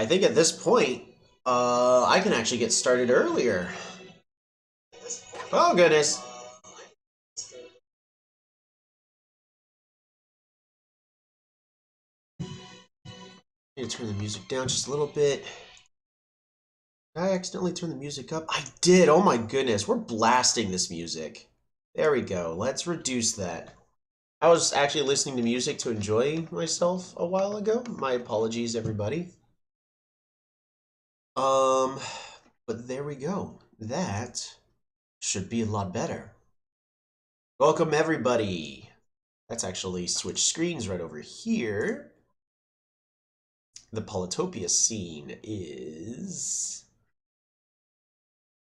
I think at this point, I can actually get started earlier. Oh, goodness. Need to turn the music down just a little bit. Did I accidentally turn the music up? I did. Oh my goodness. We're blasting this music. There we go. Let's reduce that. I was actually listening to music to enjoy myself a while ago. My apologies, everybody. But there we go. That should be a lot better. Welcome, everybody. Let's actually switch screens right over here. The Polytopia scene is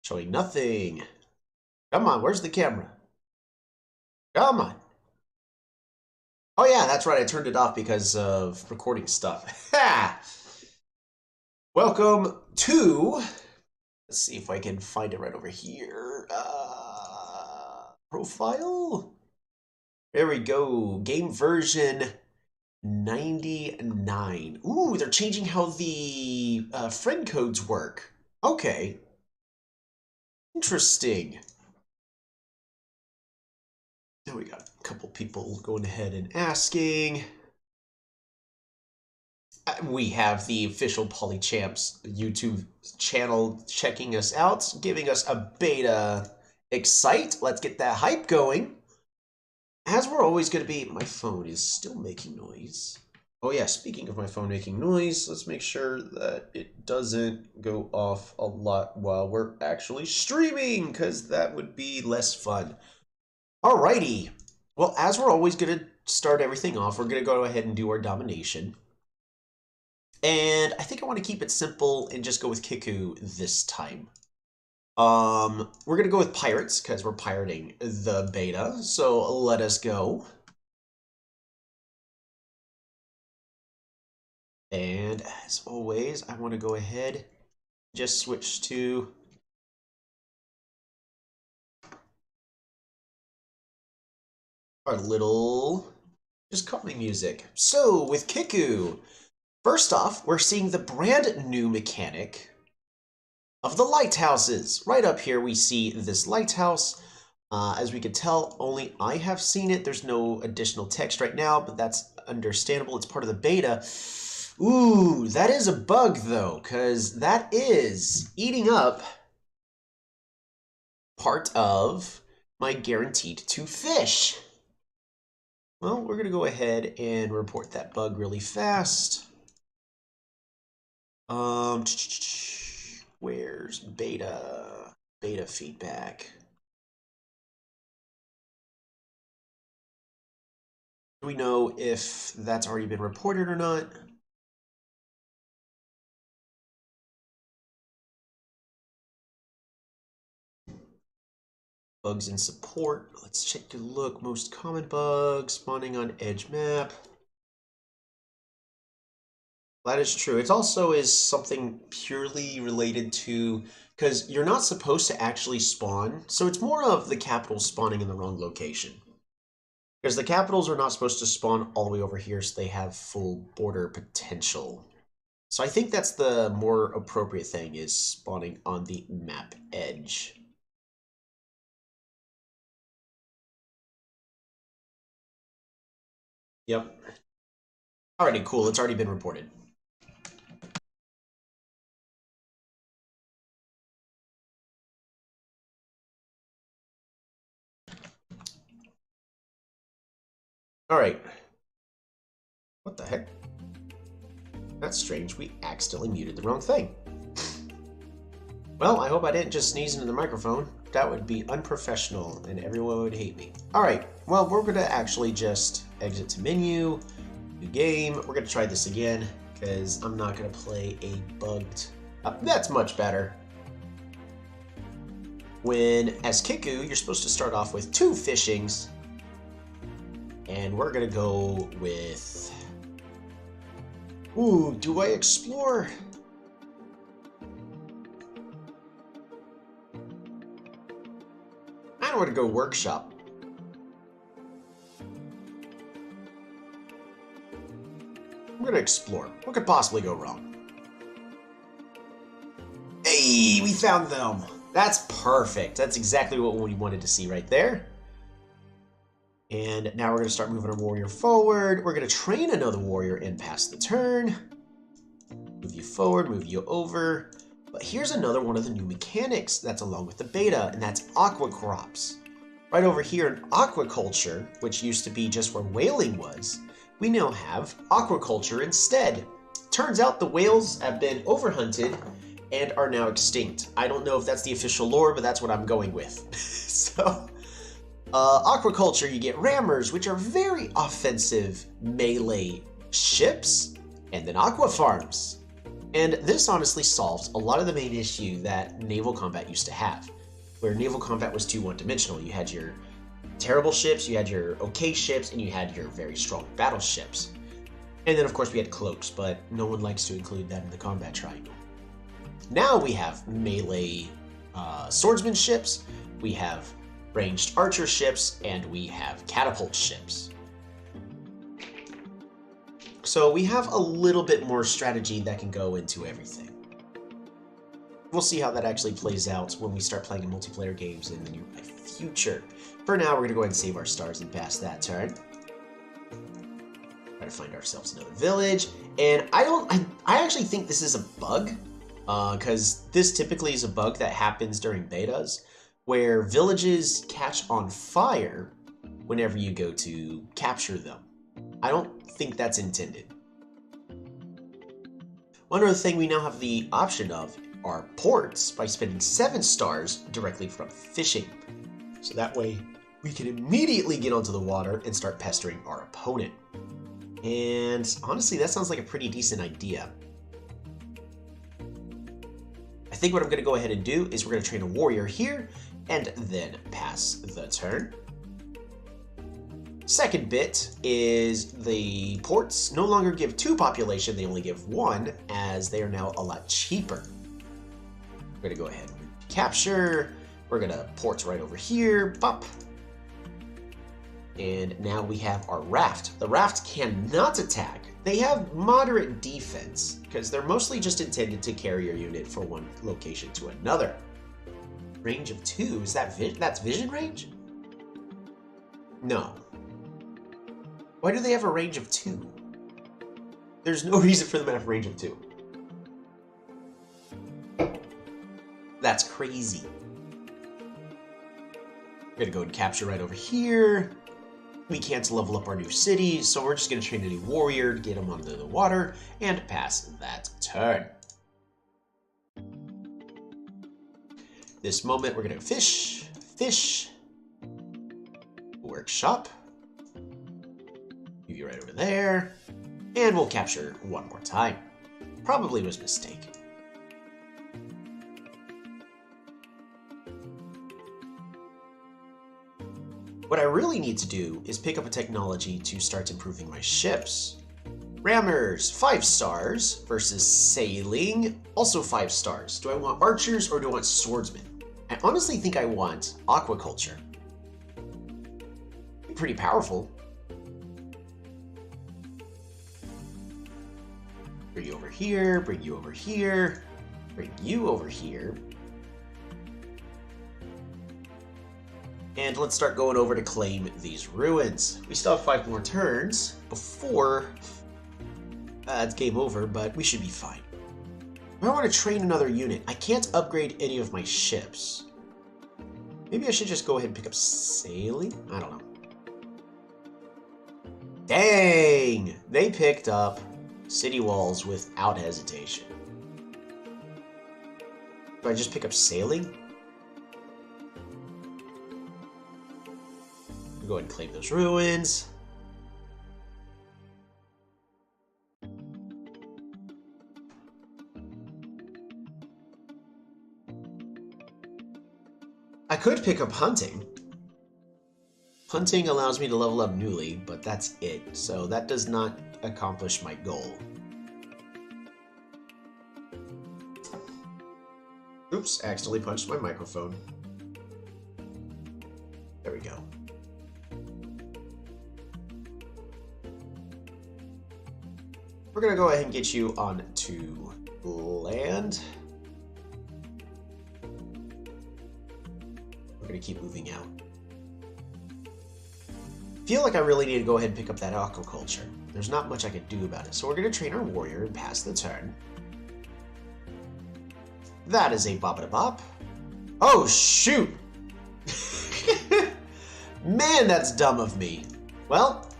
showing nothing. Come on, where's the camera? Come on. Oh yeah, that's right, I turned it off because of recording stuff. Ha! Welcome to... Let's see if I can find it right over here. Profile? There we go. Game version 99. Ooh, they're changing how the friend codes work. Okay. Interesting. Now we got a couple people going ahead and asking. We have the official PolyChamps YouTube channel checking us out, giving us a beta excite. Let's get that hype going. As we're always going to be... My phone is still making noise. Oh yeah, speaking of my phone making noise, let's make sure that it doesn't go off a lot while we're actually streaming, because that would be less fun. Alrighty. Well, as we're always going to start everything off, we're going to go ahead and do our domination. And I think I want to keep it simple and just go with Kiku this time. We're going to go with pirates because we're pirating the beta. So let us go. And as always, I want to go ahead, just switch to our little just calming music. So with Kiku, first off, we're seeing the brand new mechanic of the lighthouses. Right up here, we see this lighthouse. As we can tell, only I have seen it. There's no additional text right now, but that's understandable. It's part of the beta. Ooh, that is a bug, though, because that is eating up part of my guaranteed to fish. Well, we're going to go ahead and report that bug really fast. Where's beta? Beta feedback. Do we know if that's already been reported or not? Bugs in support. Let's check the look. Most common bugs spawning on edge map. That is true. It also is something purely related to, because you're not supposed to actually spawn. So it's more of the capitals spawning in the wrong location. Because the capitals are not supposed to spawn all the way over here, so they have full border potential. So I think that's the more appropriate thing, is spawning on the map edge. Yep. Alrighty, cool. It's already been reported. Alright. What the heck? That's strange. We accidentally muted the wrong thing. Well, I hope I didn't just sneeze into the microphone. That would be unprofessional and everyone would hate me. Alright, well, we're going to actually just exit to menu, new game. We're going to try this again because I'm not going to play a bugged... that's much better. When, as Kiku, you're supposed to start off with 2 fishings. And we're going to go with... Ooh, do I explore? I don't want to go workshop. I'm going to explore. What could possibly go wrong? found them. That's perfect. That's exactly what we wanted to see right there. And now we're going to start moving our warrior forward. We're going to train another warrior and pass the turn. Move you forward, move you over. But here's another one of the new mechanics that's along with the beta, and that's aqua crops. Right over here in aquaculture, which used to be just where whaling was, we now have aquaculture instead. Turns out the whales have been overhunted and are now extinct. I don't know if that's the official lore, but that's what I'm going with. So, aquaculture, you get rammers, which are very offensive melee ships, and then aqua farms. And this honestly solves a lot of the main issue that naval combat used to have, where naval combat was too one-dimensional. You had your terrible ships, you had your okay ships, and you had your very strong battleships. And then, of course, we had cloaks, but no one likes to include that in the combat triangle. Now we have melee swordsman ships, we have ranged archer ships, and we have catapult ships. So we have a little bit more strategy that can go into everything. We'll see how that actually plays out when we start playing in multiplayer games in the near future. For now, we're going to go ahead and save our stars and pass that turn. Try to find ourselves another village. And I actually think this is a bug, because this typically is a bug that happens during betas, where villages catch on fire whenever you go to capture them. I don't think that's intended. One other thing we now have the option of are ports by spending 7 stars directly from fishing. So that way we can immediately get onto the water and start pestering our opponent. And honestly, that sounds like a pretty decent idea. I think what I'm going to go ahead and do is we're going to train a warrior here and then pass the turn. Second bit is the ports no longer give 2 population, they only give 1, as they are now a lot cheaper. We're going to go ahead and capture. We're going to ports right over here. Pop. And now we have our raft. The raft cannot attack. They have moderate defense because they're mostly just intended to carry your unit from one location to another. Range of 2, is that that's vision range? No. Why do they have a range of 2? There's no reason for them to have a range of 2. That's crazy. We're gonna go and capture right over here. We can't level up our new city, so we're just gonna train a new warrior to get him onto the water and pass that turn. This moment, we're gonna fish, workshop. You right over there, and we'll capture one more time. Probably was a mistake. What I really need to do is pick up a technology to start improving my ships. Rammers, 5 stars, versus sailing, also 5 stars. Do I want archers or do I want swordsmen? I honestly think I want aquaculture. Pretty powerful. Bring you over here, bring you over here, bring you over here. And let's start going over to claim these ruins. We still have 5 more turns before it's game over, but we should be fine. I want to train another unit. I can't upgrade any of my ships. Maybe I should just go ahead and pick up sailing? I don't know. Dang! They picked up city walls without hesitation. Do I just pick up sailing? Go ahead and claim those ruins. I could pick up hunting. Hunting allows me to level up newly, but that's it. So that does not accomplish my goal. Oops, accidentally punched my microphone. There we go. We're gonna go ahead and get you onto land. We're going to keep moving out. Feel like I really need to go ahead and pick up that aquaculture. There's not much I can do about it. So we're going to train our warrior and pass the turn. That is a bop-a-da-bop. Oh, shoot! Man, that's dumb of me. Well,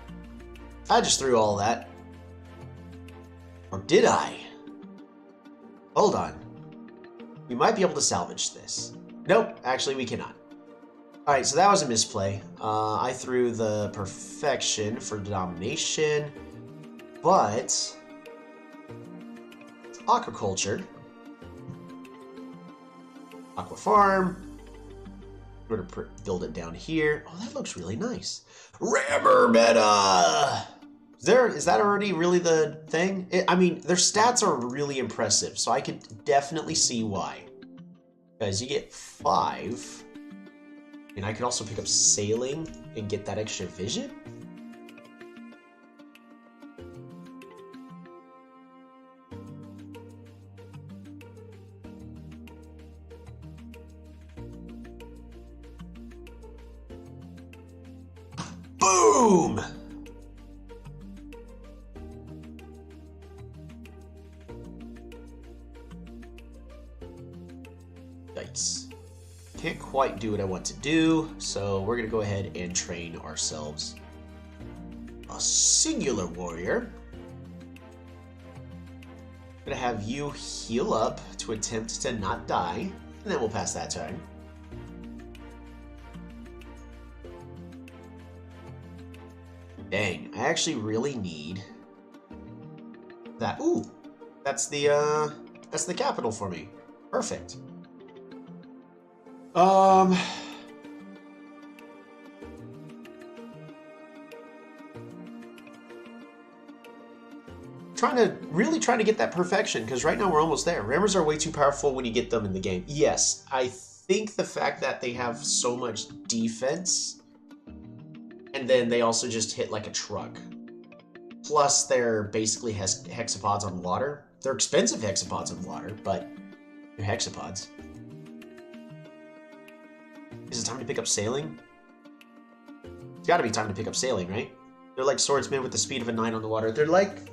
I just threw all that. Or did I? Hold on. We might be able to salvage this. Nope, actually we cannot. Alright, so that was a misplay. I threw the perfection for domination, but aquaculture, aqua farm. We're gonna build it down here. Oh, that looks really nice. Rammer meta. Is that already really the thing? I mean, their stats are really impressive, so I could definitely see why. Because you get 5, and I could also pick up sailing and get that extra vision. Boom! Yikes. Can't quite do what I want to do, so we're going to go ahead and train ourselves a singular warrior. I'm going to have you heal up to attempt to not die, and then we'll pass that turn. Dang, I actually really need that. Ooh, that's the capital for me. Perfect. Really trying to get that perfection, because right now we're almost there. Rammers are way too powerful when you get them in the game. Yes, I think the fact that they have so much defense, and then they also just hit like a truck. Plus, they're basically hexapods on water. They're expensive hexapods on water, but they're hexapods. Is it time to pick up sailing? It's got to be time to pick up sailing, right? They're like swordsmen with the speed of a 9 on the water. They're like...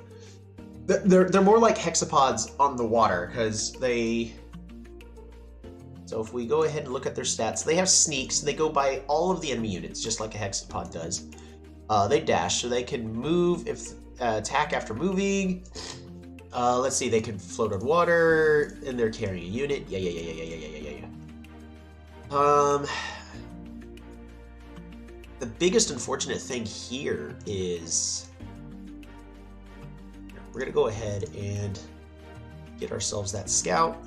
They're more like hexapods on the water, because they... So if we go ahead and look at their stats, they have sneaks. They go by all of the enemy units, just like a hexapod does. They dash, so they can move, attack after moving. Let's see, they can float on water, and they're carrying a unit. Yeah. The biggest unfortunate thing here is... We're going to go ahead and get ourselves that scout.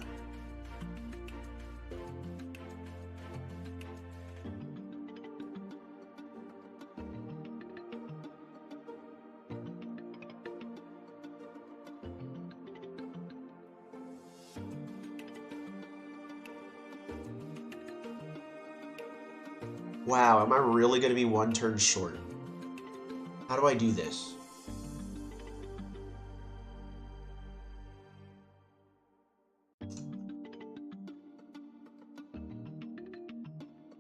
Wow, am I really going to be 1 turn short? How do I do this?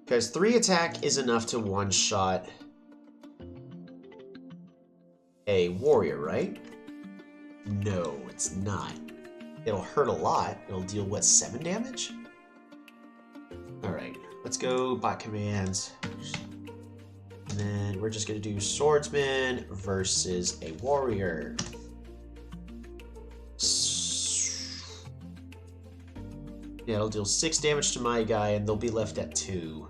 Because 3 attack is enough to one-shot a warrior, right? No, it's not. It'll hurt a lot. It'll deal, what, 7 damage? Alright, let's go bot commands. And then we're just going to do swordsman versus a warrior. Yeah, it'll deal 6 damage to my guy, and they'll be left at 2.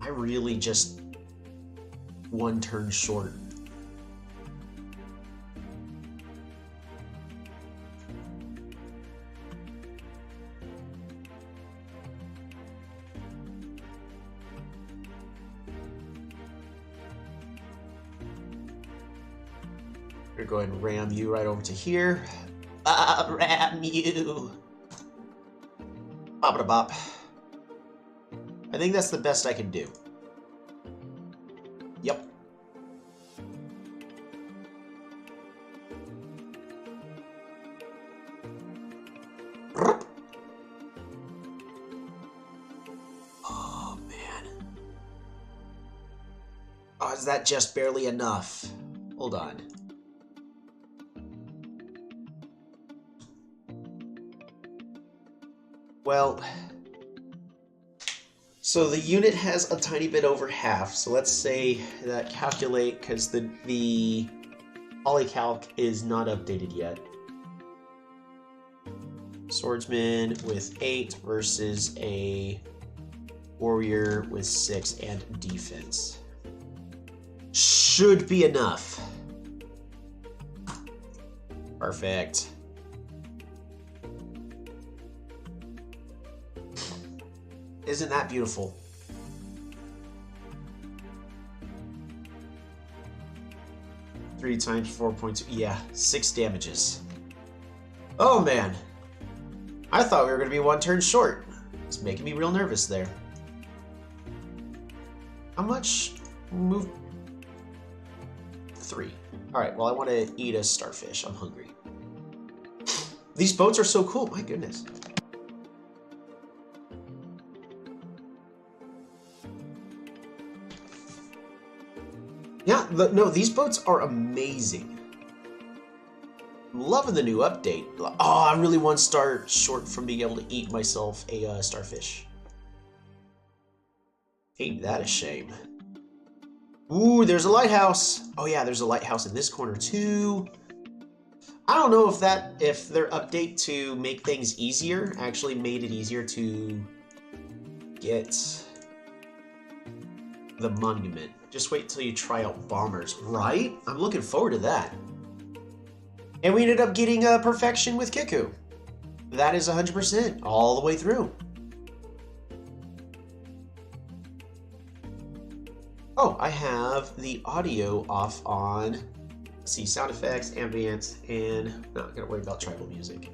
I really just 1 turn short. We're gonna go ahead and ram you right over to here. Ram you. Bop-a-da-bop. I think that's the best I can do. Yep. is that just barely enough? Hold on. Well, so the unit has a tiny bit over half. So let's say that calculate, because the polycalc is not updated yet. Swordsman with 8 versus a warrior with 6 and defense. Should be enough. Perfect. Isn't that beautiful? Three times 4.2. Yeah, 6 damages. Oh man. I thought we were going to be 1 turn short. It's making me real nervous there. How much move? 3. Alright, well I want to eat a starfish. I'm hungry. These boats are so cool, my goodness. Yeah, no, these boats are amazing. I'm loving the new update. Oh, I'm really 1 star short from being able to eat myself a starfish. Ain't that a shame. Ooh, there's a lighthouse. Oh yeah, there's a lighthouse in this corner too. I don't know if their update to make things easier actually made it easier to get the monument. Just wait till you try out bombers, right? I'm looking forward to that. And we ended up getting a perfection with Kiku. That is 100% all the way through. Oh, I have the audio off on, let's see, sound effects, ambience, and not gonna worry about tribal music.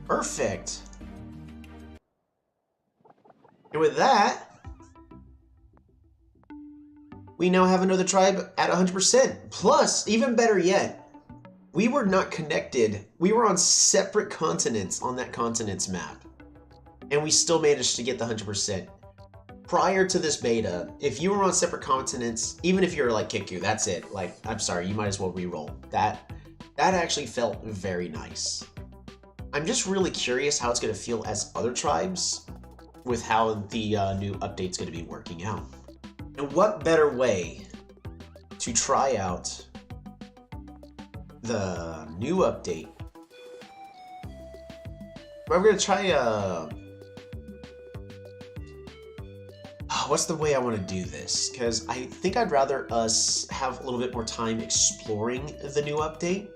Perfect. And with that, we now have another tribe at 100%. Plus, even better yet, we were not connected. We were on separate continents on that continent's map. And we still managed to get the 100%. Prior to this beta, if you were on separate continents, even if you're like Kiku, that's it. Like, I'm sorry, you might as well re-roll. That actually felt very nice. I'm just really curious how it's going to feel as other tribes with how the new update's going to be working out. And what better way to try out the new update? We're going to try what's the way I want to do this? Because I think I'd rather us have a little bit more time exploring the new update.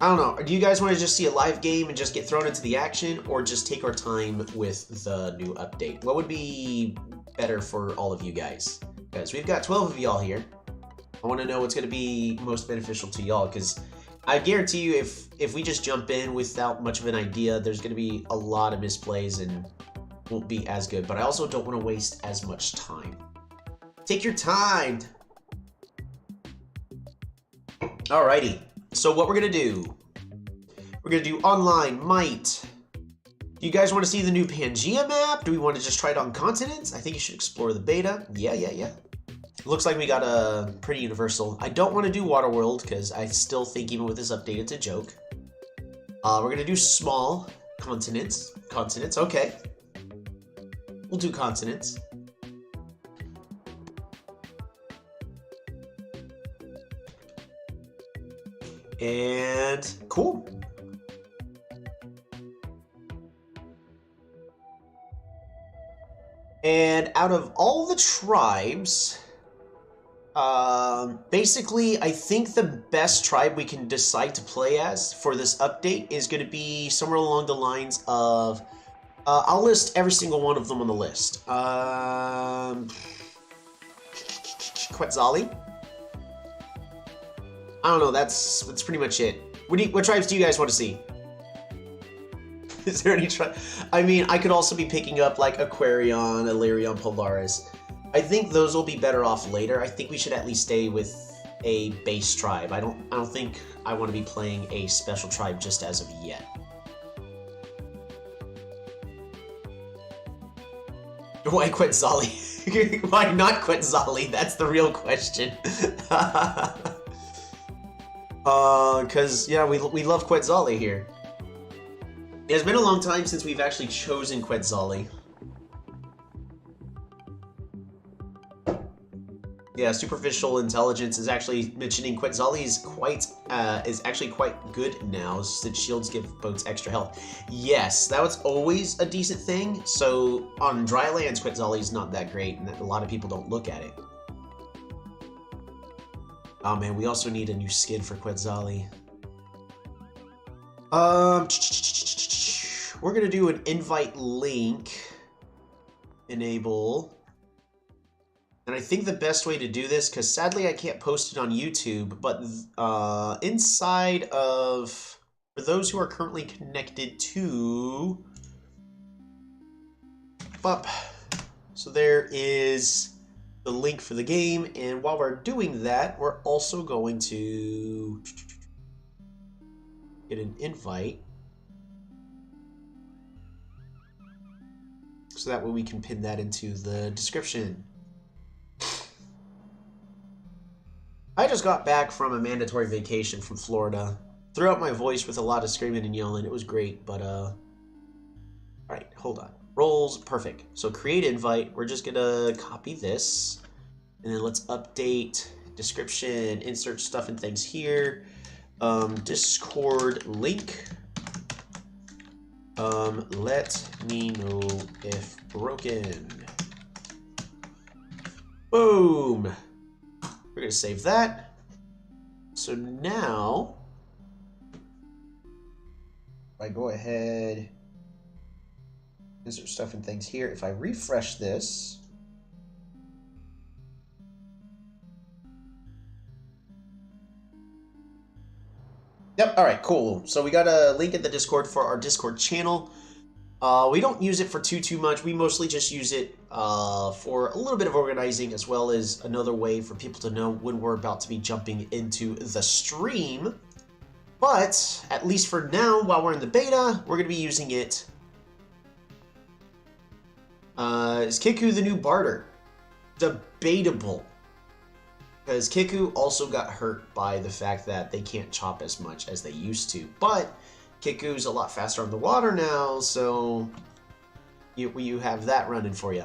I don't know. Do you guys want to just see a live game and just get thrown into the action, or just take our time with the new update? What would be better for all of you guys? Because we've got 12 of y'all here. I want to know what's going to be most beneficial to y'all, because I guarantee you if we just jump in without much of an idea, there's going to be a lot of misplays and won't be as good. But I also don't want to waste as much time. Take your time. Alrighty. So what we're going to do, we're going to do online might. Do you guys want to see the new Pangea map? Do we want to just try it on continents? I think you should explore the beta. Yeah. Looks like we got a pretty universal. I don't want to do Waterworld because I still think even with this update, it's a joke. We're going to do small continents. Continents, okay. We'll do continents. And cool. And out of all the tribes, basically, I think the best tribe we can decide to play as for this update is going to be somewhere along the lines of, I'll list every single one of them on the list. Quetzali. I don't know, that's pretty much it. What tribes do you guys want to see? Is there any tribe? I mean, I could also be picking up like Aquarion, Illyrion, Polaris. I think those will be better off later. I think we should at least stay with a base tribe. I don't think I want to be playing a special tribe just as of yet. Why Quetzali? Why not Quetzali? That's the real question. Cause yeah, we love Quetzali here. It's been a long time since we've actually chosen Quetzali. Yeah, superficial intelligence is actually mentioning Quetzali is actually quite good now since shields give boats extra health. Yes, that was always a decent thing. So on dry lands, Quetzali is not that great, and a lot of people don't look at it. Oh man, we also need a new skin for Quetzali. We're gonna do an invite link. Enable. And I think the best way to do this, because sadly I can't post it on YouTube, but inside of, for those who are currently connected to, so there is the link for the game, and while we're doing that, we're also going to get an invite, so that way we can pin that into the description. I just got back from a mandatory vacation from Florida. Threw out my voice with a lot of screaming and yelling. It was great, but alright, hold on. Roles, perfect. So create invite. We're just gonna copy this. And then let's update description, insert stuff and things here. Discord link. Let me know if broken. Boom. We're going to save that. So now, if I go ahead, insert stuff and things here. If I refresh this, yep, all right, cool. So we got a link in the Discord for our Discord channel. We don't use it for too much. We mostly just use it for a little bit of organizing, as well as another way for people to know when we're about to be jumping into the stream. But at least for now, while we're in the beta, we're going to be using it. Is Kiku the new barter? Debatable. Because Kiku also got hurt by the fact that they can't chop as much as they used to. But Kiku's a lot faster on the water now, so you have that running for you.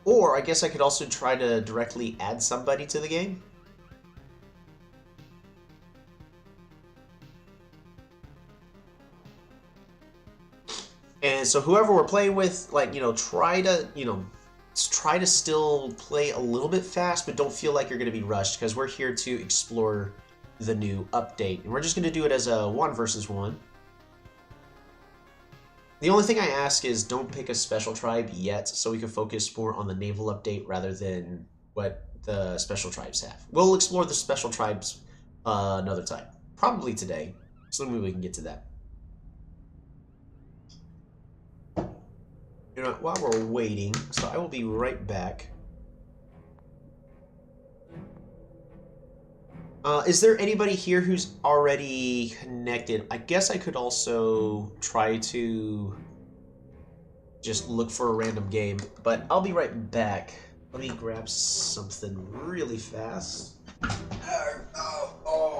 Or I guess I could also try to directly add somebody to the game. And so whoever we're playing with, like, try to still play a little bit fast, but don't feel like you're going to be rushed, because we're here to explore the new update. And we're just going to do it as a 1 versus 1. The only thing I ask is don't pick a special tribe yet, so we can focus more on the naval update rather than what the special tribes have. We'll explore the special tribes another time. Probably today, so maybe we can get to that. While we're waiting, so I will be right back. Is there anybody here who's already connected? I guess I could also try to just look for a random game, but I'll be right back. Let me grab something really fast. Oh.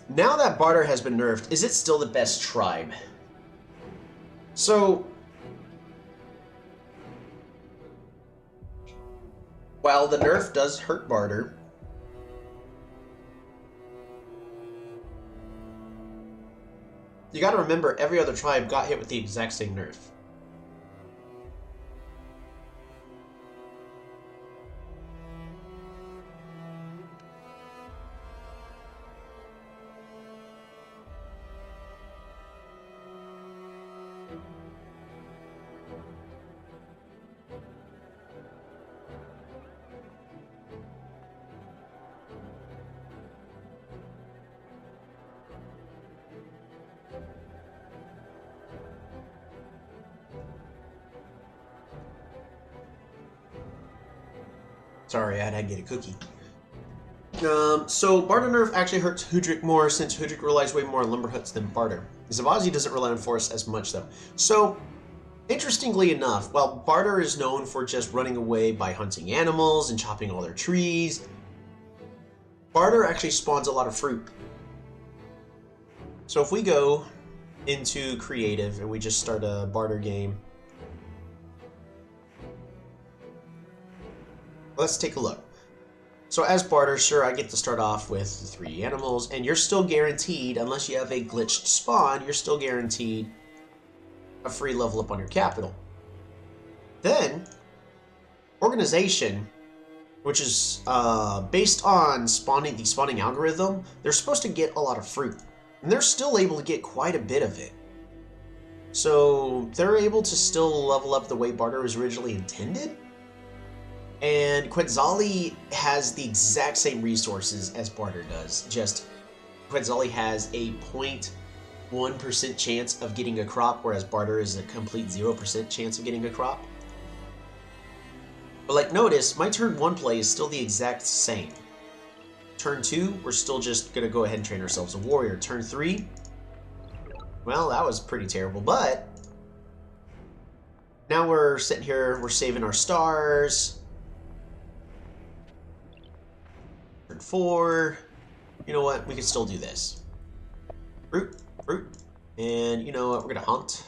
Now that barter has been nerfed, is it still the best tribe? So, while the nerf does hurt barter, you gotta remember every other tribe got hit with the exact same nerf. Sorry, I had to get a cookie. So Barter nerf actually hurts Hoodrick more since Hoodrick relies way more on lumber huts than Barter. Zazi doesn't rely on forest as much though. So, interestingly enough, while Barter is known for just running away by hunting animals and chopping all their trees, Barter actually spawns a lot of fruit. So if we go into creative and we just start a Barter game, let's take a look. So as Barter, sure, I get to start off with 3 animals, and you're still guaranteed, unless you have a glitched spawn, you're still guaranteed a free level up on your capital. Then, organization, which is based on the spawning algorithm, they're supposed to get a lot of fruit, and they're still able to get quite a bit of it. So they're able to still level up the way Barter was originally intended. And Quetzali has the exact same resources as Barter does, just Quetzali has a 0.1% chance of getting a crop, whereas Barter is a complete 0% chance of getting a crop. But like, notice, my turn 1 play is still the exact same. Turn 2, we're still just going to go ahead and train ourselves a warrior. Turn 3, well, that was pretty terrible, but now we're sitting here, we're saving our stars. Turn 4, you know what, we can still do this. Fruit, and you know what, we're going to hunt.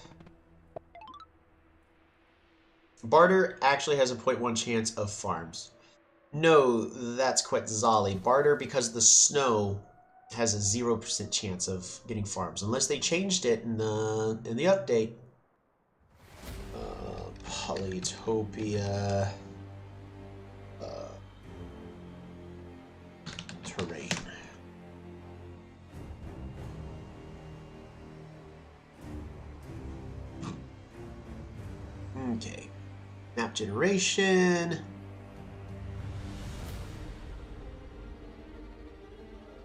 Barter actually has a 0.1 chance of farms. No, that's Quetzali. Barter, because of the snow, has a 0% chance of getting farms, unless they changed it in the update. Polytopia. Terrain. Okay. Map generation.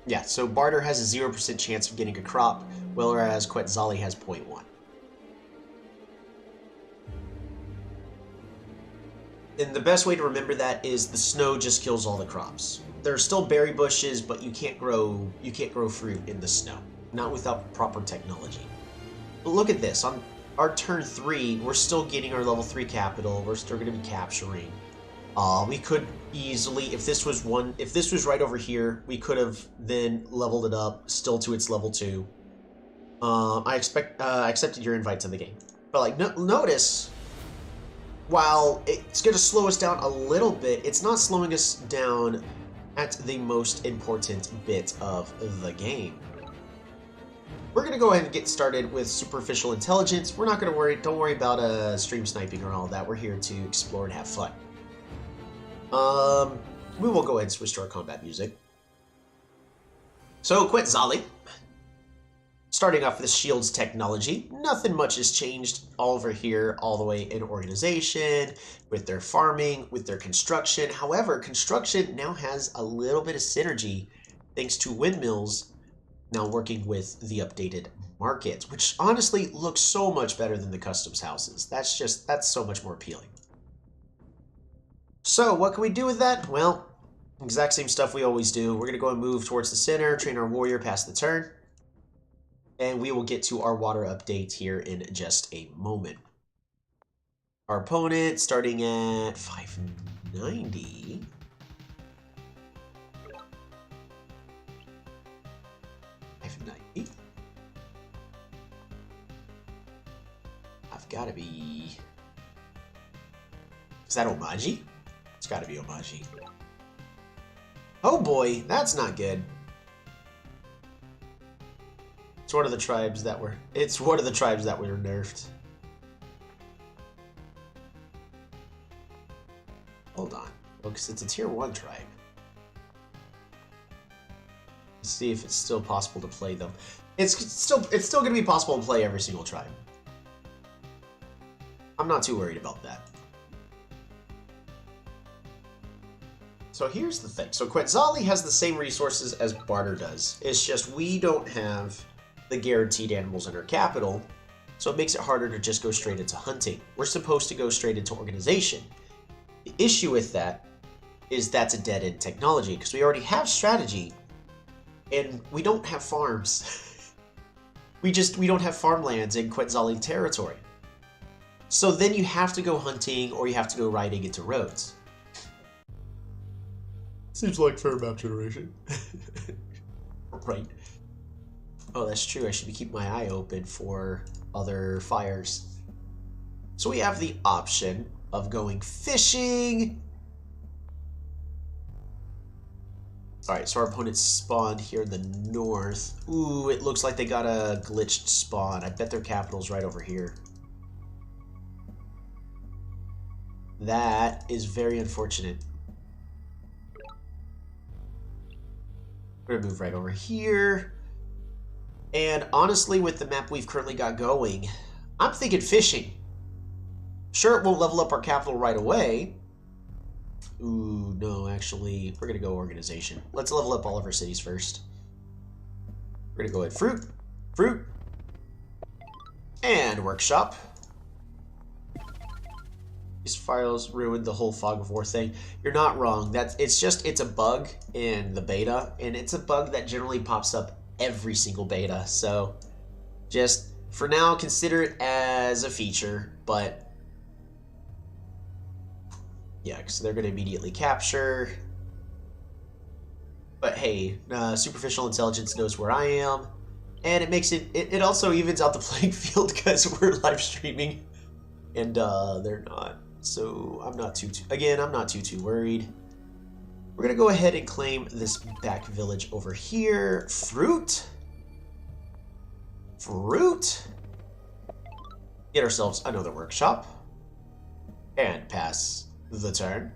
Yeah, so Barter has a 0% chance of getting a crop, whereas Quetzali has 0.1. And the best way to remember that is the snow just kills all the crops. There are still berry bushes, but you can't grow fruit in the snow, not without proper technology. But look at this, on our turn 3, we're still getting our level 3 capital, we're still going to be capturing. We could easily, if this was right over here, we could have then leveled it up still to its level 2. I accepted your invite to the game. But like, notice, while it's going to slow us down a little bit, it's not slowing us down at the most important bit of the game. We're going to go ahead and get started with superficial intelligence. We're not going to don't worry about stream sniping or all that. We're here to explore and have fun. We will go ahead and switch to our combat music. So, Quetzali. Starting off with Shield's technology, nothing much has changed over here, all the way in organization, with their farming, with their construction. However, construction now has a little bit of synergy thanks to windmills now working with the updated market, which honestly looks so much better than the customs houses. That's so much more appealing. So what can we do with that? Well, exact same stuff we always do. We're going to go and move towards the center, train our warrior past the turn. And we will get to our water update here in just a moment. Our opponent starting at 590. I've got to be... Is that Omaji? It's got to be Omaji. Oh boy, that's not good. It's one of the tribes that were nerfed. Hold on. Because it's a tier 1 tribe. Let's see if it's still possible to play them. It's still going to be possible to play every single tribe. I'm not too worried about that. So here's the thing. So Quetzali has the same resources as Barter does. It's just we don't have the guaranteed animals in our capital, so it makes it harder to just go straight into hunting. We're supposed to go straight into organization. The issue with that is that's a dead-end technology, because we already have strategy, and we don't have farms. we don't have farmlands in Quetzali territory. So then you have to go hunting, or you have to go riding into roads. Seems like fair map generation. Right. Oh, that's true. I should be keeping my eye open for other fires. So we have the option of going fishing. Alright, so our opponent spawned here in the north. Ooh, it looks like they got a glitched spawn. I bet their capital's right over here. That is very unfortunate. We're gonna move right over here. And honestly, with the map we've currently got going, I'm thinking fishing. Sure, it won't level up our capital right away. Ooh, no, actually, we're gonna go organization. Let's level up all of our cities first. We're gonna go ahead, fruit, and workshop. These files ruined the whole fog of war thing. You're not wrong. It's a bug in the beta, and it's a bug that generally pops up every single beta. So just for now, consider it as a feature, but yeah, because they're going to immediately capture. But hey, superficial intelligence knows where I am, and it makes it also evens out the playing field because we're live streaming, and they're not. So I'm not too worried. We're gonna go ahead and claim this back village over here. Fruit. Get ourselves another workshop and pass the turn.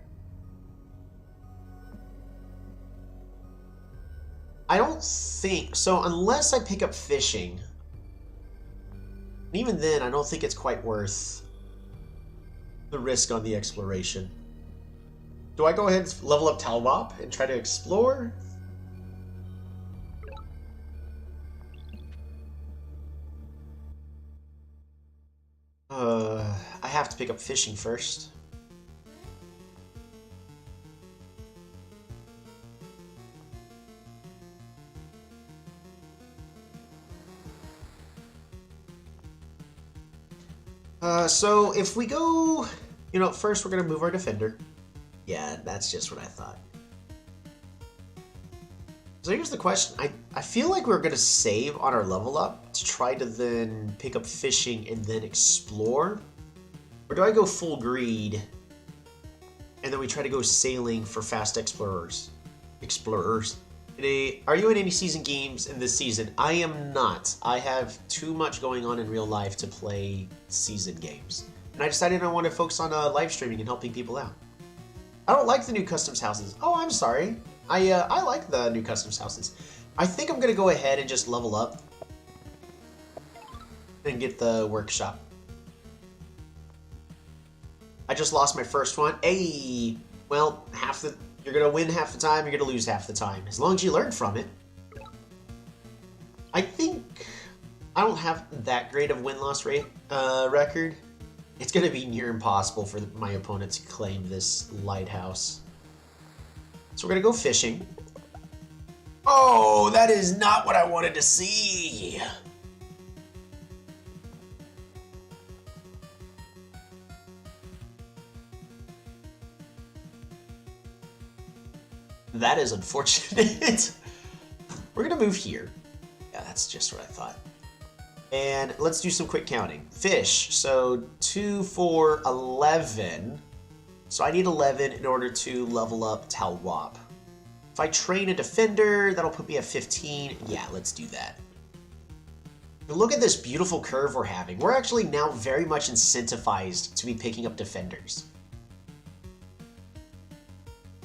I don't think so, unless I pick up fishing. And even then, I don't think it's quite worth the risk on the exploration. Do I go ahead and level up Talwap and try to explore? I have to pick up fishing first. So if we go, first we're going to move our defender. Yeah, that's just what I thought. So here's the question. I feel like we're going to save on our level up to try to then pick up fishing and then explore. Or do I go full greed and then we try to go sailing for fast explorers? Are you in any season games in this season? I am not. I have too much going on in real life to play season games. And I decided I want to focus on live streaming and helping people out. I don't like the new customs houses. Oh, I'm sorry. I like the new customs houses. I think I'm going to go ahead and just level up and get the workshop. I just lost my first one. Hey, well, you're going to win half the time, you're going to lose half the time. As long as you learn from it. I think I don't have that great of win-loss rate record. It's going to be near impossible for my opponent to claim this lighthouse. So we're going to go fishing. Oh, that is not what I wanted to see. That is unfortunate. We're going to move here. Yeah, that's just what I thought. And let's do some quick counting. Fish, so 2, 4, 11. So I need 11 in order to level up Talwap. If I train a defender, that'll put me at 15. Yeah, let's do that. Look at this beautiful curve we're having. We're actually now very much incentivized to be picking up defenders.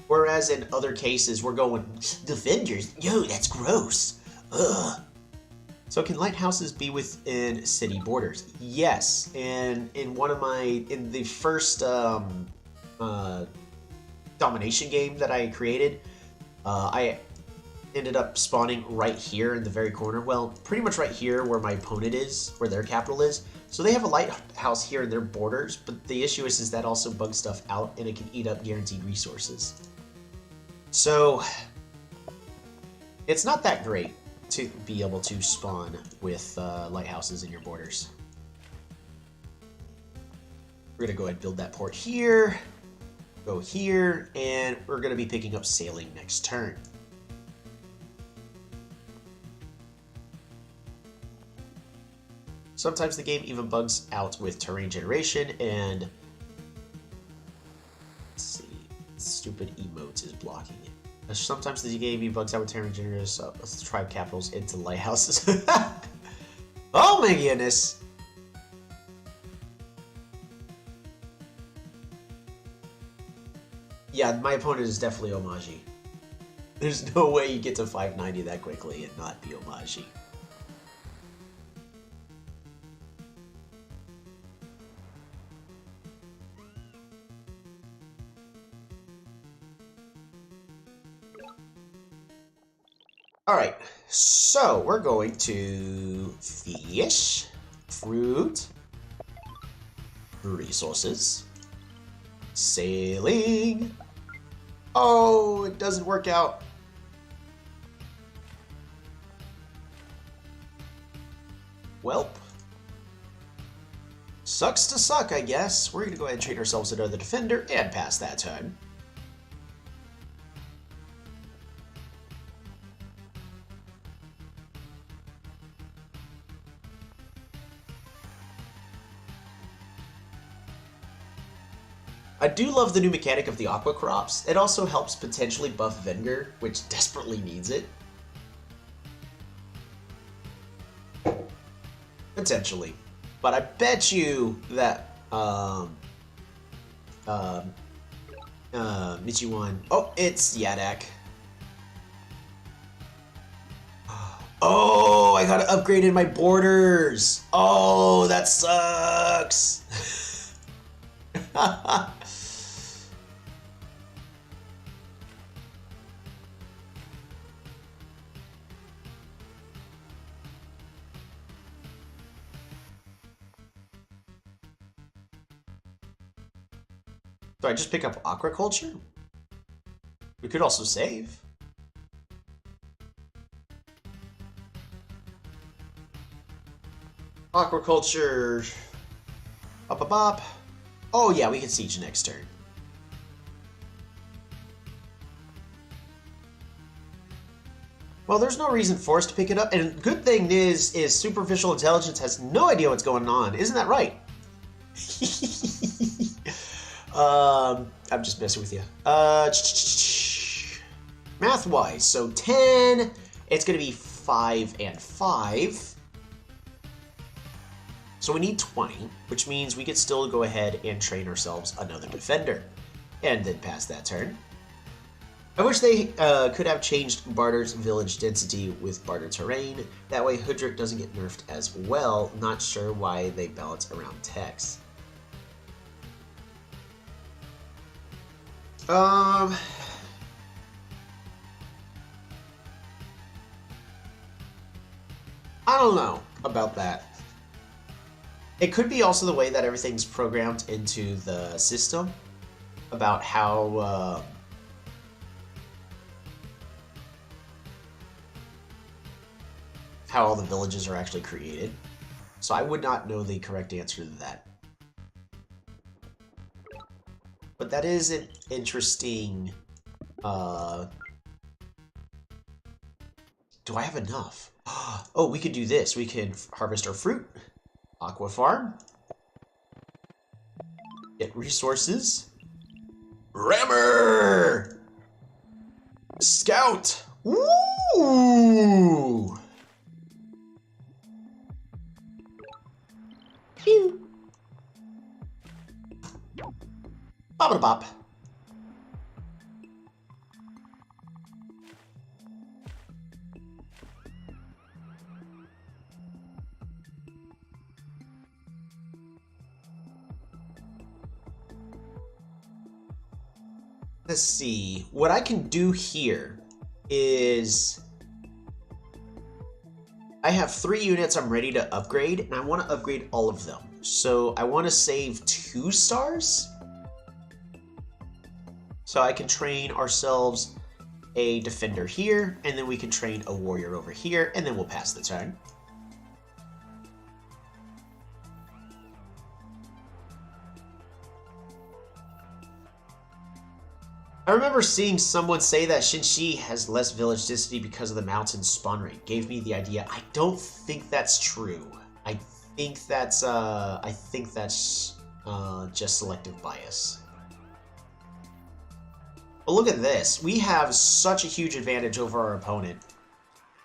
Whereas in other cases, we're going, defenders? Yo, that's gross. Ugh. So can lighthouses be within city borders? Yes, and in the first domination game that I created, I ended up spawning right here in the very corner. Well, pretty much right here where my opponent is, where their capital is. So they have a lighthouse here in their borders, but the issue is that also bugs stuff out and it can eat up guaranteed resources. So, it's not that great to be able to spawn with lighthouses in your borders. We're going to go ahead and build that port here, go here, and we're going to be picking up sailing next turn. Sometimes the game even bugs out with terrain generation, and let's see, stupid emotes is blocking it. Sometimes the game even bugs out with terrain generators, so let's tribe capitals into lighthouses. Oh my goodness! Yeah, my opponent is definitely Omaji. There's no way you get to 590 that quickly and not be Omaji. Alright, so we're going to fish, fruit, resources, sailing. Oh, it doesn't work out. Welp. Sucks to suck, I guess. We're going to go ahead and treat ourselves another defender and pass that turn. I do love the new mechanic of the aqua crops. It also helps potentially buff Venger, which desperately needs it. Potentially. But I bet you that, Michiwan. Oh, it's Yadak. Oh, I gotta upgrade in my borders. Oh, that sucks. Do I just pick up aquaculture? We could also save. Aquaculture. Up a bop. Oh yeah, we can siege next turn. Well, there's no reason for us to pick it up, and good thing is superficial intelligence has no idea what's going on. Isn't that right? I'm just messing with you. Math-wise, so 10, it's going to be 5 and 5. So we need 20, which means we could still go ahead and train ourselves another defender, and then pass that turn. I wish they could have changed Barter's village density with Barter terrain. That way Hoodrick doesn't get nerfed as well. Not sure why they balance around text. I don't know about that. It could be also the way that everything's programmed into the system about how all the villages are actually created. So I would not know the correct answer to that. But that is an interesting... do I have enough? Oh, we could do this. We can harvest our fruit. Aqua farm. Get resources. Rammer! Scout! Woo! Phew. Bop-a-bop. Let's see. What I can do here is I have 3 units I'm ready to upgrade, and I want to upgrade all of them. So I want to save 2 stars. So I can train ourselves a defender here, and then we can train a warrior over here, and then we'll pass the turn. I remember seeing someone say that Shinshi has less village density because of the mountain spawn rate. Gave me the idea. I don't think that's true. I think that's just selective bias. But look at this. We have such a huge advantage over our opponent.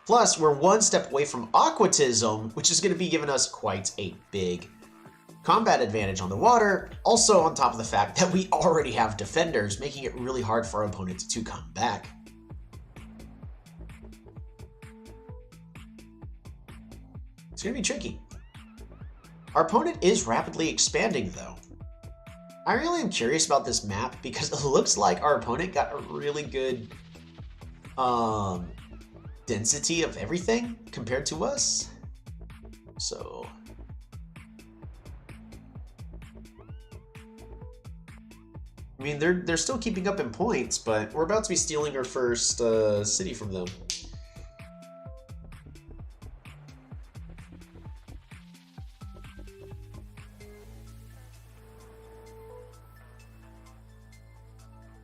Plus, we're one step away from aquatism, which is going to be giving us quite a big combat advantage on the water. Also, on top of the fact that we already have defenders, making it really hard for our opponent to come back. It's going to be tricky. Our opponent is rapidly expanding, though. I really am curious about this map because it looks like our opponent got a really good density of everything compared to us. So I mean, they're still keeping up in points, but we're about to be stealing our first city from them.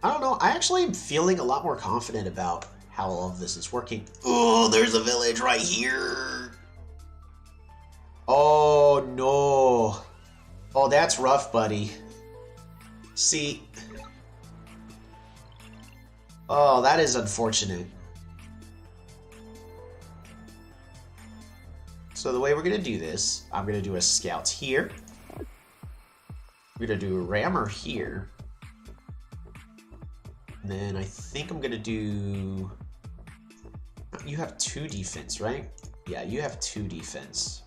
I don't know. I actually am feeling a lot more confident about how all of this is working. Oh, there's a village right here. Oh, no. Oh, that's rough, buddy. See. Oh, that is unfortunate. So the way we're going to do this, I'm going to do a scout here. We're going to do a rammer here. And then I think I'm going to do... You have 2 defense, right? Yeah, you have 2 defense.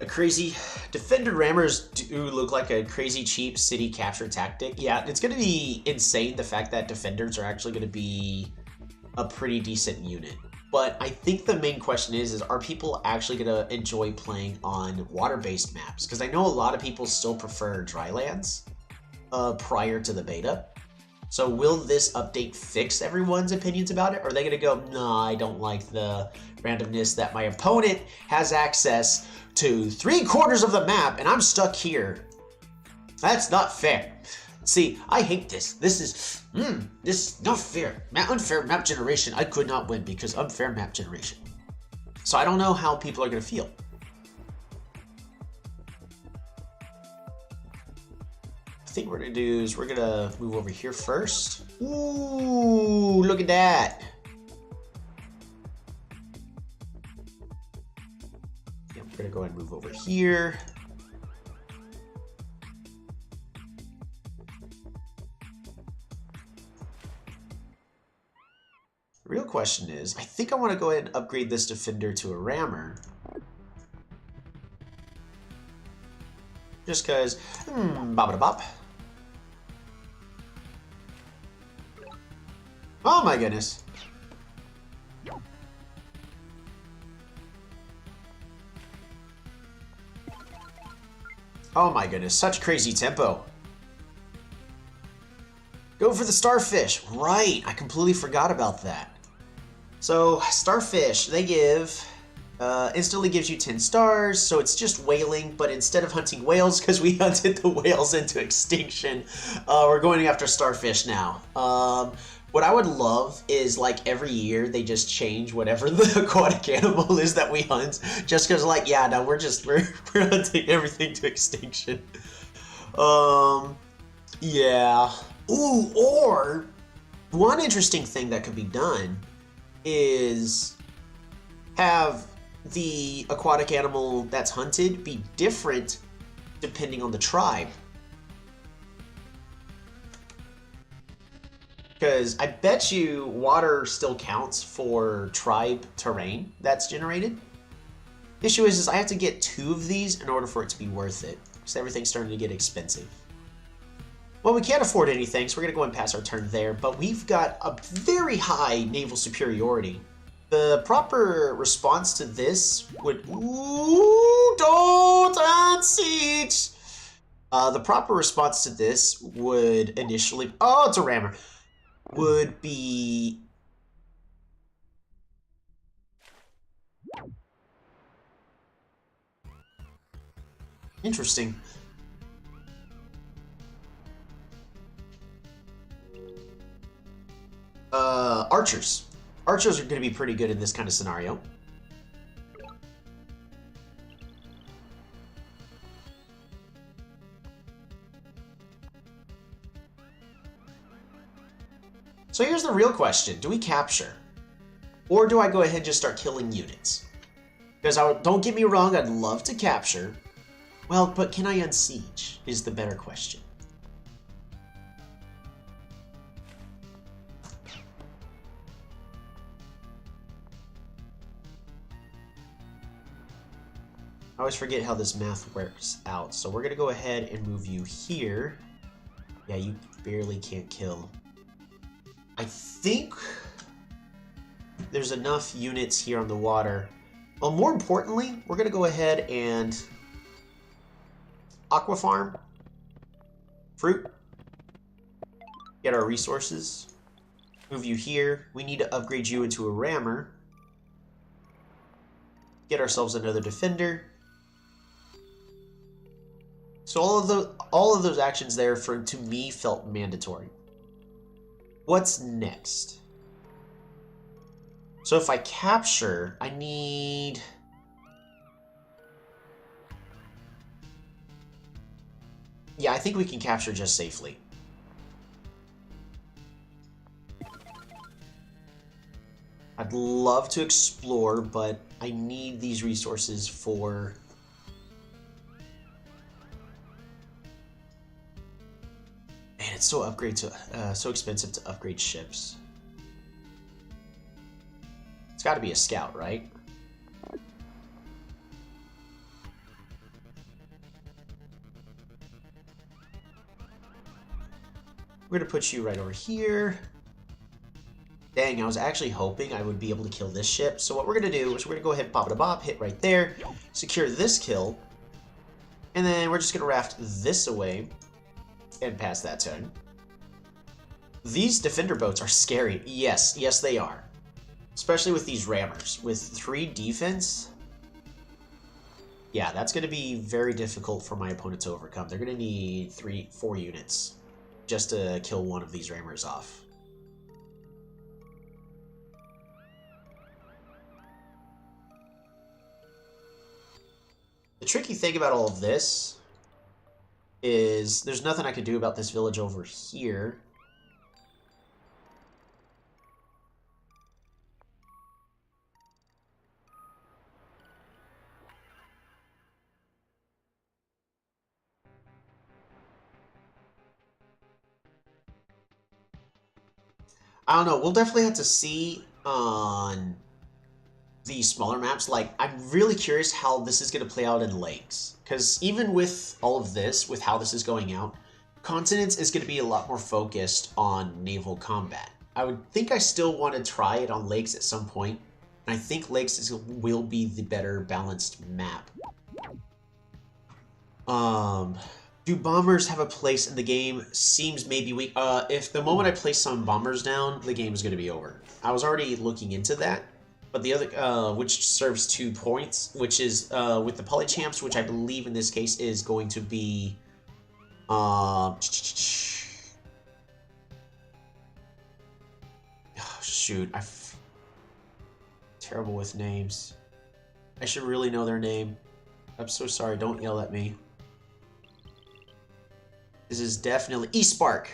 A crazy... Defender rammers do look like a crazy cheap city capture tactic. Yeah, it's going to be insane the fact that defenders are actually going to be a pretty decent unit. But I think the main question is are people actually going to enjoy playing on water-based maps? Because I know a lot of people still prefer drylands prior to the beta. So will this update fix everyone's opinions about it? Or are they going to go, nah, I don't like the randomness that my opponent has access to 3/4 of the map and I'm stuck here. That's not fair. See, I hate this. This is not fair. Unfair map generation. I could not win because unfair map generation. So I don't know how people are going to feel. I think what we're going to do is we're going to move over here first. Ooh, look at that. Yeah, we're going to go ahead and move over here. The real question is, I think I want to go ahead and upgrade this defender to a rammer. Just because, bop-a-da-bop. Oh my goodness. Oh my goodness, such crazy tempo. Go for the starfish. Right, I completely forgot about that. So, starfish, they give, instantly gives you 10 stars, so it's just whaling, but instead of hunting whales, because we hunted the whales into extinction, we're going after starfish now. What I would love is, like, every year they just change whatever the aquatic animal is that we hunt, just because, like, yeah, no, we're hunting everything to extinction. Yeah. Ooh, or one interesting thing that could be done is have the aquatic animal that's hunted be different depending on the tribe. Because I bet you water still counts for tribe terrain that's generated. The issue is I have to get 2 of these in order for it to be worth it. Because everything's starting to get expensive. Well, we can't afford anything, so we're going to go and pass our turn there. But we've got a very high naval superiority. The proper response to this would... Ooh, don't add siege! The proper response to this would initially... Oh, it's a rammer. Would be... Interesting. Archers. Archers are going to be pretty good in this kind of scenario. So here's the real question. Do we capture? Or do I go ahead and just start killing units? Because don't get me wrong, I'd love to capture. Well, but can I unsiege is the better question. I always forget how this math works out. So we're going to go ahead and move you here. Yeah, you barely can't kill. I think there's enough units here on the water. Well, more importantly, we're going to go ahead and aqua farm, fruit, get our resources, move you here. We need to upgrade you into a rammer, get ourselves another defender. So all of those actions there to me felt mandatory. What's next? So if I capture, I need... Yeah, I think we can capture just safely. I'd love to explore, but I need these resources for... Man, it's so so expensive to upgrade ships. It's got to be a scout, right? We're gonna put you right over here. Dang, I was actually hoping I would be able to kill this ship. So what we're gonna do is we're gonna go ahead and pop it a bop, hit right there, secure this kill, and then we're just gonna raft this away and pass that turn. These defender boats are scary. Yes, yes they are. Especially with these rammers. With 3 defense, yeah, that's going to be very difficult for my opponent to overcome. They're going to need 4 units just to kill one of these rammers off. The tricky thing about all of this is there's nothing I could do about this village over here. I don't know. We'll definitely have to see on these smaller maps. Like, I'm really curious how this is going to play out in lakes. Because even with all of this, with how this is going out, continents is going to be a lot more focused on naval combat. I would think I still want to try it on lakes at some point. And I think lakes will be the better balanced map. Do bombers have a place in the game? Seems maybe weak. If the moment I place some bombers down, the game is going to be over. I was already looking into that, but the other, which serves 2 points, which is with the Polychamps, which I believe in this case is going to be, oh, shoot, terrible with names. I should really know their name. I'm so sorry. Don't yell at me. This is definitely E-Spark.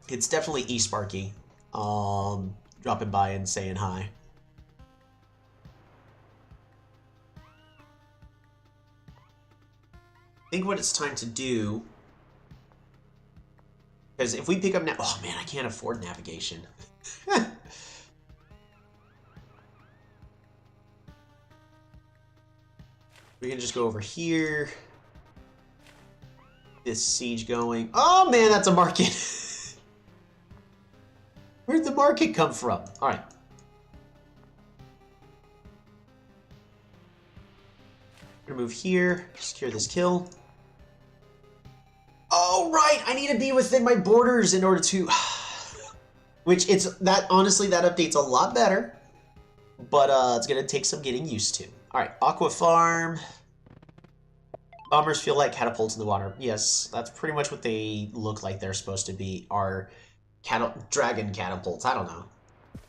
It's definitely E-Sparky. Dropping by and saying hi. I think what it's time to do, because if we pick up now, oh man, I can't afford navigation. We can just go over here. This siege going. Oh man, that's a market. Where'd the market come from? All right. We're gonna move here, secure this kill. Oh, right! I need to be within my borders in order to... Which, honestly, that update's a lot better. But it's gonna take some getting used to. Alright, Aqua Farm. Bombers feel like catapults in the water. Yes, that's pretty much what they look like they're supposed to be. Are dragon catapults. I don't know.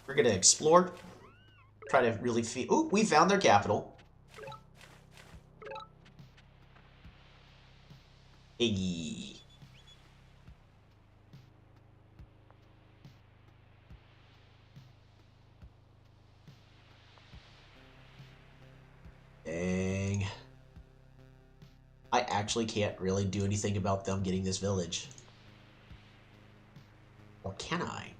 We're gonna explore. Try to really feel... Ooh, we found their capital. Hey. Dang. I actually can't really do anything about them getting this village. Or can I?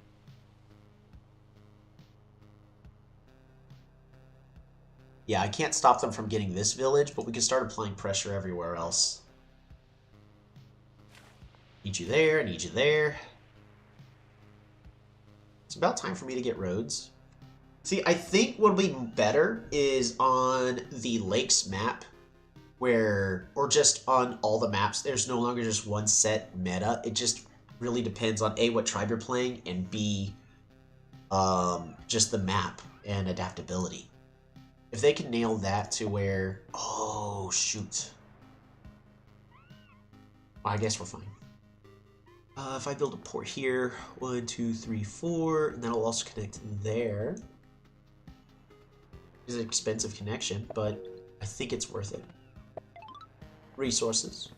Yeah, I can't stop them from getting this village, but we can start applying pressure everywhere else. Need you there, need you there. It's about time for me to get roads. See, I think what'll be better is on the lakes map, where, or just on all the maps, there's no longer just one set meta. It just really depends on A, what tribe you're playing, and B, just the map and adaptability. If they can nail that to where, oh shoot. I guess we're fine. If I build a port here, 1, 2, 3, 4, and that'll also connect there. It's an expensive connection, but I think it's worth it. Resources.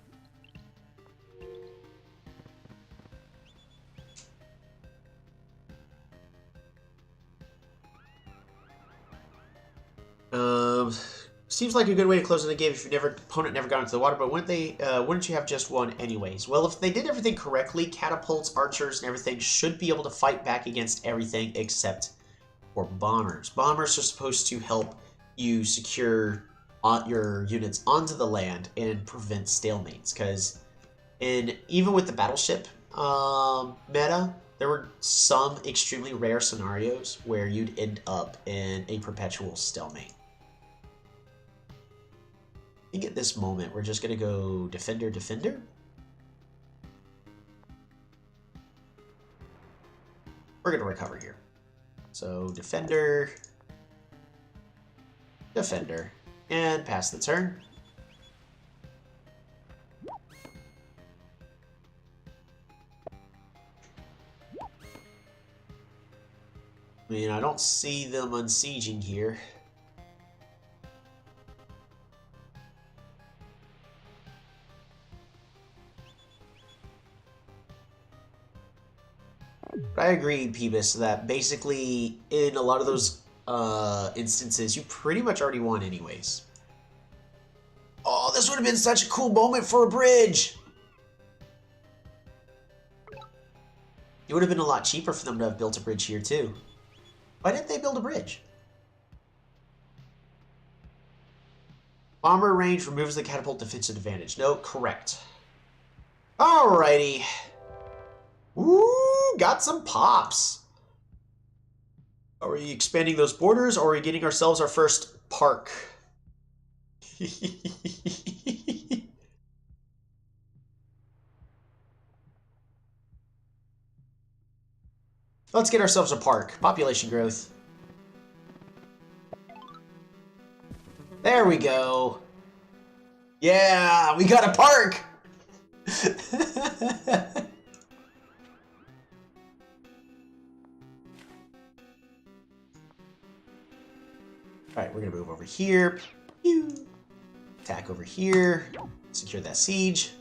Seems like a good way to close in the game if your opponent never got into the water, but wouldn't you have just won anyways? Well, if they did everything correctly, catapults, archers, and everything should be able to fight back against everything except for bombers. Bombers are supposed to help you secure your units onto the land and prevent stalemates, because even with the battleship meta, there were some extremely rare scenarios where you'd end up in a perpetual stalemate. I think at this moment we're just gonna go defender, defender. We're gonna recover here. So defender, defender, and pass the turn. I mean, I don't see them unsieging here. But I agree, Peebus, that basically in a lot of those instances, you pretty much already won anyways. Oh, this would have been such a cool moment for a bridge! It would have been a lot cheaper for them to have built a bridge here, too. Why didn't they build a bridge? Bomber range removes the catapult defensive advantage. No, correct. Alrighty. Ooh, got some pops. Are we expanding those borders, or are we getting ourselves our first park? Let's get ourselves a park. Population growth. There we go. Yeah, we got a park! Alright, we're gonna move over here. Pew. Attack over here. Secure that siege.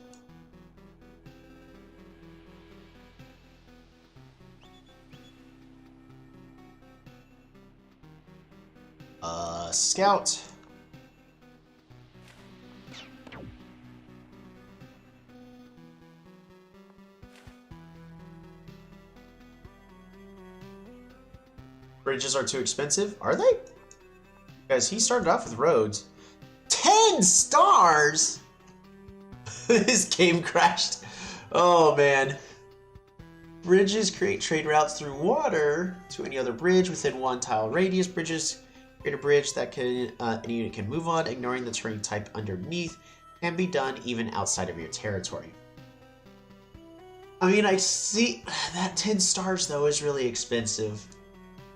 Scout. Bridges are too expensive. Are they? Because he started off with roads. 10 stars? His game crashed. Oh, man. Bridges create trade routes through water to any other bridge within 1 tile radius. Bridges Create a bridge that can any unit can move on, ignoring the terrain type underneath, can be done even outside of your territory. I mean, I see that 10 stars though is really expensive.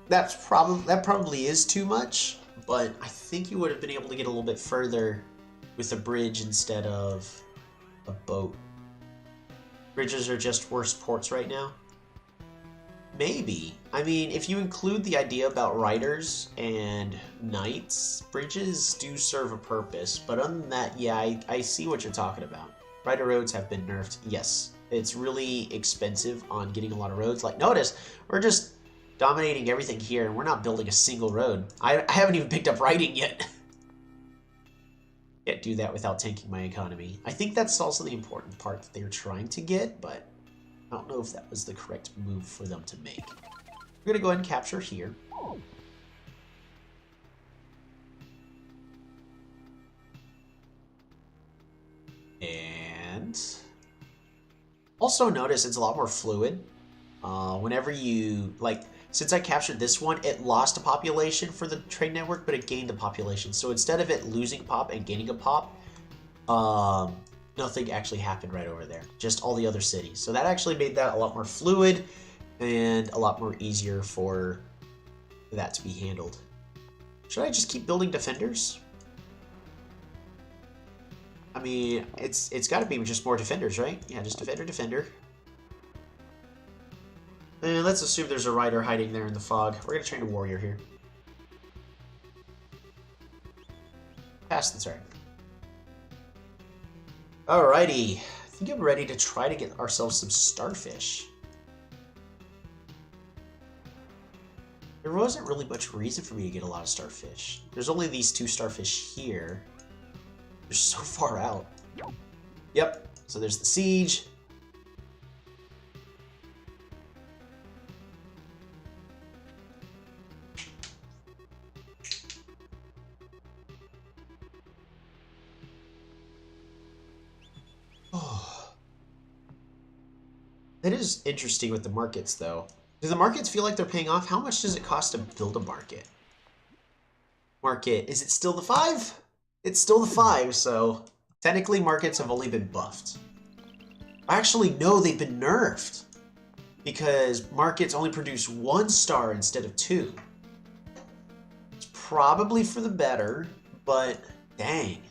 That probably is too much, but I think you would have been able to get a little bit further with a bridge instead of a boat. Bridges are just worse ports right now. Maybe. I mean, if you include the idea about riders and knights, bridges do serve a purpose. But other than that, yeah, I see what you're talking about. Rider roads have been nerfed. Yes, it's really expensive on getting a lot of roads. Like, notice, we're just dominating everything here, and we're not building a single road. I haven't even picked up riding yet. Can't do that without tanking my economy. I think that's also the important part that they're trying to get, but I don't know if that was the correct move for them to make. We're gonna go ahead and capture here. And also notice it's a lot more fluid. Whenever you, like, since I captured this one, it lost a population for the trade network, but it gained a population. So instead of it losing a pop and gaining a pop, nothing actually happened right over there. Just all the other cities. So that actually made that a lot more fluid and a lot more easier for that to be handled. Should I just keep building defenders? I mean, it's got to be just more defenders, right? Yeah, just defender. And let's assume there's a rider hiding there in the fog. We're going to train a warrior here. Pass the turn. Alrighty. I think I'm ready to try to get ourselves some starfish. There wasn't really much reason for me to get a lot of starfish. There's only these 2 starfish here. They're so far out. Yep. So there's the siege. That is interesting with the markets, though. Do the markets feel like they're paying off? How much does it cost to build a market? Market, is it still the 5? It's still the 5, so technically markets have only been buffed. Actually, no, they've been nerfed. Because markets only produce 1 star instead of 2. It's probably for the better, but dang.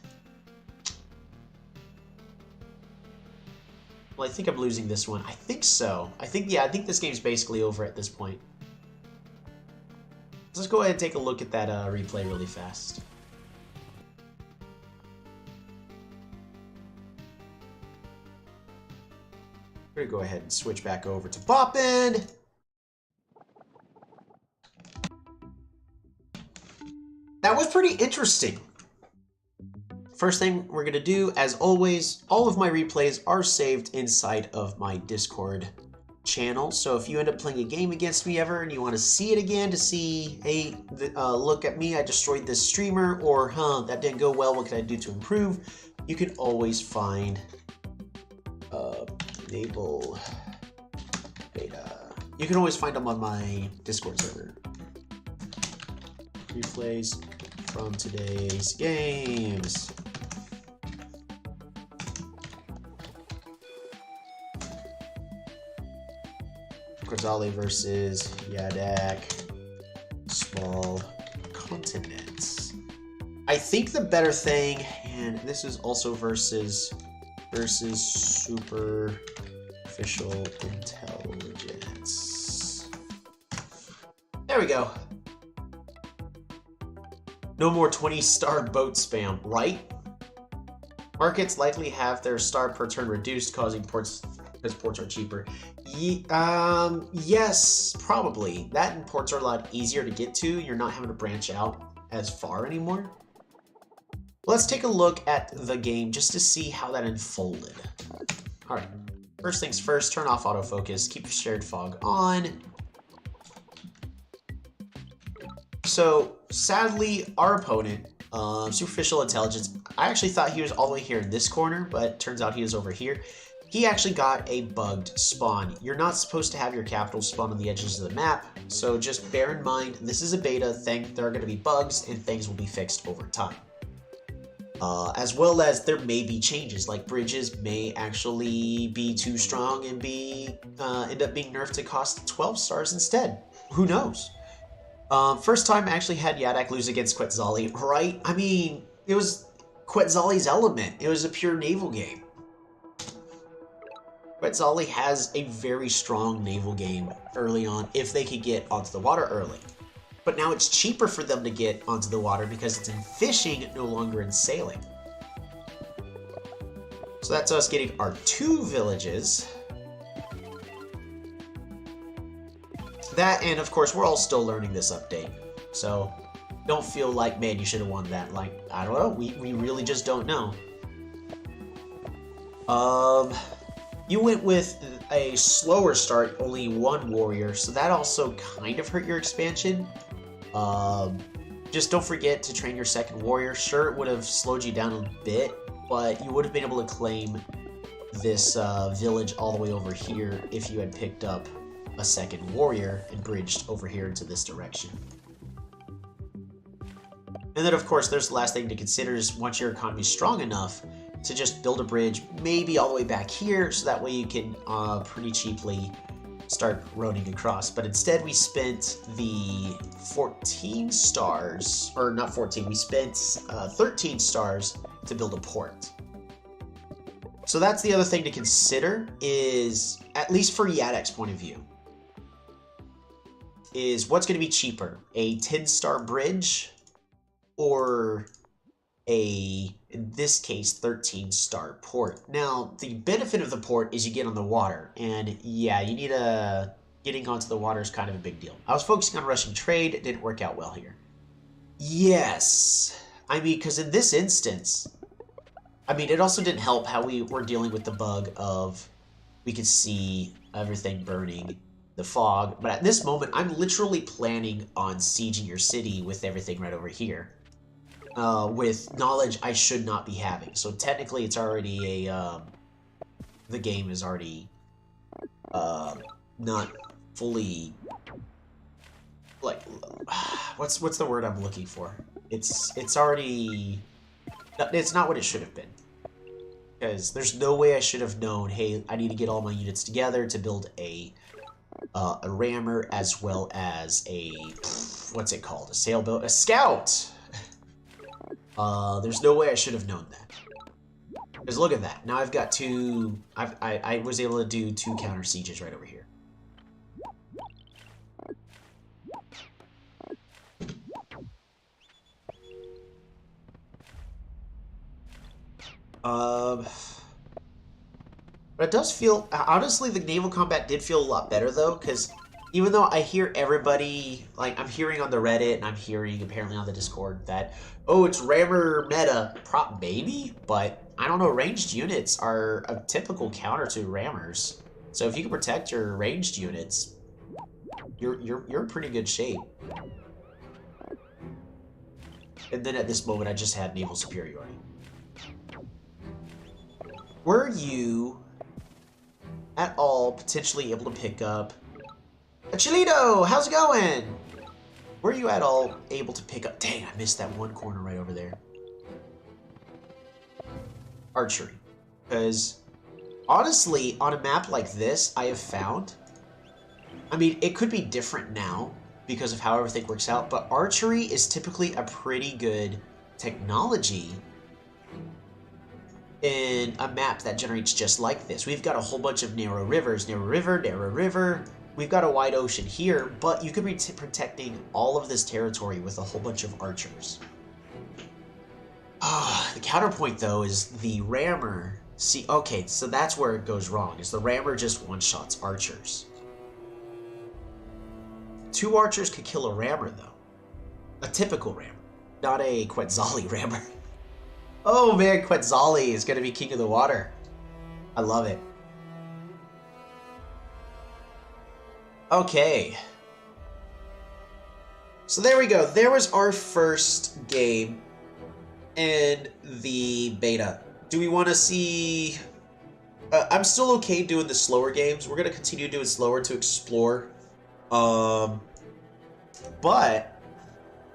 Well, I think I'm losing this one. I think so. I think this game's basically over at this point. Let's go ahead and take a look at that replay really fast. We're gonna go ahead and switch back over to Boppin'. That was pretty interesting. First thing we're gonna do, as always, all of my replays are saved inside of my Discord channel. So if you end up playing a game against me ever and you want to see it again to see, hey, look at me, I destroyed this streamer, or that didn't go well, what can I do to improve? You can always find Naval Beta. You can always find them on my Discord server. Replays from today's games. Quetzale versus Yadak. Small continents. I think the better thing, and this is also versus superficial intelligence. There we go. No more 20-star boat spam, right? Markets likely have their star per turn reduced, causing ports, because ports are cheaper. Yes, probably. That and ports are a lot easier to get to. You're not having to branch out as far anymore. Let's take a look at the game just to see how that unfolded. All right, first things first, turn off autofocus, keep your shared fog on. So sadly, our opponent, superficial intelligence, I actually thought he was all the way here in this corner, but turns out he was over here. he actually got a bugged spawn. You're not supposed to have your capital spawn on the edges of the map, so just bear in mind this is a beta. There are going to be bugs and things will be fixed over time. As well as there may be changes, like bridges may actually be too strong and end up being nerfed to cost 12 stars instead. Who knows? First time I actually had Yadak lose against Quetzali, right? I mean, it was Quetzali's element. It was a pure naval game. Quetzali has a very strong naval game early on if they could get onto the water early. But now it's cheaper for them to get onto the water because it's in fishing, no longer in sailing. So that's us getting our 2 villages. That, and of course, we're all still learning this update. So don't feel like, man, you should have won that. Like, I don't know. We really just don't know. You went with a slower start, only 1 warrior, so that also kind of hurt your expansion. Just don't forget to train your 2nd warrior. Sure, it would have slowed you down a bit, but you would have been able to claim this village all the way over here if you had picked up a 2nd warrior and bridged over here into this direction. And then, of course, there's the last thing to consider is once your economy is strong enough to just build a bridge, maybe all the way back here, so that way you can pretty cheaply start roading across. But instead, we spent the 14 stars, or not 14, we spent 13 stars to build a port. So that's the other thing to consider is, at least for Yadak's point of view, is what's going to be cheaper, a 10-star bridge or a, in this case, 13-star port. Now, the benefit of the port is you get on the water, and yeah, you need getting onto the water is kind of a big deal. I was focusing on rushing trade, it didn't work out well here. Yes, I mean, because in this instance, I mean, it also didn't help how we were dealing with the bug of we could see everything burning, the fog, but at this moment, I'm literally planning on sieging your city with everything right over here. With knowledge I should not be having. So technically it's already a, the game is already, not fully, like, what's the word I'm looking for? It's already, it's not what it should have been. Because there's no way I should have known, hey, I need to get all my units together to build a rammer as well as a, what's it called? A sailboat, a scout! There's no way I should have known that. Because look at that. Now I've got 2... I was able to do 2 counter sieges right over here. But it does feel... Honestly, the naval combat did feel a lot better, though, because even though I hear everybody... Like, I'm hearing on the Reddit, and I'm hearing apparently on the Discord that, oh, it's rammer meta. Maybe, but I don't know. Ranged units are a typical counter to rammers. So if you can protect your ranged units, you're in pretty good shape. And then at this moment, I just had naval superiority. Were you at all potentially able to pick up a Chilito? How's it going? Were you at all able to pick up... Dang, I missed that one corner right over there. Archery. Because, honestly, on a map like this, I have found... I mean, it could be different now because of how everything works out, but archery is typically a pretty good technology in a map that generates just like this. We've got a whole bunch of narrow rivers, narrow river, narrow river. We've got a wide ocean here, but you could be protecting all of this territory with a whole bunch of archers. The counterpoint, though, is the rammer. See, okay, so that's where it goes wrong, is the rammer just one-shots archers. 2 archers could kill a rammer, though. A typical rammer, not a Quetzali rammer. Oh man, Quetzali is going to be king of the water. I love it. Okay. So there we go. There was our first game in the beta. Do we want to see I'm still okay doing the slower games. We're gonna continue doing slower to explore. But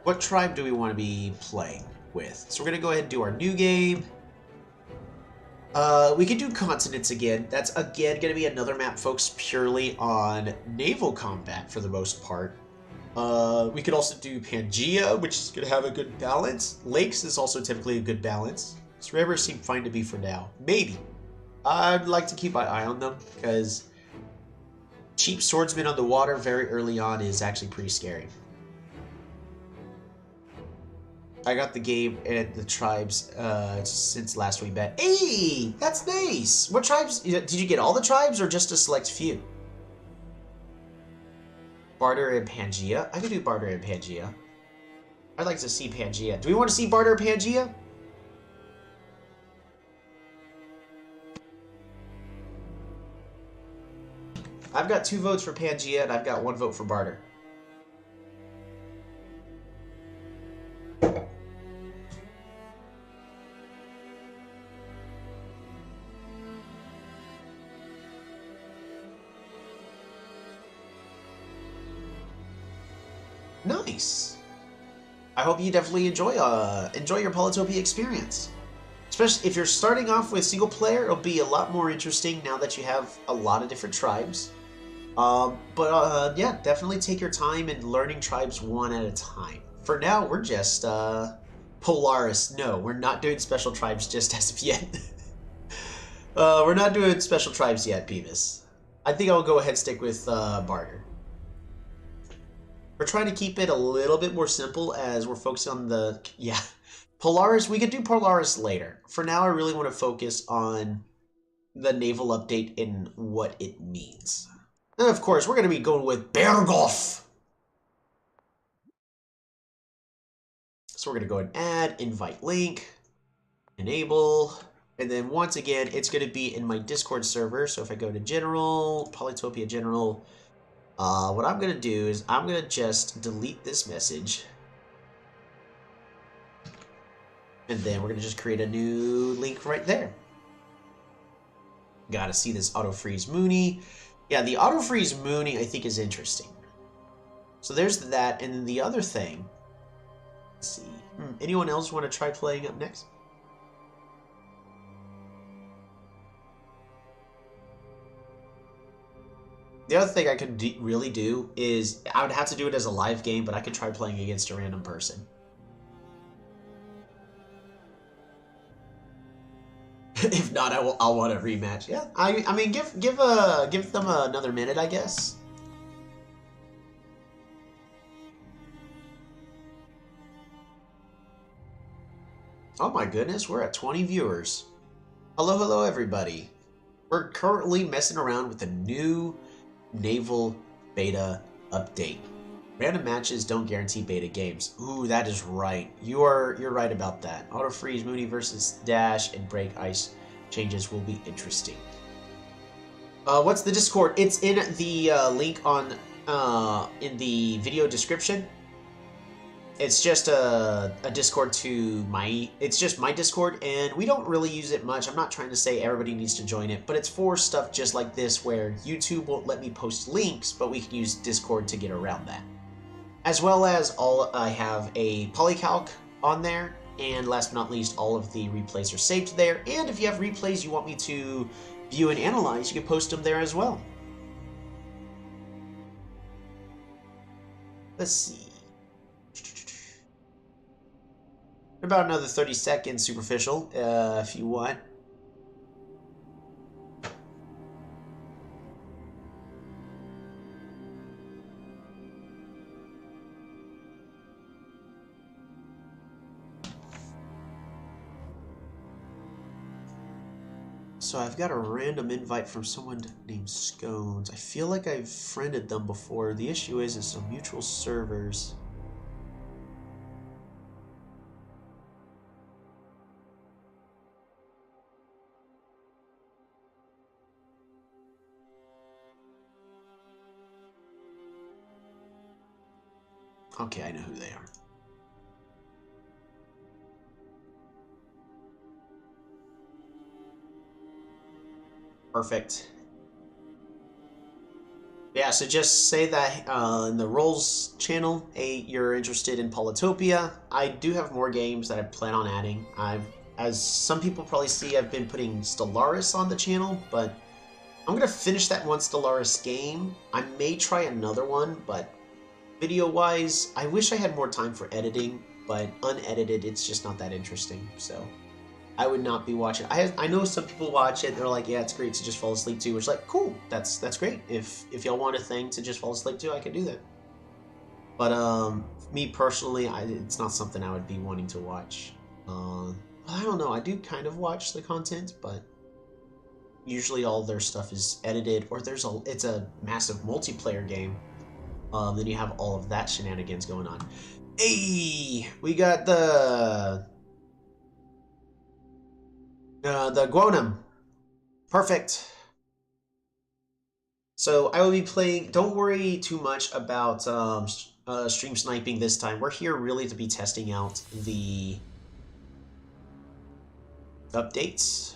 what tribe do we want to be playing with? So we're gonna go ahead and do our new game. We could do continents again. That's again gonna be another map focused purely on naval combat for the most part. We could also do Pangea, which is gonna have a good balance. Lakes is also typically a good balance. So rivers seem fine to be for now. Maybe. I'd like to keep my eye on them because cheap swordsman on the water very early on is actually pretty scary. I got the game and the tribes since last we met. Hey, that's nice. What tribes? Did you get all the tribes or just a select few? Barter and Pangea. I could do Barter and Pangea. I'd like to see Pangea. Do we want to see Barter and Pangea? I've got 2 votes for Pangea, and I've got 1 vote for Barter. Nice. I hope you definitely enjoy your Polytopia experience. Especially if you're starting off with single player, it'll be a lot more interesting now that you have a lot of different tribes. Yeah, definitely take your time in learning tribes one at a time. For now, we're just, Polaris. No, we're not doing special tribes just as of yet. We're not doing special tribes yet, Beavis. I think I'll go ahead and stick with, Barter. We're trying to keep it a little bit more simple as we're focusing on the, yeah. Polaris, we could do Polaris later. For now, I really want to focus on the naval update and what it means. And of course, we're going to be going with Berghoff. So we're going to go ahead and add, invite link, enable, and then once again, it's going to be in my Discord server. So if I go to General, Polytopia General, what I'm going to do is I'm going to just delete this message. And then we're going to just create a new link right there. Got to see this auto-freeze Mooney. Yeah, the auto-freeze Mooney I think is interesting. So there's that, and then the other thing, let's see. Anyone else want to try playing up next? The other thing I could really do is, I would have to do it as a live game, but I could try playing against a random person. If not, I'll want a rematch. Yeah, I mean, give them another minute, I guess. Oh my goodness, we're at 20 viewers. Hello, everybody. We're currently messing around with the new Naval beta update. Random matches don't guarantee beta games. Ooh, that is right. You're right about that. Auto freeze, Mooney versus Dash, and break ice changes will be interesting. What's the Discord? It's in the link on in the video description. It's just a Discord to my... It's just my Discord, and we don't really use it much. I'm not trying to say everybody needs to join it, but it's for stuff just like this where YouTube won't let me post links, but we can use Discord to get around that. As well as I have a polycalc on there, and last but not least, all of the replays are saved there. And if you have replays you want me to view and analyze, you can post them there as well. Let's see. About another 30 seconds, superficial, if you want. So I've got a random invite from someone named Scones. I feel like I've friended them before. The issue is some mutual servers. Okay, I know who they are. Perfect. Yeah, so just say that in the Rolls channel, you're interested in Polytopia. I do have more games that I plan on adding. As some people probably see, I've been putting Stellaris on the channel, but I'm going to finish that one Stellaris game. I may try another one, but video-wise, I wish I had more time for editing, but unedited, it's just not that interesting, so I would not be watching. I know some people watch it, they're like, yeah, it's great to just fall asleep to, which is like, cool, that's great. If y'all want a thing to just fall asleep to, I can do that. But me personally, it's not something I would be wanting to watch. I don't know, I do kind of watch the content, but usually all their stuff is edited, or it's a massive multiplayer game. Then you have all of that shenanigans going on. Hey, we got the Guonum. Perfect. So I will be playing. Don't worry too much about stream sniping this time. We're here really to be testing out the updates.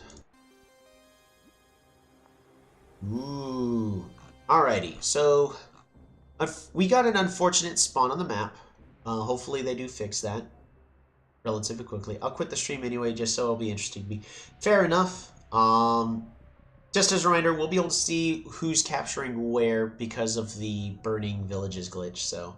Ooh. Alrighty. So we got an unfortunate spawn on the map. Hopefully they do fix that relatively quickly. I'll quit the stream anyway, just so it'll be interesting to me. Fair enough. Just as a reminder, we'll be able to see who's capturing where because of the burning villages glitch. So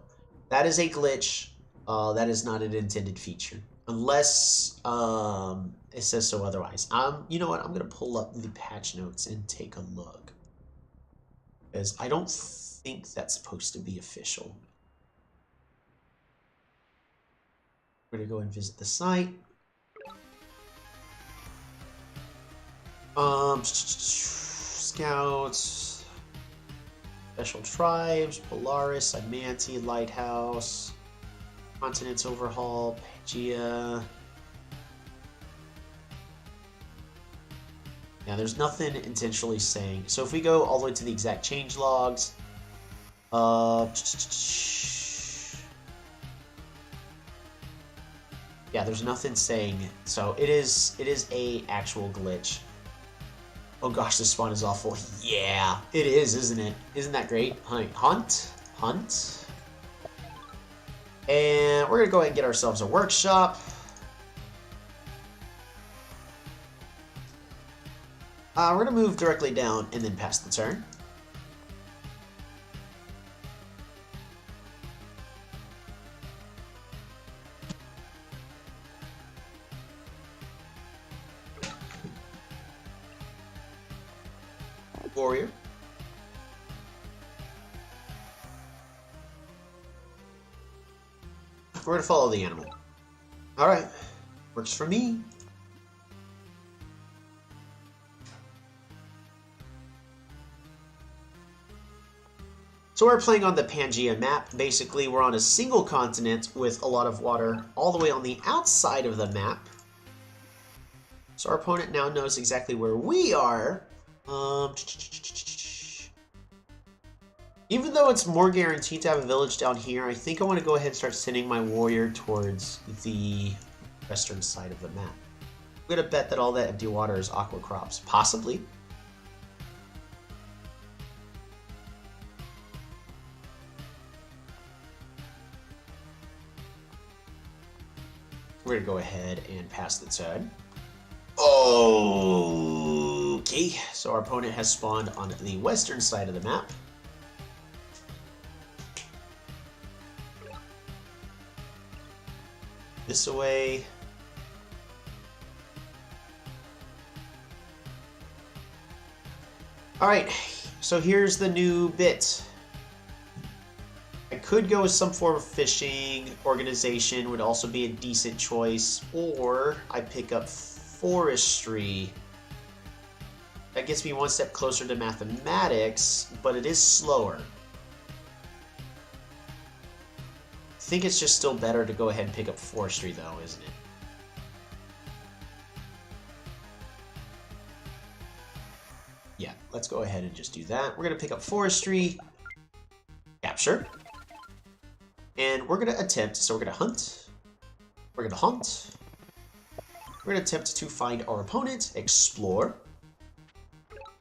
that is a glitch. That is not an intended feature, unless it says so otherwise. You know what? I'm gonna pull up the patch notes and take a look, because I don't think that's supposed to be official. We're gonna go and visit the site. Scouts, special tribes, Polaris, Imanti, Lighthouse, Continents Overhaul, Pangea. Yeah, there's nothing intentionally saying. So if we go all the way to the exact change logs, yeah, there's nothing saying it. So it is a actual glitch. Oh gosh, this spawn is awful. Yeah, it is, isn't it? Isn't that great? Hunt. And we're gonna go ahead and get ourselves a workshop. We're gonna move directly down and then pass the turn. Warrior. We're gonna follow the animal. Alright. Works for me. So we're playing on the Pangea map. Basically, we're on a single continent with a lot of water all the way on the outside of the map. So our opponent now knows exactly where we are. Even though it's more guaranteed to have a village down here, I think I want to go ahead and start sending my warrior towards the western side of the map. I'm going to bet that all that empty water is aqua crops. Possibly. We're going to go ahead and pass the turn. Okay, so our opponent has spawned on the western side of the map. This away. Alright, so here's the new bit. I could go with some form of fishing. Organization would also be a decent choice. Or I pick up forestry. That gets me one step closer to mathematics, but it is slower. I think it's just still better to go ahead and pick up forestry though, isn't it? Yeah, let's go ahead and just do that. We're going to pick up forestry, capture, and we're going to attempt, so we're going to hunt, we're going to hunt, we're going to attempt to find our opponent, explore,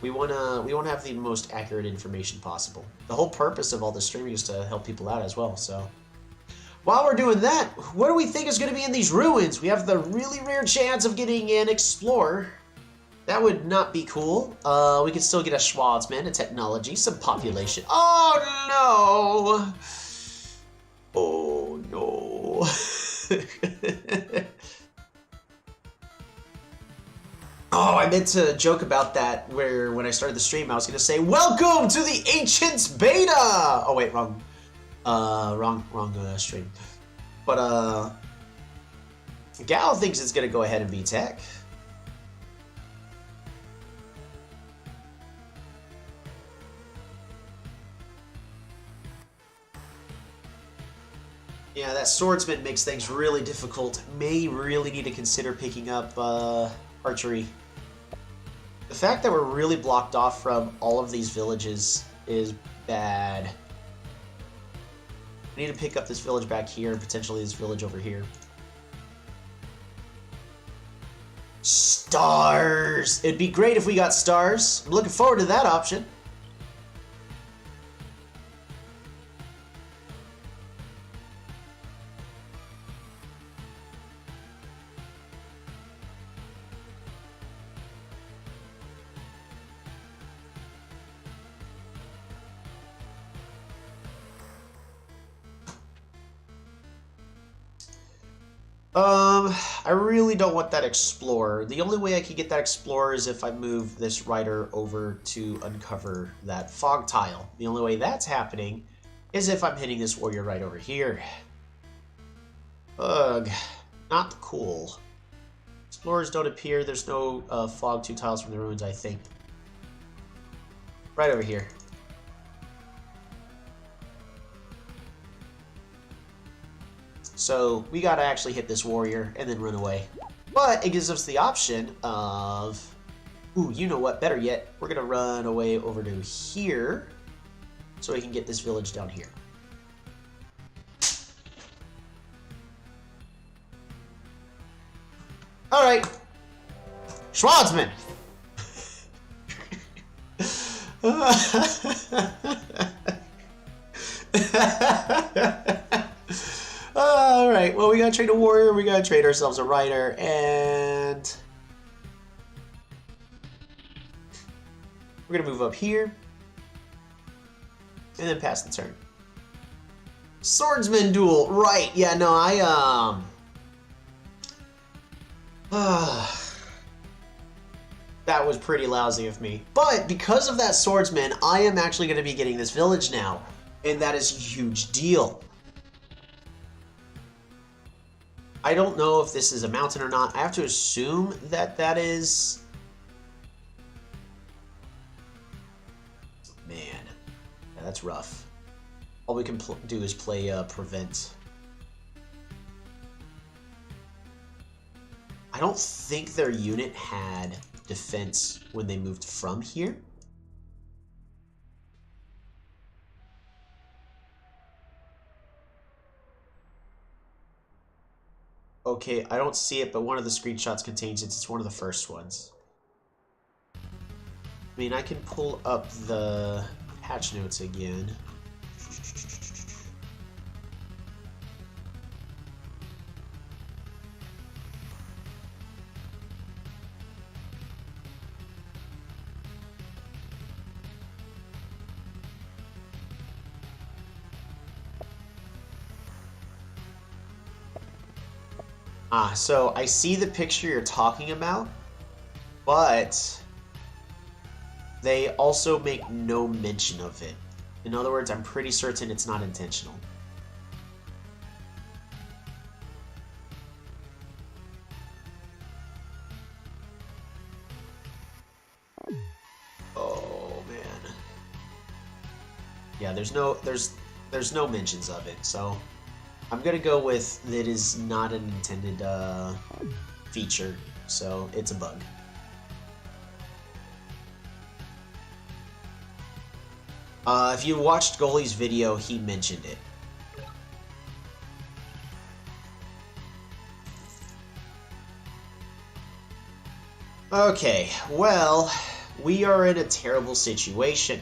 We wanna have the most accurate information possible. The whole purpose of all this streaming is to help people out as well, so. While we're doing that, what do we think is going to be in these ruins? We have the really rare chance of getting an explorer. That would not be cool. We could still get a Schwarzman, a technology, some population. Oh no! Oh no. Oh, I meant to joke about that where when I started the stream I was going to say, welcome to the Ancients Beta! Oh wait, wrong stream. But Gal thinks it's going to go ahead and be tech. Yeah, that swordsman makes things really difficult. May really need to consider picking up archery. The fact that we're really blocked off from all of these villages is bad. I need to pick up this village back here and potentially this village over here. Stars! It'd be great if we got stars. I'm looking forward to that option. I really don't want that Explorer. The only way I can get that Explorer is if I move this Rider over to uncover that fog tile. The only way that's happening is if I'm hitting this Warrior right over here. Ugh, not cool. Explorers don't appear. There's no fog 2 tiles from the ruins, I think. Right over here. So we gotta actually hit this warrior and then run away. But it gives us the option of, ooh, you know what, better yet, we're gonna run away over to here so we can get this village down here. All right, Schwarzman. Alright, well, we gotta trade a warrior, we gotta trade ourselves a rider, and we're gonna move up here and then pass the turn. Swordsman duel, right? Yeah, no, that was pretty lousy of me. But because of that swordsman, I am actually gonna be getting this village now, and that is a huge deal. I don't know if this is a mountain or not. I have to assume that that is... Man, yeah, that's rough. All we can do is play Prevent. I don't think their unit had defense when they moved from here. Okay, I don't see it, but one of the screenshots contains it. It's one of the first ones. I mean, I can pull up the patch notes again. So I see the picture you're talking about, but they also make no mention of it. In other words, I'm pretty certain it's not intentional. Oh man. Yeah, there's no mentions of it, so I'm gonna go with that is not an intended feature, so it's a bug. If you watched Goalie's video, he mentioned it. Okay, well, we are in a terrible situation.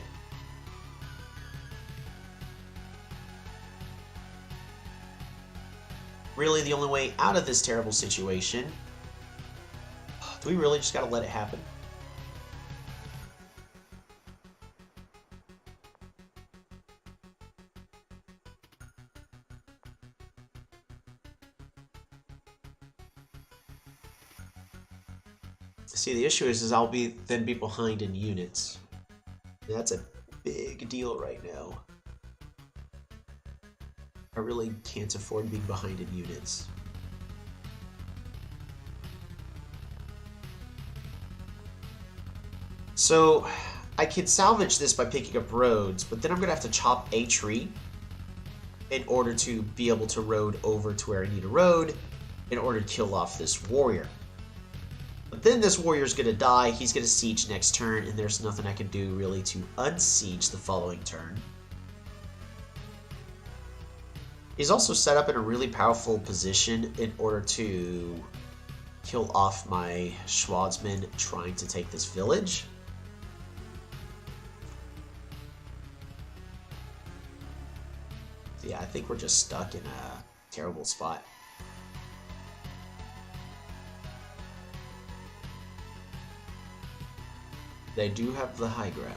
Really, the only way out of this terrible situation... Do we really just gotta let it happen? See, the issue is I'll then be behind in units. That's a big deal right now. I really can't afford being behind in units. So, I could salvage this by picking up roads, but then I'm going to have to chop a tree in order to be able to road over to where I need a road in order to kill off this warrior. But then this warrior's going to die, he's going to siege next turn, and there's nothing I can do really to unsiege the following turn. He's also set up in a really powerful position in order to kill off my Schwarzman trying to take this village. Yeah, I think we're just stuck in a terrible spot. They do have the high ground.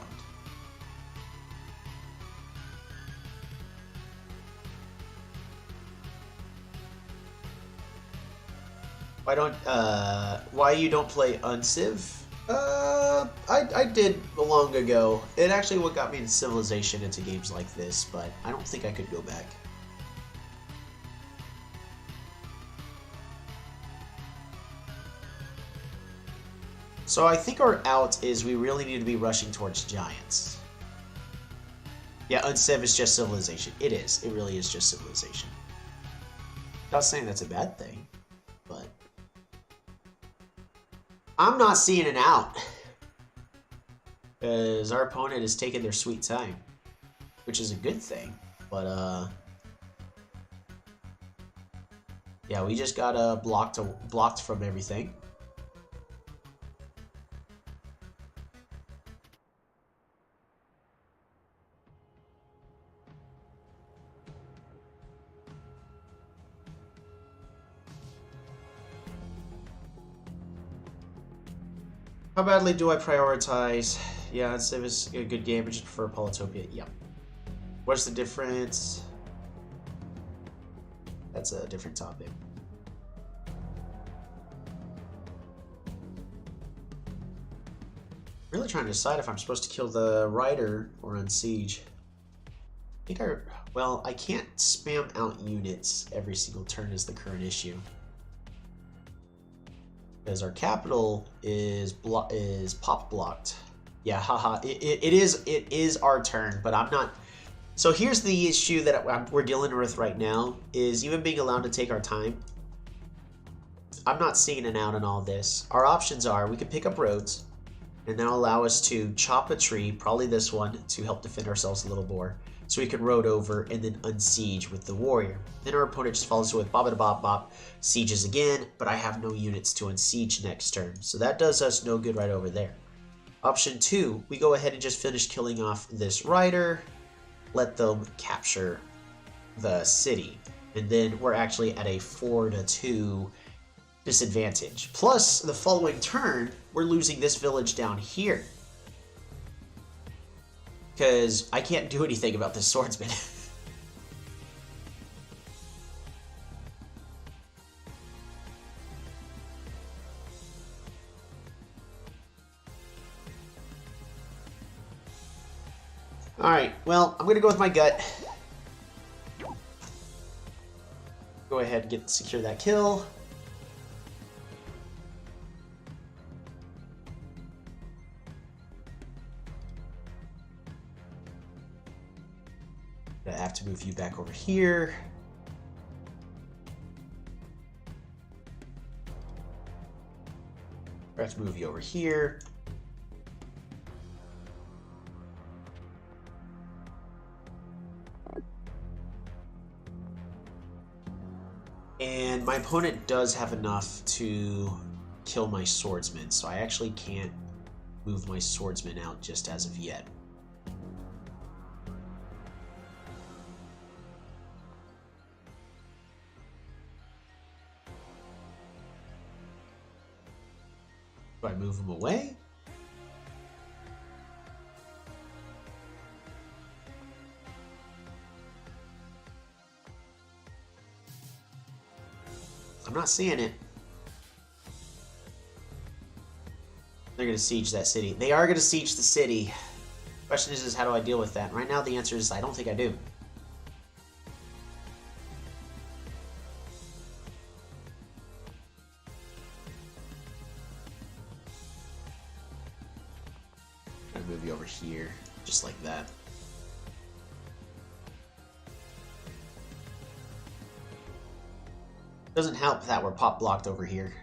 Why you don't play Unciv? I did long ago. It actually what got me into Civilization into games like this, but I don't think I could go back. So I think our out is we really need to be rushing towards Giants. Yeah, Unciv is just Civilization. It is. It really is just Civilization. Not saying that's a bad thing, but... I'm not seeing an out. Because our opponent is taking their sweet time. Which is a good thing. But, yeah, we just got blocked from everything. How badly do I prioritize? Yeah, Civ is a good game, I just prefer Polytopia. Yeah. What's the difference? That's a different topic. Really trying to decide if I'm supposed to kill the rider or unsiege. I think well, I can't spam out units every single turn is the current issue. Because our capital is pop blocked. Yeah, haha. It is our turn, but I'm not. So here's the issue that we're dealing with right now: is even being allowed to take our time. I'm not seeing an out in all this. Our options are we could pick up roads, and that'll allow us to chop a tree, probably this one, to help defend ourselves a little more. So we can road over and then unsiege with the warrior. Then our opponent just follows with bop bop bop, sieges again, but I have no units to unsiege next turn. So that does us no good right over there. Option 2, we go ahead and just finish killing off this rider, let them capture the city. And then we're actually at a 4-2 disadvantage. Plus, the following turn, we're losing this village down here. Because I can't do anything about this swordsman. Alright, well, I'm going to go with my gut. Go ahead and secure that kill. I have to move you back over here. I have to move you over here. And my opponent does have enough to kill my swordsman, so I actually can't move my swordsman out just as of yet. Do I move him away? I'm not seeing it. They're going to siege that city. They are going to siege the city. Question is how do I deal with that? Right now the answer is I don't think I do. I'm going to move you over here, just like that. Doesn't help that we're pop blocked over here.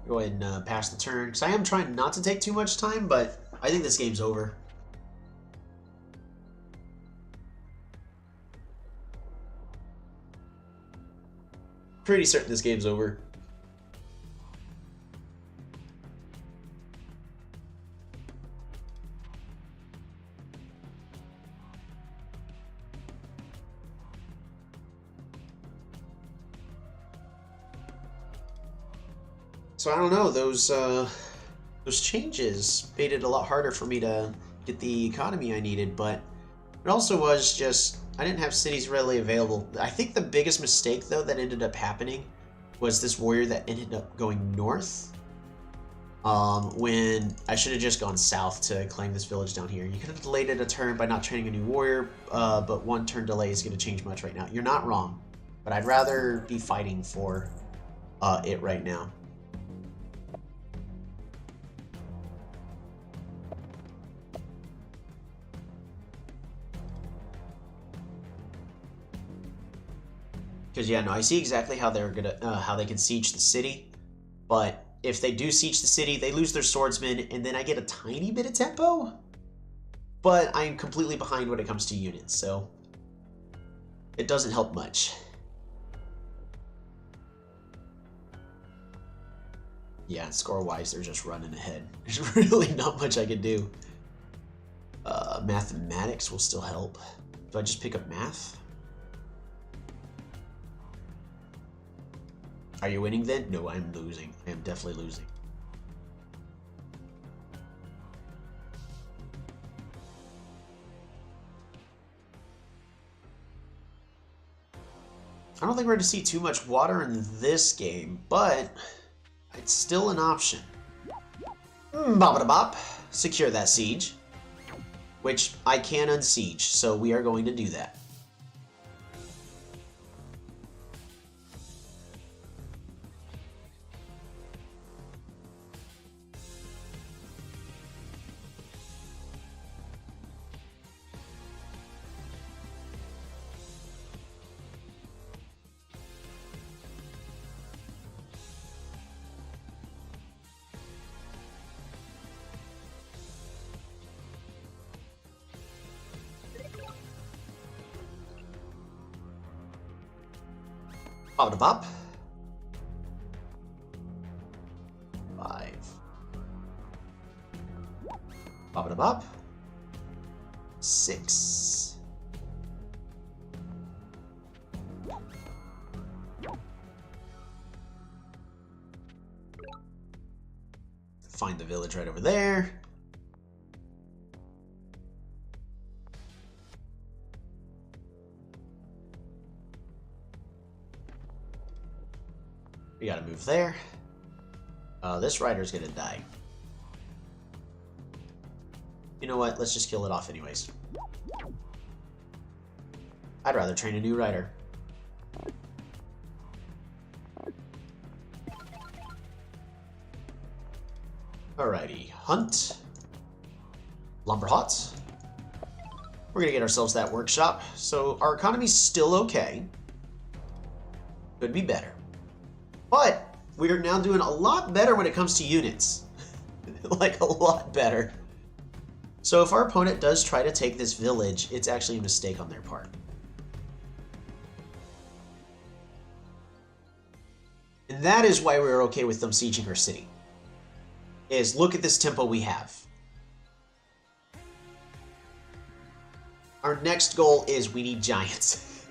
Go ahead and pass the turn, because I am trying not to take too much time, but I think this game's over. Pretty certain this game's over. So I don't know, those changes made it a lot harder for me to get the economy I needed, but it also was just, I didn't have cities readily available. I think the biggest mistake, though, that ended up happening was this warrior that ended up going north, when I should have just gone south to claim this village down here. You could have delayed it a turn by not training a new warrior, but one turn delay is going to change much right now. You're not wrong, but I'd rather be fighting for it right now. Because yeah, no, I see exactly how they're gonna how they can siege the city, but if they do siege the city, they lose their swordsmen, and then I get a tiny bit of tempo. But I'm completely behind when it comes to units, so it doesn't help much. Yeah, score-wise, they're just running ahead. There's really not much I can do. Mathematics will still help. Do I just pick up math? Are you winning then? No, I'm losing. I am definitely losing. I don't think we're going to see too much water in this game, but it's still an option. Bop-a-da-bop. Secure that siege, which I can unsiege, so we are going to do that. Bop-a-da-bop. 5. Bop-a-da-bop. 6. Find the village right over there. We gotta move there. This rider's gonna die. You know what? Let's just kill it off anyways. I'd rather train a new rider. Alrighty. Hunt. Lumber hot. We're gonna get ourselves that workshop. So our economy's still okay. Could be better. But we are now doing a lot better when it comes to units. Like, a lot better. So if our opponent does try to take this village, it's actually a mistake on their part. And that is why we're okay with them sieging our city. is look at this tempo we have. Our next goal is we need giants.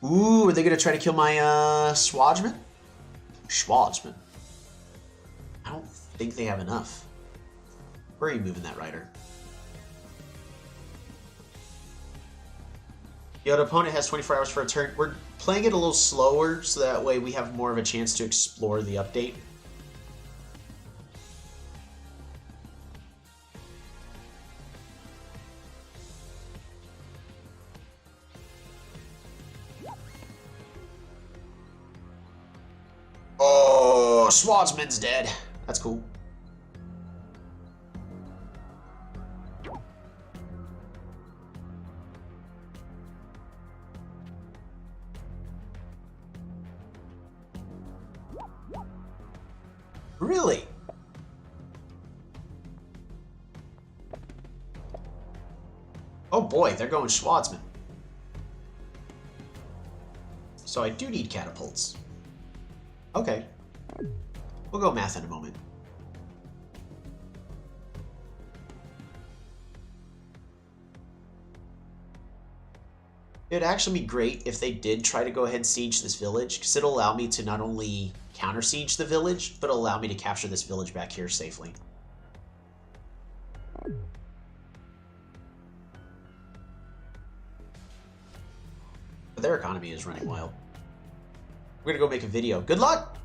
Ooh, are they going to try to kill my Swadgeman? Swadgeman. I don't think they have enough. Where are you moving that rider? The opponent has 24 hours for a turn. We're playing it a little slower so that way we have more of a chance to explore the update. Oh, Swadsman's dead. That's cool. Really? Oh boy, they're going Schwarzman. So I do need catapults. Okay. We'll go math in a moment. It'd actually be great if they did try to go ahead and siege this village, because it'll allow me to not only counter siege the village, but allow me to capture this village back here safely. But their economy is running wild. We're gonna go make a video. Good luck!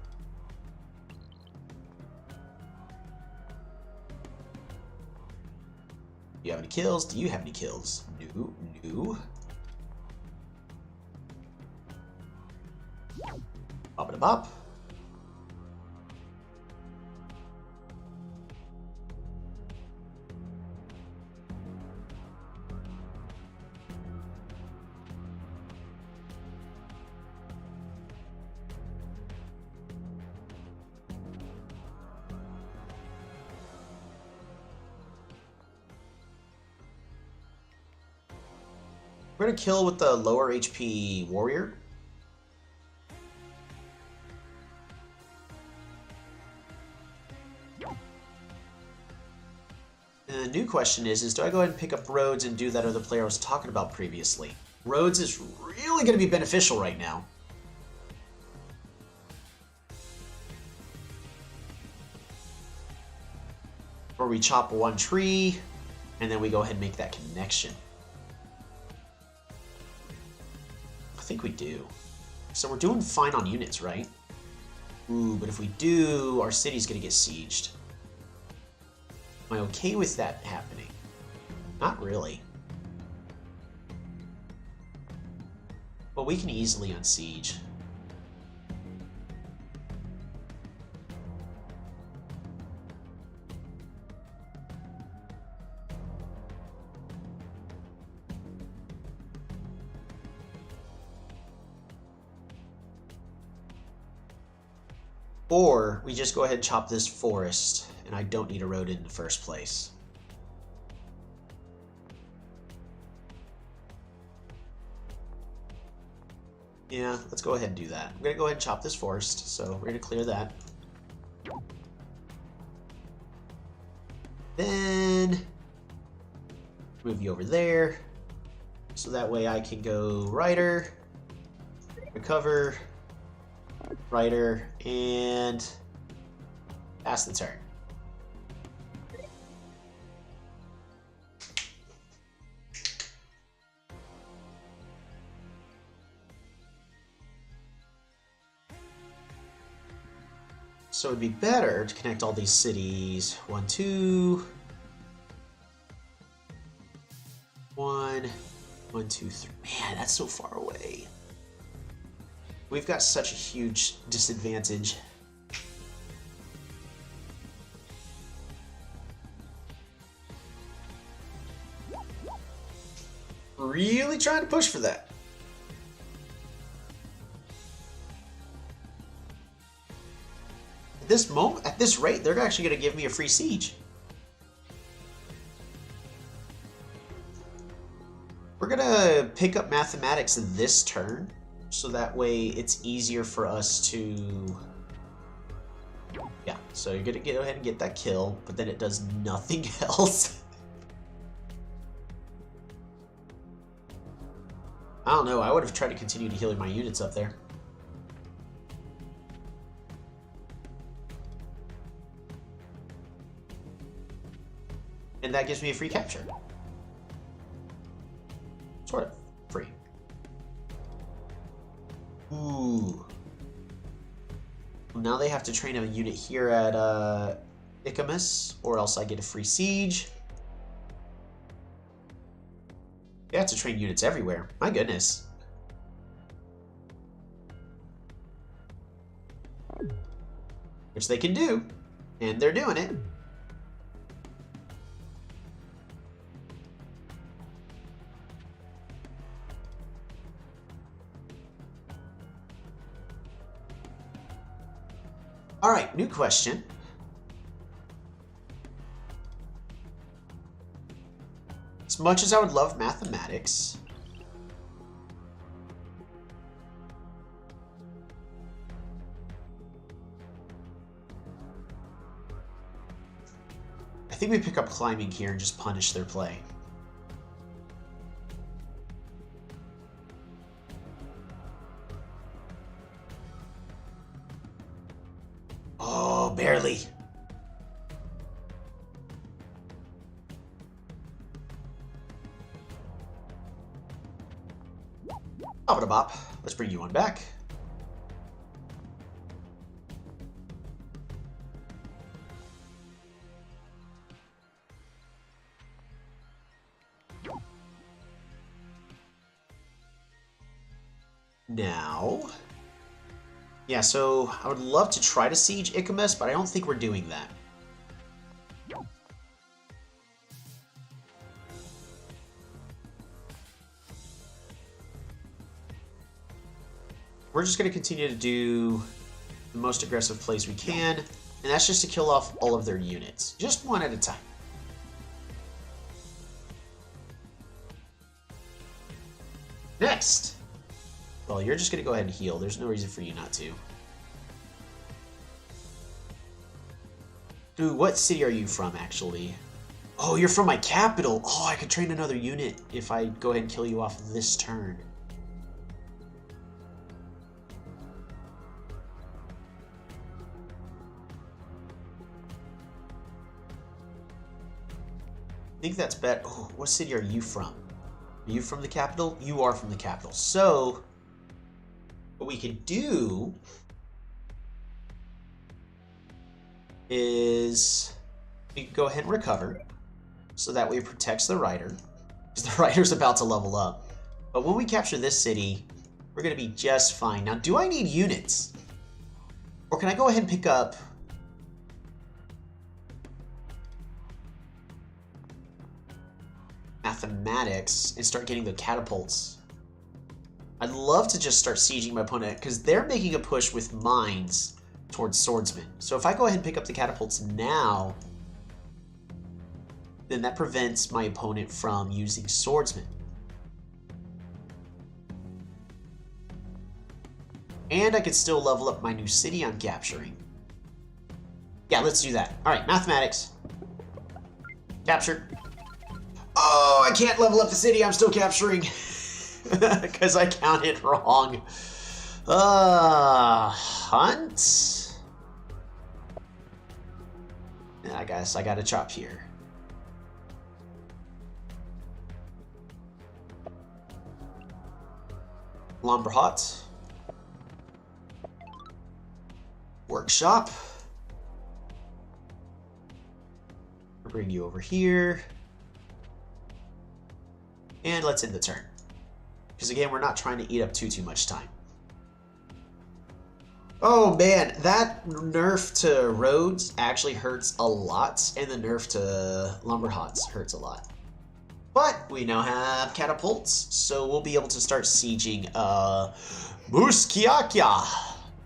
Do you have any kills? Do you have any kills? No, no. Bop it a bop. We're gonna kill with the lower HP warrior. And the new question is do I go ahead and pick up Rhodes and do that other player I was talking about previously? Rhodes is really gonna be beneficial right now. Or we chop one tree, and then we go ahead and make that connection. I think we do. So we're doing fine on units, right? Ooh, but if we do, our city's gonna get sieged. Am I okay with that happening? Not really. But we can easily unsiege. Or we just go ahead and chop this forest, and I don't need a road in the first place. Yeah, let's go ahead and do that. I'm going to go ahead and chop this forest, so we're going to clear that. Then move you over there, so that way I can go rider, recover, rider, and pass the turn. So it'd be better to connect all these cities. 1, 2. 1, 1, 2, 3. Man, that's so far away. We've got such a huge disadvantage. Really trying to push for that. At this moment, at this rate, they're actually going to give me a free siege. We're going to pick up mathematics this turn, so that way it's easier for us to So you're gonna go ahead and get that kill, but then it does nothing else. I don't know, I would have tried to continue to heal my units up there. And that gives me a free capture. Sort of free. Ooh. Well, now they have to train a unit here at Ikamus, or else I get a free siege. They have to train units everywhere. My goodness. Which they can do, and they're doing it. All right, new question. As much as I would love mathematics, I think we pick up climbing here and just punish their play. Oh, barely. Bop. Let's bring you on back. Now, yeah, so I would love to try to siege Ikamus, but I don't think we're doing that. We're just going to continue to do the most aggressive plays we can, and that's just to kill off all of their units, just one at a time. Next! Well, you're just going to go ahead and heal. There's no reason for you not to. Dude, what city are you from, actually? Oh, you're from my capital! Oh, I could train another unit if I go ahead and kill you off this turn. I think that's better. Oh, what city are you from? Are you from the capital? You are from the capital. So, what we could do is we can go ahead and recover, so that way it protects the rider, because the rider's about to level up. But when we capture this city, we're going to be just fine. Now, do I need units? Or can I go ahead and pick up... mathematics and start getting the catapults? I'd love to just start sieging my opponent, because they're making a push with mines towards swordsmen. So if I go ahead and pick up the catapults now, then that prevents my opponent from using swordsmen. And I could still level up my new city I'm capturing. Yeah, let's do that. All right, mathematics. Captured. Oh, I can't level up the city I'm still capturing because I counted wrong. Hunt? I guess I gotta chop here. Lumberhut. Workshop. I'll bring you over here. And let's end the turn. Because again, we're not trying to eat up too much time. Oh man, that nerf to roads actually hurts a lot, and the nerf to lumberhuts hurts a lot. But we now have catapults, so we'll be able to start sieging Muskiakia.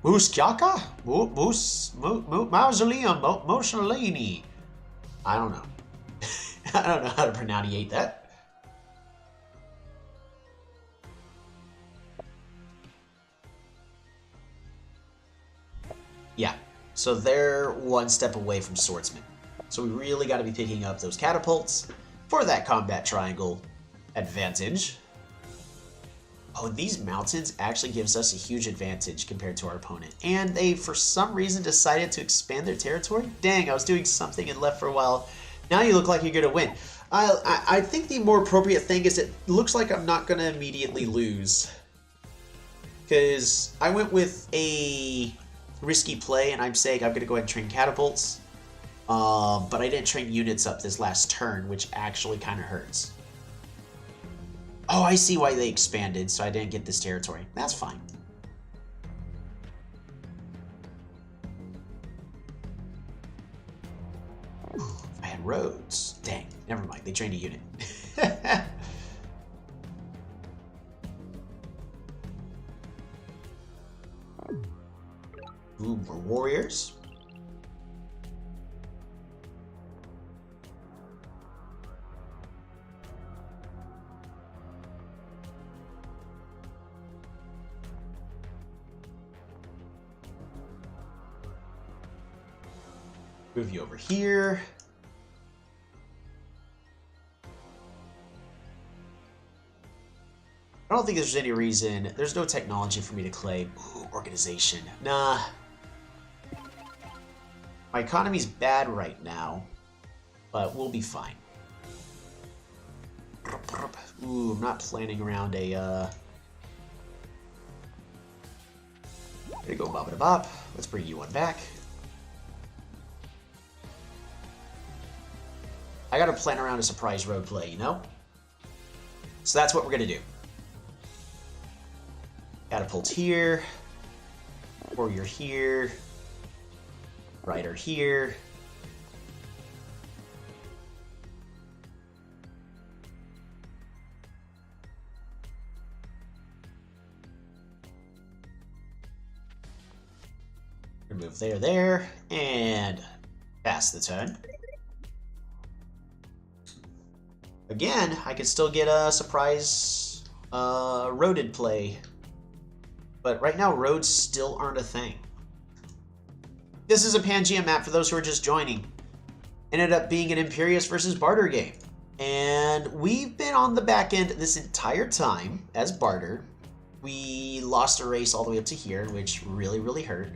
Muskiaka? Mausoleum, Mussolini. I don't know. I don't know how to pronunciate that. Yeah. So they're one step away from swordsman. So we really got to be picking up those catapults for that combat triangle advantage. Oh, these mountains actually gives us a huge advantage compared to our opponent. And they, for some reason, decided to expand their territory? Dang, I was doing something and left for a while. Now you look like you're going to win. I think the more appropriate thing is it looks like I'm not going to immediately lose. Because I went with a risky play, and I'm saying I'm going to go ahead and train catapults. But I didn't train units up this last turn, which actually kind of hurts. Oh, I see why they expanded, so I didn't get this territory. That's fine. I had roads. Dang, never mind. They trained a unit. Ooh, more warriors. Move you over here. I don't think there's any reason. There's no technology for me to claim. Ooh, organization. Nah. My economy's bad right now, but we'll be fine. Ooh, I'm not planning around a, There you go, bop it bop. Let's bring you one back. I gotta plan around a surprise road play, you know? So that's what we're gonna do. Catapult here. Warrior here. Rider here. Remove there, and pass the turn. Again, I could still get a surprise roaded play. But right now, roads still aren't a thing. This is a Pangea map for those who are just joining. Ended up being an Imperius versus Barter game. And we've been on the back end this entire time as Barter. We lost a race all the way up to here, which really, really hurt.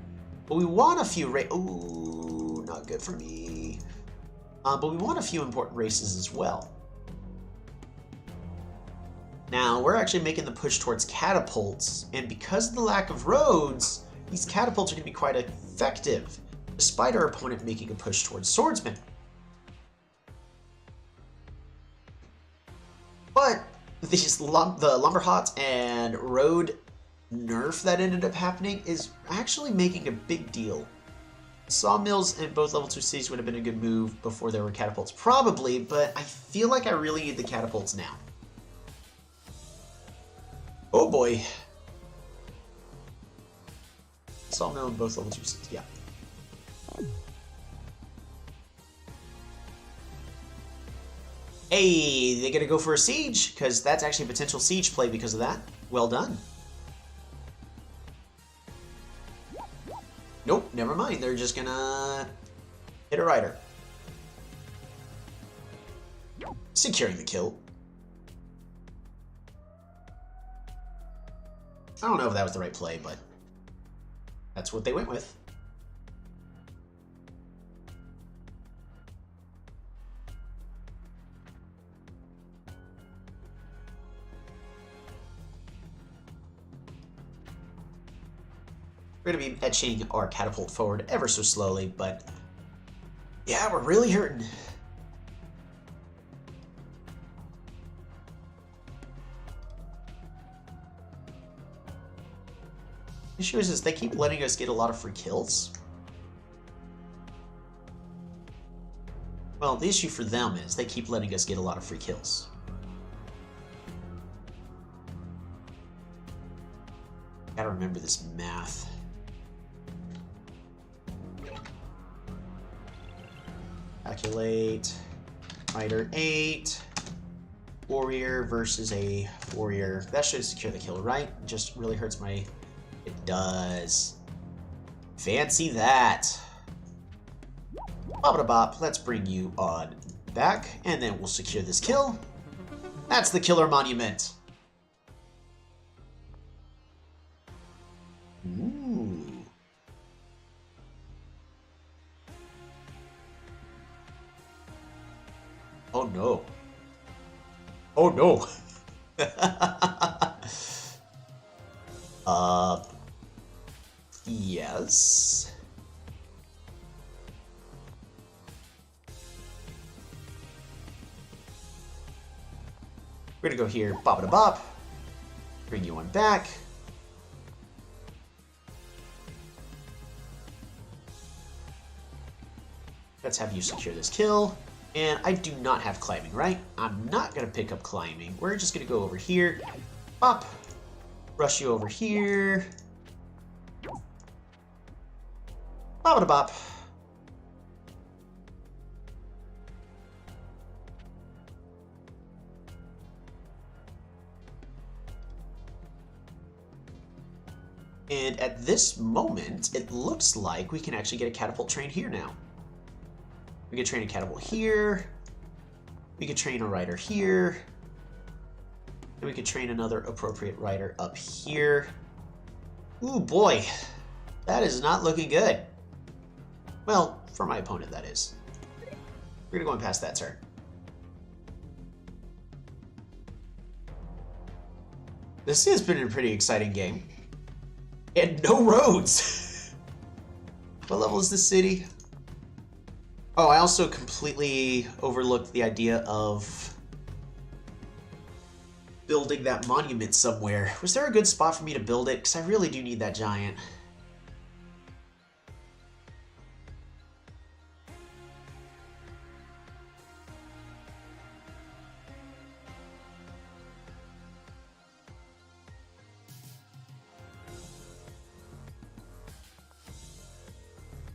But we won a few races. Ooh, not good for me. But we won a few important races as well. Now, we're actually making the push towards catapults, and because of the lack of roads, these catapults are going to be quite effective, despite our opponent making a push towards swordsmen. But the Lumberhot and road nerf that ended up happening is actually making a big deal. Sawmills in both level 2 cities would have been a good move before there were catapults, probably, but I feel like I really need the catapults now. Oh boy. Sawmill in both level 2 cities, yeah. Hey, they're gonna go for a siege, because that's actually a potential siege play because of that. Well done. Nope, never mind. They're just gonna hit a rider. Securing the kill. I don't know if that was the right play, but that's what they went with. We're going to be etching our catapult forward ever so slowly, but yeah, we're really hurting. The issue is they keep letting us get a lot of free kills. Well, the issue for them is they keep letting us get a lot of free kills. Gotta remember this math. Calculate. Rider 8. Warrior versus a warrior. That should secure the kill, right? Just really hurts my... It does. Fancy that. Bop-a-da-bop, let's bring you on back, and then we'll secure this kill. That's the killer monument. Ooh. Oh no. Oh no. Yes. We're gonna go here, bop-a-da-bop. Bring you on back. Let's have you secure this kill. And I do not have climbing, right? I'm not gonna pick up climbing. We're just gonna go over here. Pop. Rush you over here. Bop-a-da-bop. And at this moment, it looks like we can actually get a catapult train here now. We could train a catapult here. We could train a rider here. And we could train another appropriate rider up here. Ooh, boy. That is not looking good. Well, for my opponent, that is. We're going to go and pass that turn. This has been a pretty exciting game. And no roads! What level is this city? Oh, I also completely overlooked the idea of building that monument somewhere. Was there a good spot for me to build it? Because I really do need that giant.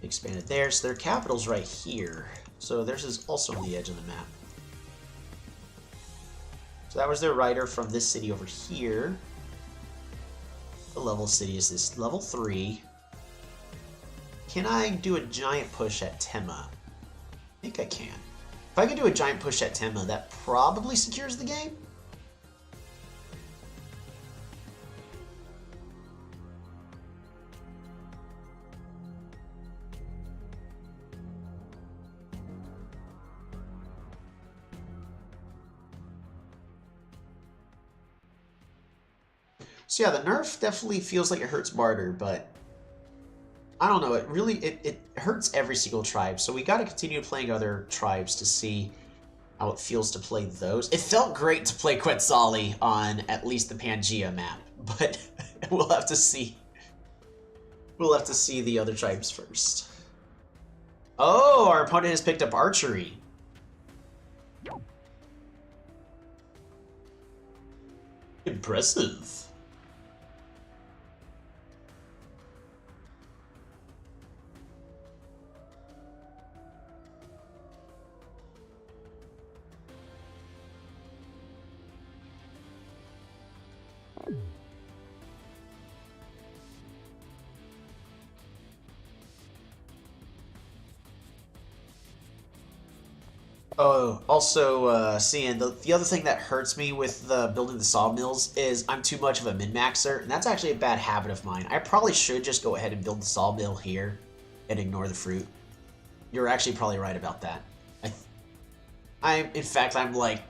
Expand it there, so their capital's right here. So theirs is also on the edge of the map. So that was their rider from this city over here. The level city is this level 3. Can I do a giant push at Tema? I think I can. If I can do a giant push at Tema, that probably secures the game. So yeah, the nerf definitely feels like it hurts Martyr, but I don't know, it really, it hurts every single tribe, so we gotta continue playing other tribes to see how it feels to play those. It felt great to play Quetzali on at least the Pangea map, but we'll have to see. We'll have to see the other tribes first. Oh, our opponent has picked up archery. Impressive. Oh, also, seeing the other thing that hurts me with building the sawmills is I'm too much of a min-maxer, and that's actually a bad habit of mine. I probably should just go ahead and build the sawmill here and ignore the fruit. You're actually probably right about that. In fact, I'm like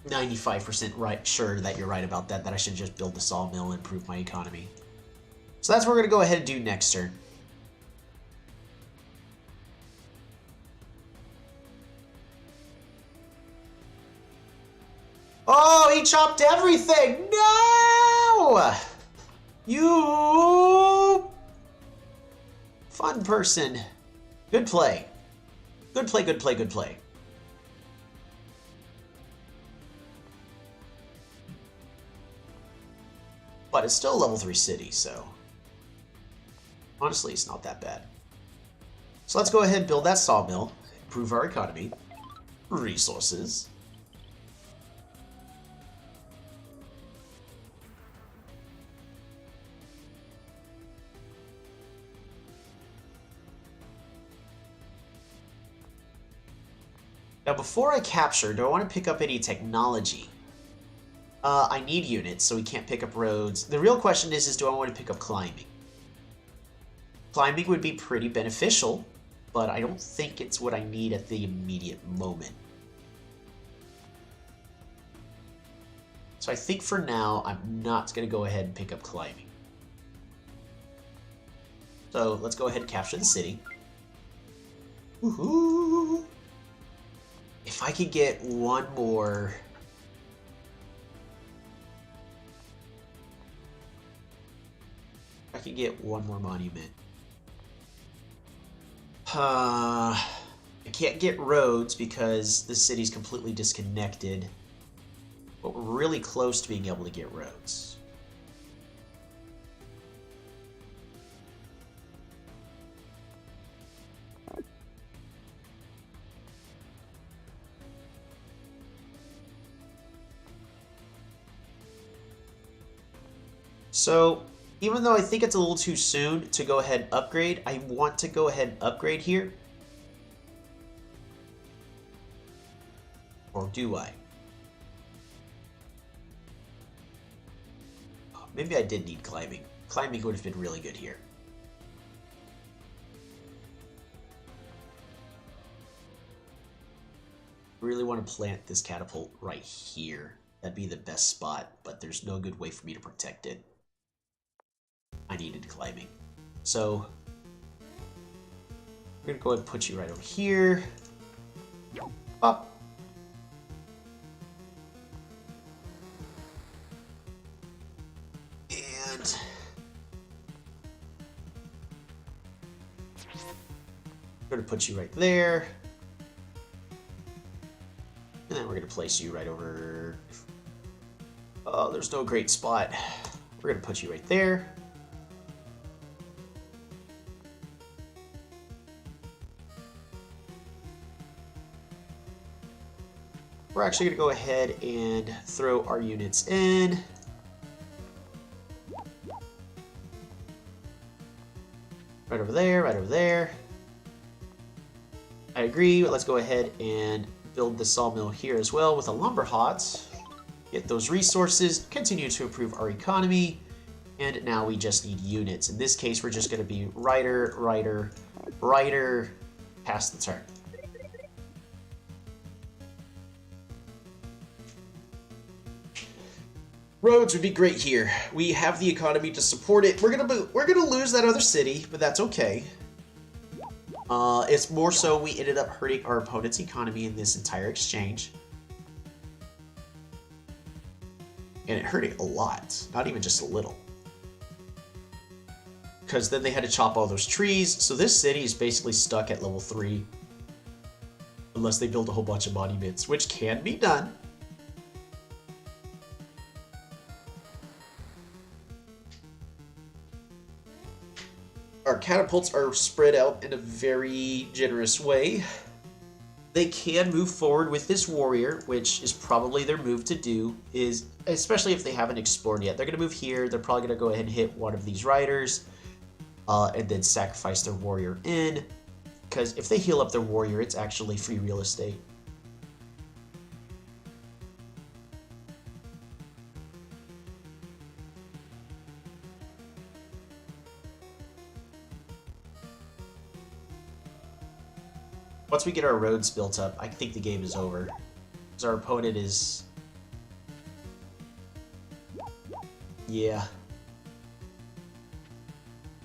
95% right sure that you're right about that, that I should just build the sawmill and improve my economy. So that's what we're going to go ahead and do next turn. Oh, he chopped everything! No! You... fun person. Good play. Good play, good play, good play. But it's still a level 3 city, so... honestly, it's not that bad. So let's go ahead and build that sawmill. Improve our economy. Resources. Now, before I capture, do I want to pick up any technology? I need units, so we can't pick up roads. The real question is do I want to pick up climbing? Climbing would be pretty beneficial, but I don't think it's what I need at the immediate moment. So I think for now, I'm not going to go ahead and pick up climbing. So let's go ahead and capture the city. Woohoo! If I could get one more... I could get one more monument. I can't get roads because the city's completely disconnected. But we're really close to being able to get roads. So, even though I think it's a little too soon to go ahead and upgrade, I want to go ahead and upgrade here. Or do I? Oh, maybe I did need climbing. Climbing would have been really good here. Really want to plant this catapult right here. That'd be the best spot, but there's no good way for me to protect it. I needed climbing. So, we're going to go ahead and put you right over here. Up. And we're going to put you right there. And then we're going to place you right over... Oh, there's no great spot. We're going to put you right there. We're actually going to go ahead and throw our units in. Right over there, right over there. I agree. Let's go ahead and build the sawmill here as well with a lumber hot. Get those resources, continue to improve our economy, and now we just need units. In this case, we're just going to be rider, rider, rider, past the turn. Roads would be great here. We have the economy to support it. We're gonna lose that other city, but that's okay. It's more so we ended up hurting our opponent's economy in this entire exchange. And it hurt it a lot, not even just a little. Because then they had to chop all those trees, so this city is basically stuck at level 3. Unless they build a whole bunch of monuments, which can be done. Our catapults are spread out in a very generous way. They can move forward with this warrior, which is probably their move to do, is especially if they haven't explored yet. They're going to move here. They're probably going to go ahead and hit one of these riders and then sacrifice their warrior in. Because if they heal up their warrior, it's actually free real estate. Once we get our roads built up, I think the game is over. Because our opponent is... Yeah.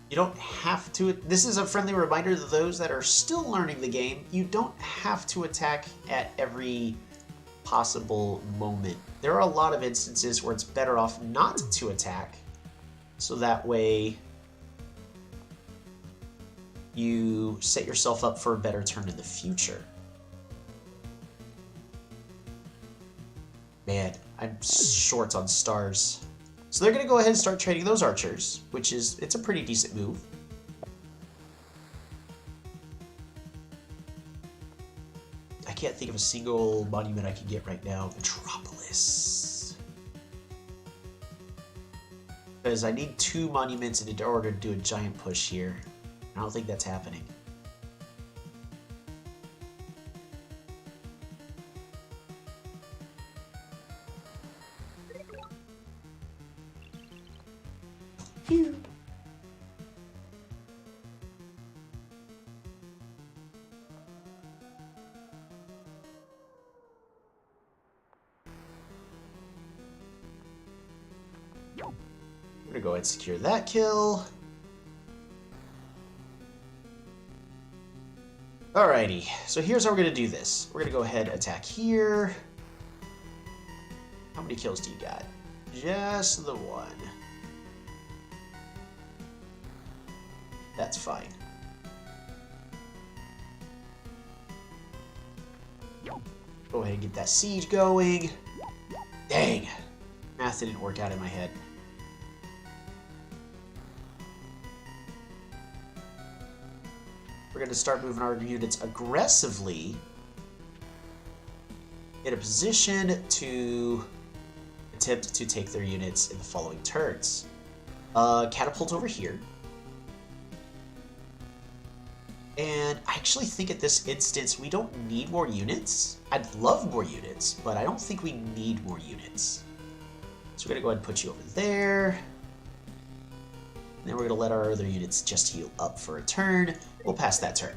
You don't have to... This is a friendly reminder to those that are still learning the game. You don't have to attack at every possible moment. There are a lot of instances where it's better off not to attack. So that way... you set yourself up for a better turn in the future. Man, I'm short on stars. So they're going to go ahead and start trading those archers, which is, it's a pretty decent move. I can't think of a single monument I can get right now. Metropolis. Because I need 2 monuments in order to do a giant push here. I don't think that's happening. Pew. We're gonna go ahead and secure that kill. Alrighty, so here's how we're gonna do this. We're gonna go ahead and attack here. How many kills do you got? Just the one. That's fine. Go ahead and get that siege going. Dang! Math didn't work out in my head. We're going to start moving our units aggressively in a position to attempt to take their units in the following turns. Catapult over here. And I actually think at this instance we don't need more units. I'd love more units, but I don't think we need more units. So we're going to go ahead and put you over there. And then we're going to let our other units just heal up for a turn. We'll pass that turn.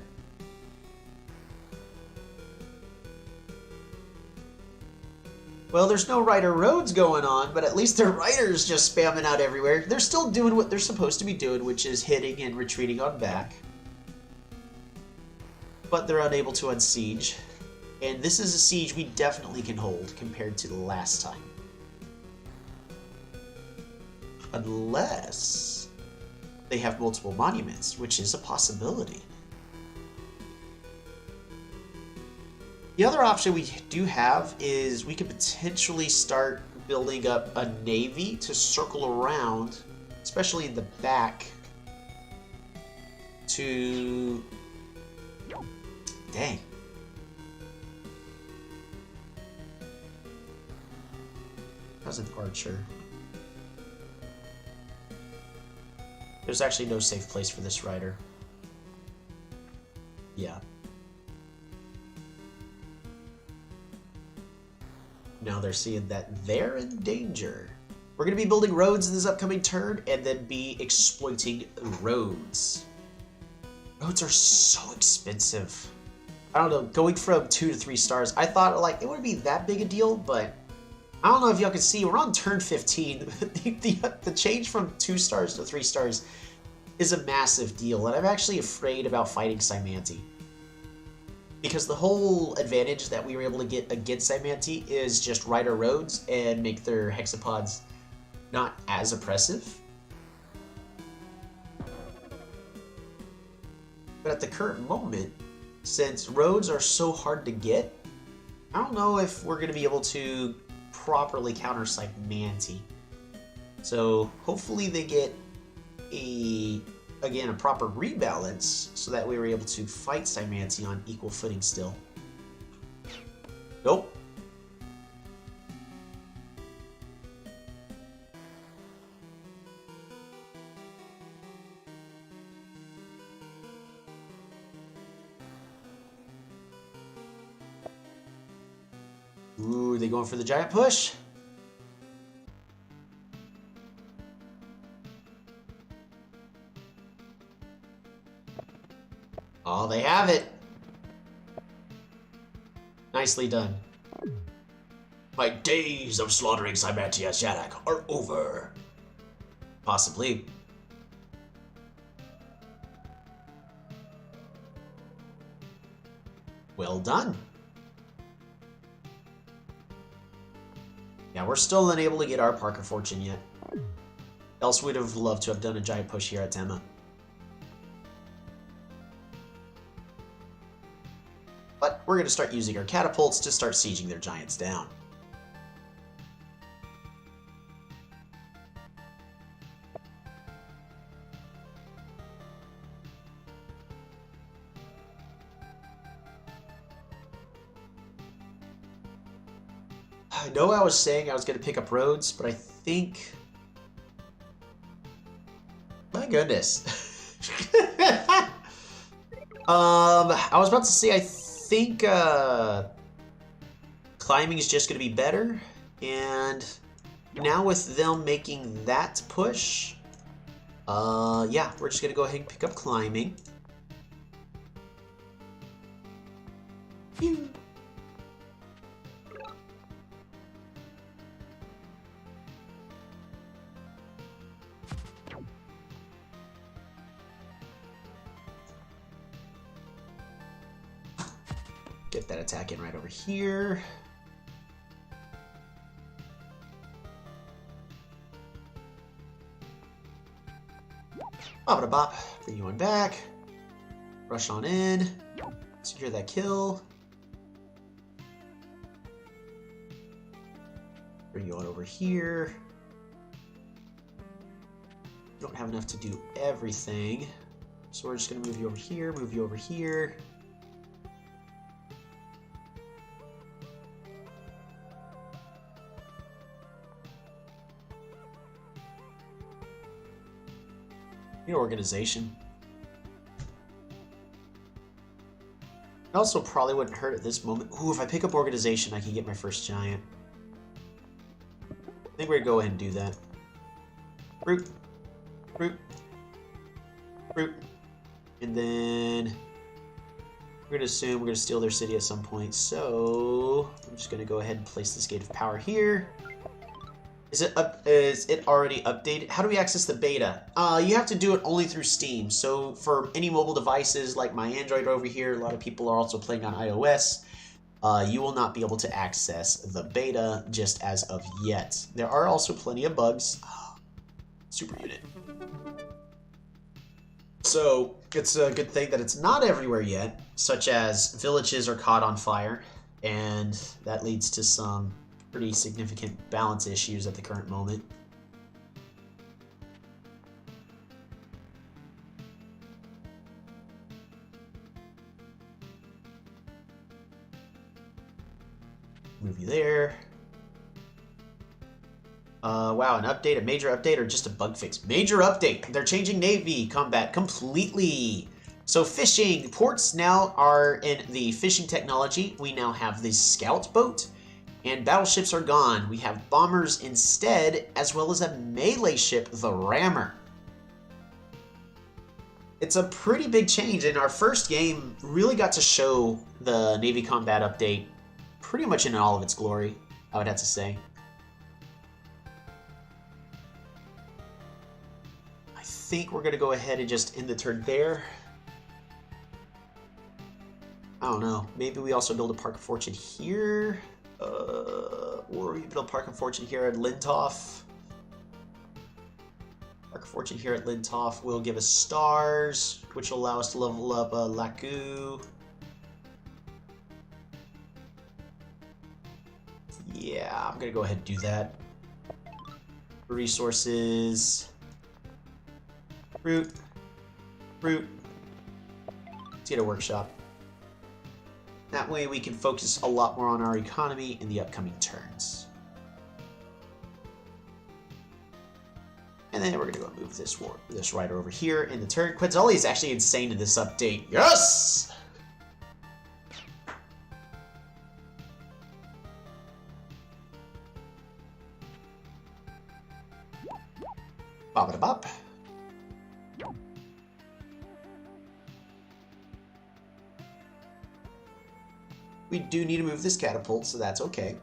Well, there's no Rider Roads going on, but at least their Riders just spamming out everywhere. They're still doing what they're supposed to be doing, which is hitting and retreating on back. But they're unable to unsiege. And this is a siege we definitely can hold compared to the last time. Unless they have multiple monuments, which is a possibility. The other option we do have is we could potentially start building up a navy to circle around, especially in the back, to... Dang. How's an archer? There's actually no safe place for this rider. Yeah. Now they're seeing that they're in danger. We're going to be building roads in this upcoming turn and then be exploiting roads. Roads are so expensive. I don't know, going from 2 to 3 stars, I thought like it wouldn't be that big a deal, but I don't know if y'all can see, we're on turn 15. the change from 2 stars to 3 stars is a massive deal, and I'm actually afraid about fighting Cymanti. Because the whole advantage that we were able to get against Cymanti is just Rider Roads and make their hexapods not as oppressive. But at the current moment, since roads are so hard to get, I don't know if we're going to be able to properly counter Cymanti. So hopefully they get a proper rebalance so that we were able to fight Cymanti on equal footing still. Nope. Ooh, are they going for the giant push? Oh, they have it. Nicely done. My days of slaughtering Cymanti as Shadak are over. Possibly. Well done. Yeah, we're still unable to get our Parker Fortune yet. Else we'd have loved to have done a giant push here at Tema. But we're going to start using our catapults to start sieging their giants down. I know I was saying I was going to pick up roads, but I think... My goodness. I was about to say I think climbing is just going to be better, and now with them making that push, Yeah, we're just gonna go ahead and pick up climbing. Phew. Get that attack in right over here. Bop, bop, bring you on back. Rush on in. Secure that kill. Bring you on over here. Don't have enough to do everything. So we're just gonna move you over here, move you over here. Your organization. It also probably wouldn't hurt at this moment. Ooh, if I pick up organization, I can get my first giant. I think we're gonna go ahead and do that. Root. Root. Root. And then we're gonna assume we're gonna steal their city at some point. So I'm just gonna go ahead and place this gate of power here. Is it already updated? How do we access the beta? You have to do it only through Steam. So for any mobile devices like my Android over here, a lot of people are also playing on iOS. You will not be able to access the beta just as of yet. There are also plenty of bugs. Super unit. So it's a good thing that it's not everywhere yet, such as villages are caught on fire, and that leads to some pretty significant balance issues at the current moment. Move you there. Wow, an update, a major update, or just a bug fix? Major update. They're changing Navy combat completely. So fishing, ports now are in the fishing technology. We now have the scout boat. And battleships are gone. We have bombers instead, as well as a melee ship, the Rammer. It's a pretty big change, and our first game really got to show the Navy combat update pretty much in all of its glory, I would have to say. I think we're going to go ahead and just end the turn there. I don't know. Maybe we also build a Park of Fortune here. Or we build Park of Fortune here at Lintoff. Park of Fortune here at Lintoff will give us stars, which will allow us to level up Laku. Yeah, I'm gonna go ahead and do that. Resources. Fruit. Fruit. Let's get a workshop. That way we can focus a lot more on our economy in the upcoming turns. And then we're going to go move this rider over here in the turn. Quetzali is actually insane in this update. Yes! Bop-a-da-bop. We do need to move this catapult, so that's okay.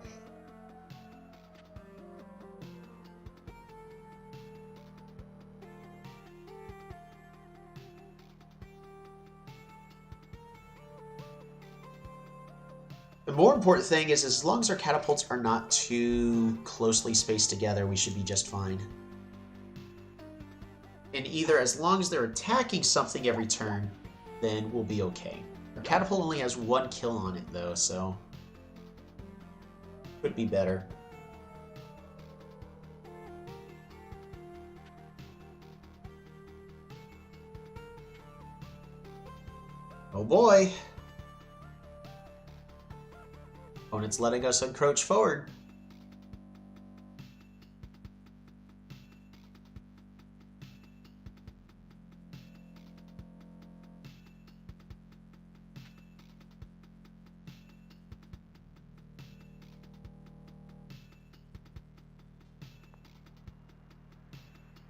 The more important thing is, as long as our catapults are not too closely spaced together, we should be just fine. And either as long as they're attacking something every turn, then we'll be okay. Our catapult only has one kill on it, though, so could be better. Oh boy! Opponent's letting us encroach forward.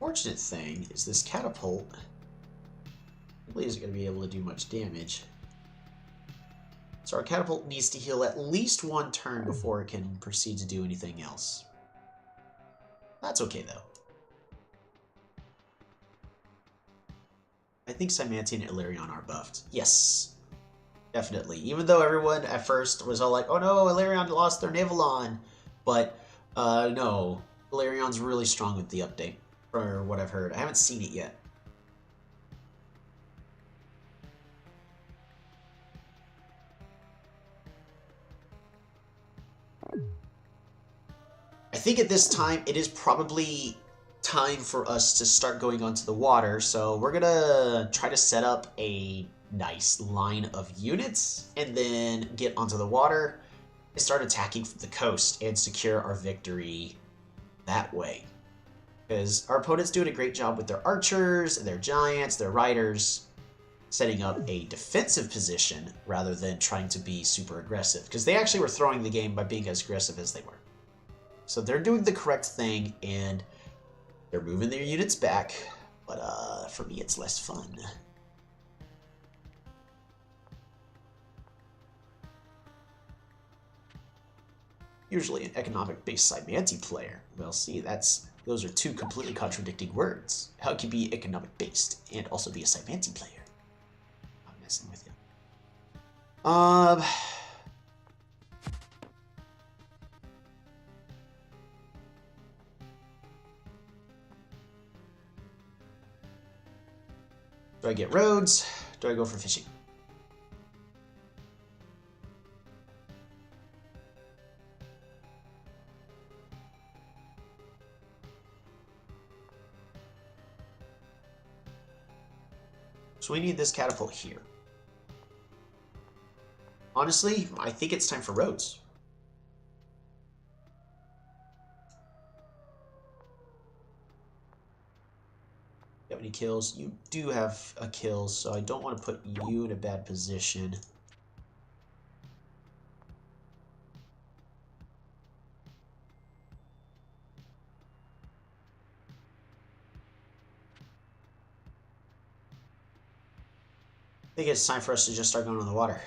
Fortunate thing is this catapult really isn't going to be able to do much damage. So our catapult needs to heal at least one turn before it can proceed to do anything else. That's okay, though. I think Cymantia and Illyrion are buffed. Yes, definitely. Even though everyone at first was all like, oh no, Illyrion lost their Navalon. But, no. Illyrion's really strong with the update, for what I've heard. I haven't seen it yet. I think at this time, it is probably time for us to start going onto the water, so we're gonna try to set up a nice line of units, and then get onto the water, and start attacking from the coast, and secure our victory that way. Because our opponent's doing a great job with their archers, their giants, their riders, setting up a defensive position rather than trying to be super aggressive. Because they actually were throwing the game by being as aggressive as they were. So they're doing the correct thing, and they're moving their units back. But for me, it's less fun. Usually an economic-based Cymantia player. Well, see, those are two completely contradicting words. How can you be economic-based and also be a Cymantia player? I'm messing with you. Do I get roads? Do I go for fishing? So we need this catapult here. Honestly, I think it's time for roads. You have any kills? You do have a kill, so I don't want to put you in a bad position. I think it's time for us to just start going on the water.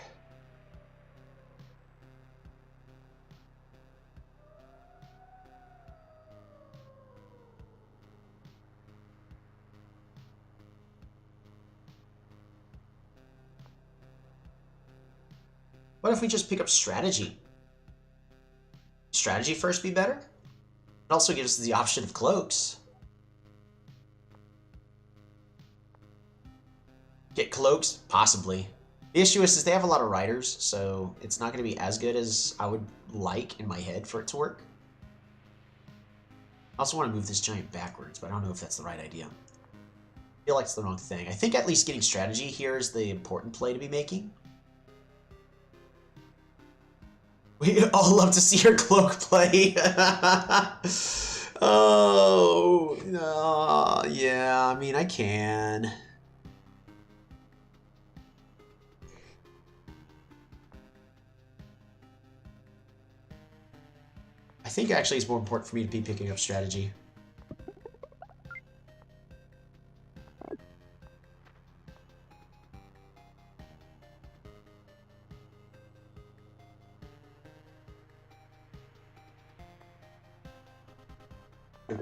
What if we just pick up strategy? Strategy first be better? It also gives us the option of cloaks. Get cloaks? Possibly. The issue is they have a lot of riders, so it's not going to be as good as I would like in my head for it to work. I also want to move this giant backwards, but I don't know if that's the right idea. I feel like it's the wrong thing. I think at least getting strategy here is the important play to be making. We all love to see your cloak play. Oh, no, yeah, I mean, I can. I think actually it's more important for me to be picking up strategy.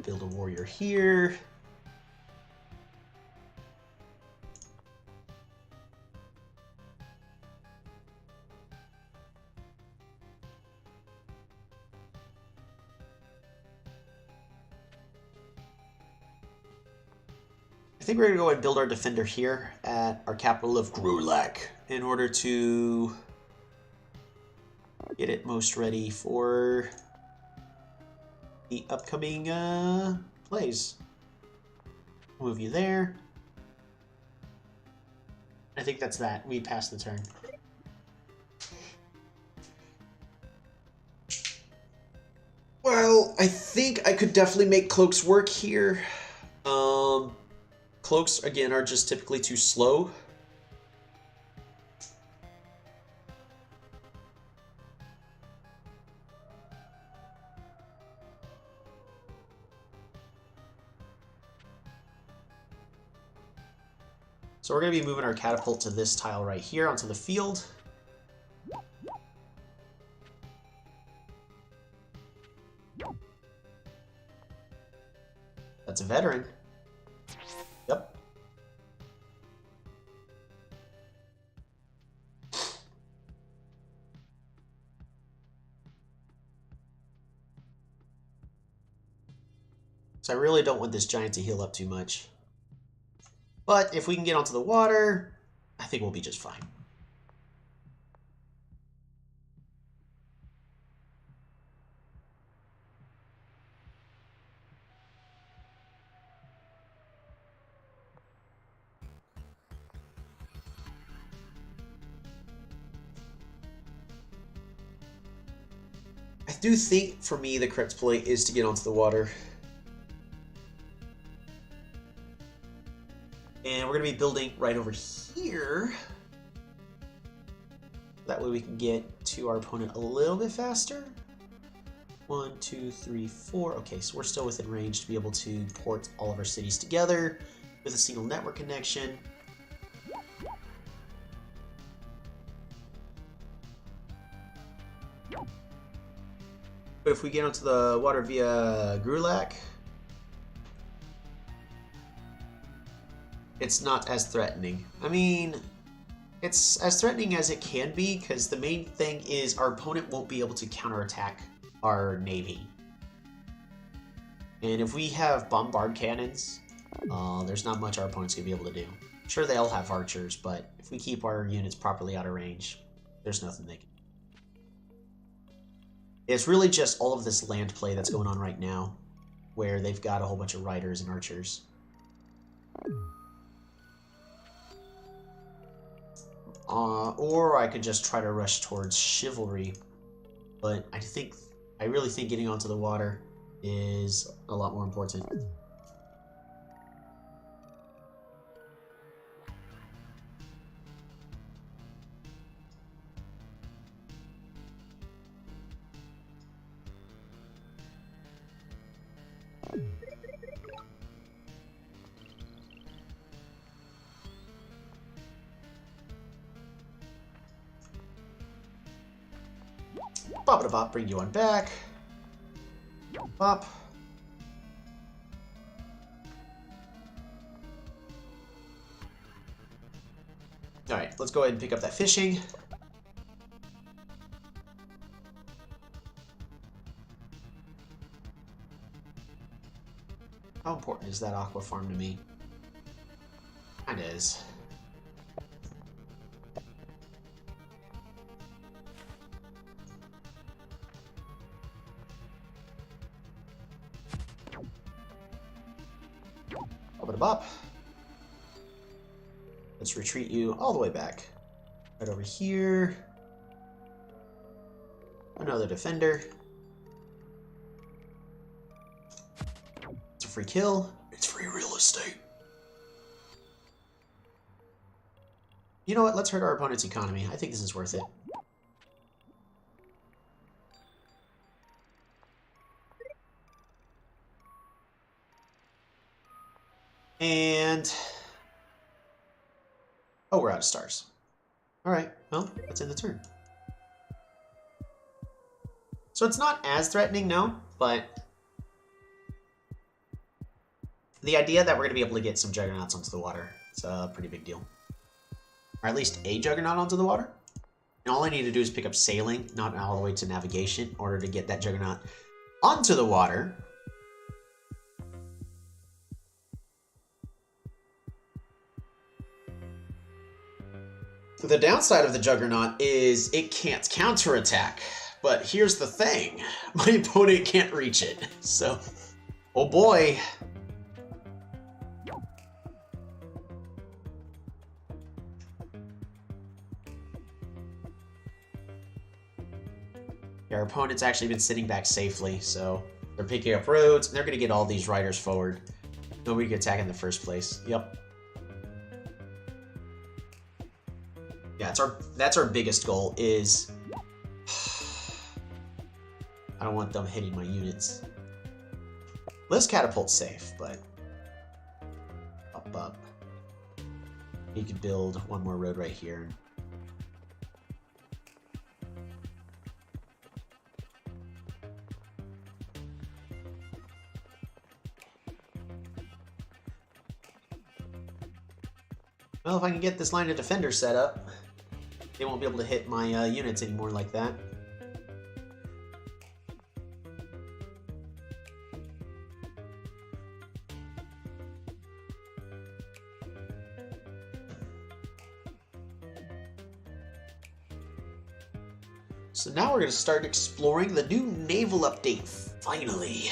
Build a warrior here. I think we're going to go and build our defender here at our capital of Grulak in order to get it most ready for the upcoming plays. Move you there. I think that's that. We passed the turn. Well, I think I could definitely make cloaks work here. Cloaks, again, are just typically too slow. So we're going to be moving our catapult to this tile right here onto the field. That's a veteran. Yep. So I really don't want this giant to heal up too much. But if we can get onto the water, I think we'll be just fine. I do think, for me, the correct play is to get onto the water. And we're going to be building right over here. That way we can get to our opponent a little bit faster. 1, 2, 3, 4. Okay, so we're still within range to be able to port all of our cities together with a single network connection. But if we get onto the water via Grulak, it's not as threatening. I mean, it's as threatening as it can be, because the main thing is our opponent won't be able to counterattack our navy. And if we have bombard cannons, there's not much our opponent's going to be able to do. Sure, they'll have archers, but if we keep our units properly out of range, there's nothing they can do. It's really just all of this land play that's going on right now, where they've got a whole bunch of riders and archers. Or I could just try to rush towards chivalry, but I really think getting onto the water is a lot more important. Bop-a-da-bop, bring you on back. Bop. Alright, let's go ahead and pick up that fishing. How important is that aqua farm to me? Kinda is. Bop. Let's retreat you all the way back. Right over here. Another defender. It's a free kill. It's free real estate. You know what? Let's hurt our opponent's economy. I think this is worth it. And... oh, we're out of stars. Alright, well, that's in the turn. So it's not as threatening, no, but... the idea that we're going to be able to get some juggernauts onto the water, it's a pretty big deal. Or at least a juggernaut onto the water. And all I need to do is pick up sailing, not all the way to navigation, in order to get that juggernaut onto the water. The downside of the Juggernaut is it can't counterattack. But here's the thing. My opponent can't reach it. So, oh boy. Our opponent's actually been sitting back safely, so they're picking up roads, and they're going to get all these riders forward. Nobody can attack in the first place. Yep. Yeah, that's our biggest goal is... I don't want them hitting my units. This catapult's safe, but... up. You could build one more road right here. Well, if I can get this line of defenders set up, they won't be able to hit my units anymore like that. So now we're going to start exploring the new naval update. Finally,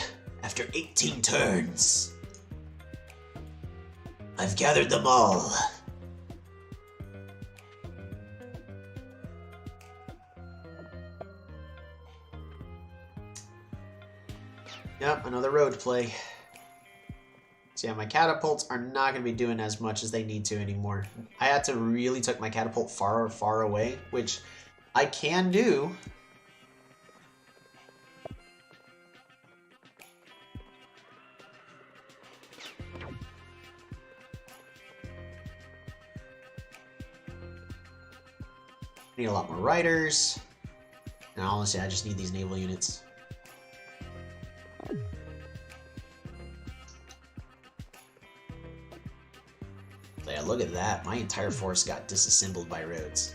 after 18 turns, I've gathered them all. Yep, another road play. So yeah, my catapults are not going to be doing as much as they need to anymore. I had to really took my catapult far, far away, which I can do. Need a lot more riders. And honestly, I just need these naval units. Yeah, look at that. My entire force got disassembled by roads.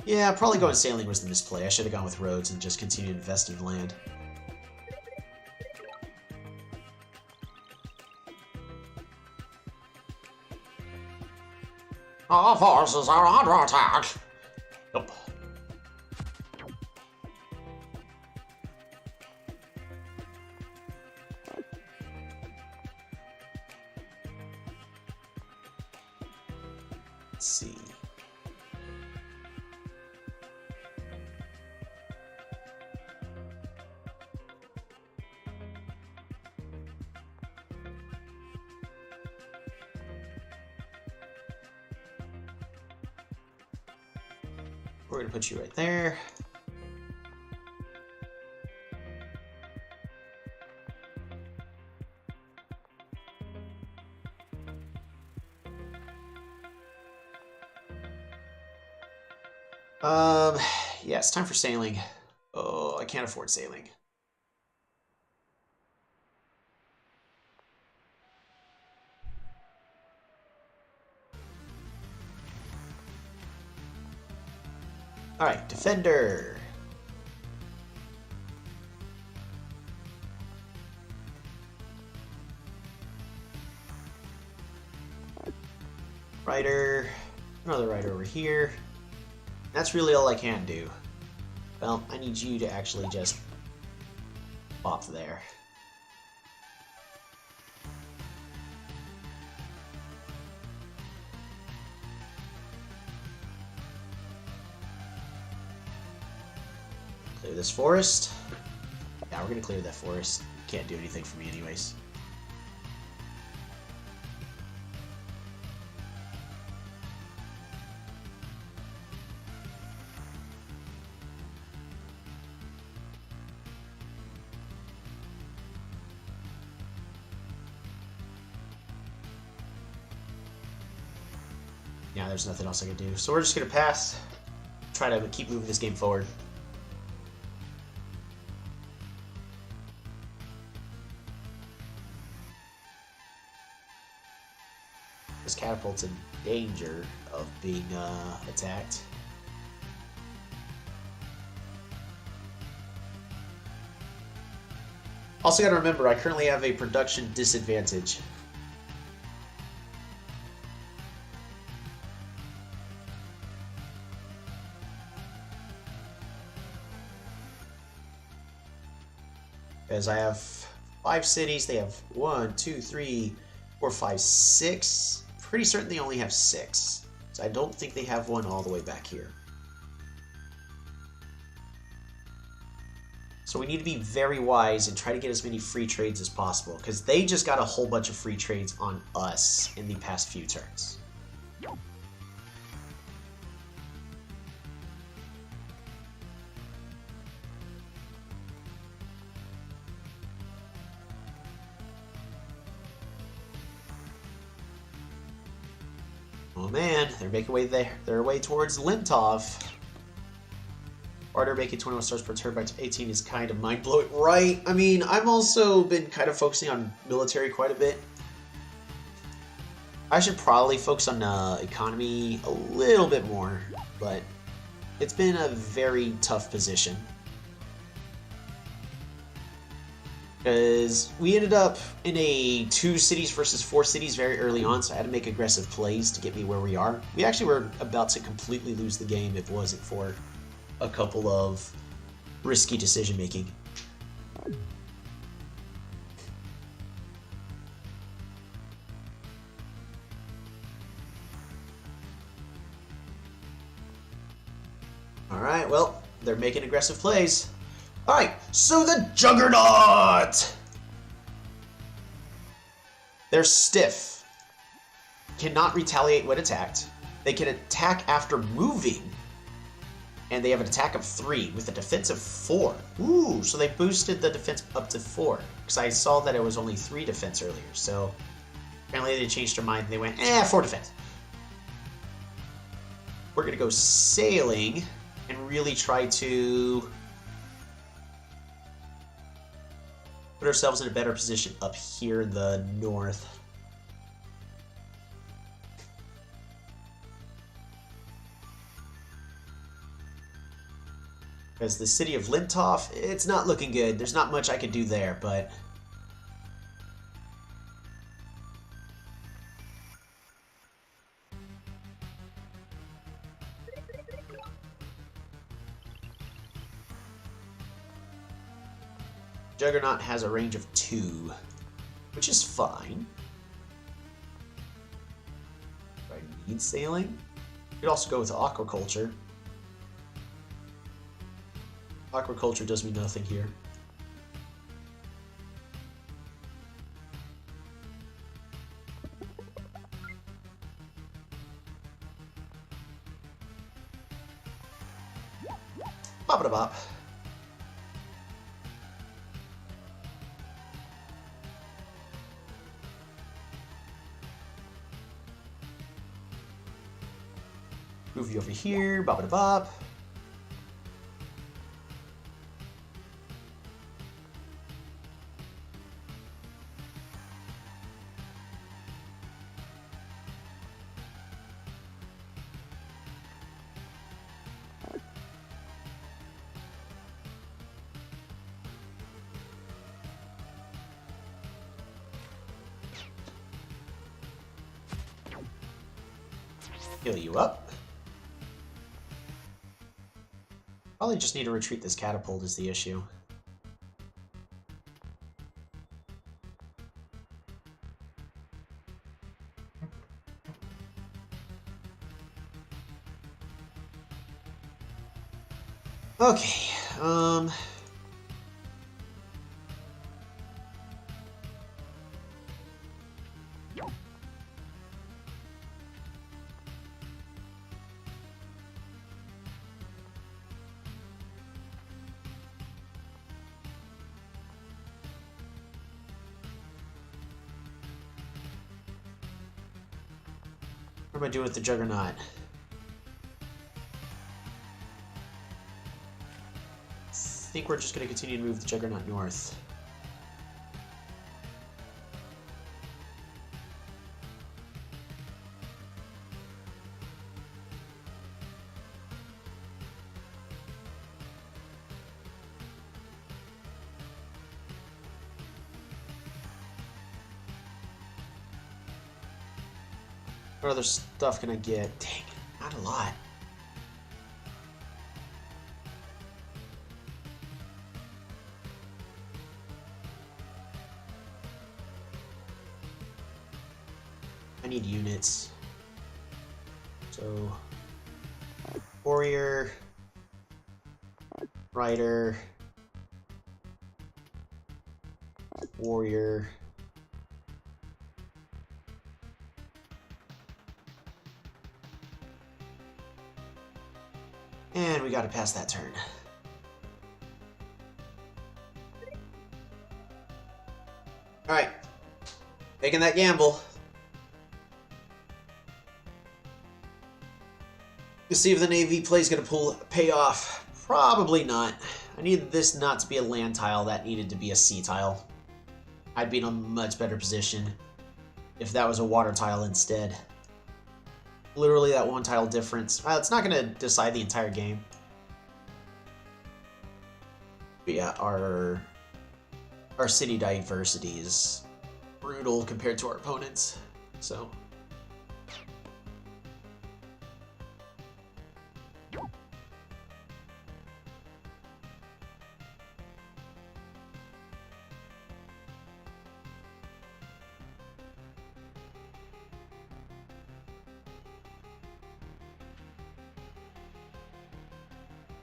Yeah, probably going sailing was the misplay. I should have gone with roads and just continued investing in land. Our forces are under attack. Nope. Let's see. We're going to put you right there. Yeah, it's time for sailing. Oh, I can't afford sailing. All right, defender. Rider. Another rider over here. That's really all I can do. Well, I need you to actually just pop there. Clear this forest. Yeah, we're gonna clear that forest. Can't do anything for me anyways. Yeah, there's nothing else I can do. So we're just gonna pass. Try to keep moving this game forward. This catapult's in danger of being attacked. Also gotta remember, I currently have a production disadvantage. Because I have 5 cities, they have 1, 2, 3, 4, 5, 6. Pretty certain they only have 6. So I don't think they have one all the way back here. So we need to be very wise and try to get as many free trades as possible, because they just got a whole bunch of free trades on us in the past few turns. Oh man, they're making their way towards Lintov. Order making 21 stars per turn by 18 is kind of mind-blowing. Right, I mean, I've also been kind of focusing on military quite a bit. I should probably focus on economy a little bit more, but it's been a very tough position. Because we ended up in a 2 cities versus 4 cities very early on, so I had to make aggressive plays to get me where we are. We actually were about to completely lose the game if it wasn't for a couple of risky decision making. Alright, well, they're making aggressive plays. Alright, so the Juggernaut! They're stiff. Cannot retaliate when attacked. They can attack after moving. And they have an attack of 3 with a defense of 4. Ooh, so they boosted the defense up to 4. Because I saw that it was only 3 defense earlier. So apparently they changed their mind and they went, 4 defense. We're going to go sailing and really try to put ourselves in a better position up here in the north. Because the city of Lintov, it's not looking good. There's not much I could do there, but Juggernaut has a range of 2, which is fine. Do I need sailing? You could also go with aquaculture. Aquaculture does me nothing here. Bop-a-da-bop. Move you over here, bop-a-da-bop. Heal you up. Probably just need to retreat this catapult is the issue. Okay, what am I doing with the Juggernaut? I think we're just going to continue to move the Juggernaut north. What other stuff can I get? Dang it, not a lot. I need units. So, warrior, rider, warrior. And we got to pass that turn. All right, making that gamble. To see if the Navy play is going to pay off. Probably not. I needed this not to be a land tile. That needed to be a sea tile. I'd be in a much better position if that was a water tile instead. Literally that one tile difference. Well, it's not going to decide the entire game. But yeah, our city diversity is brutal compared to our opponents. So...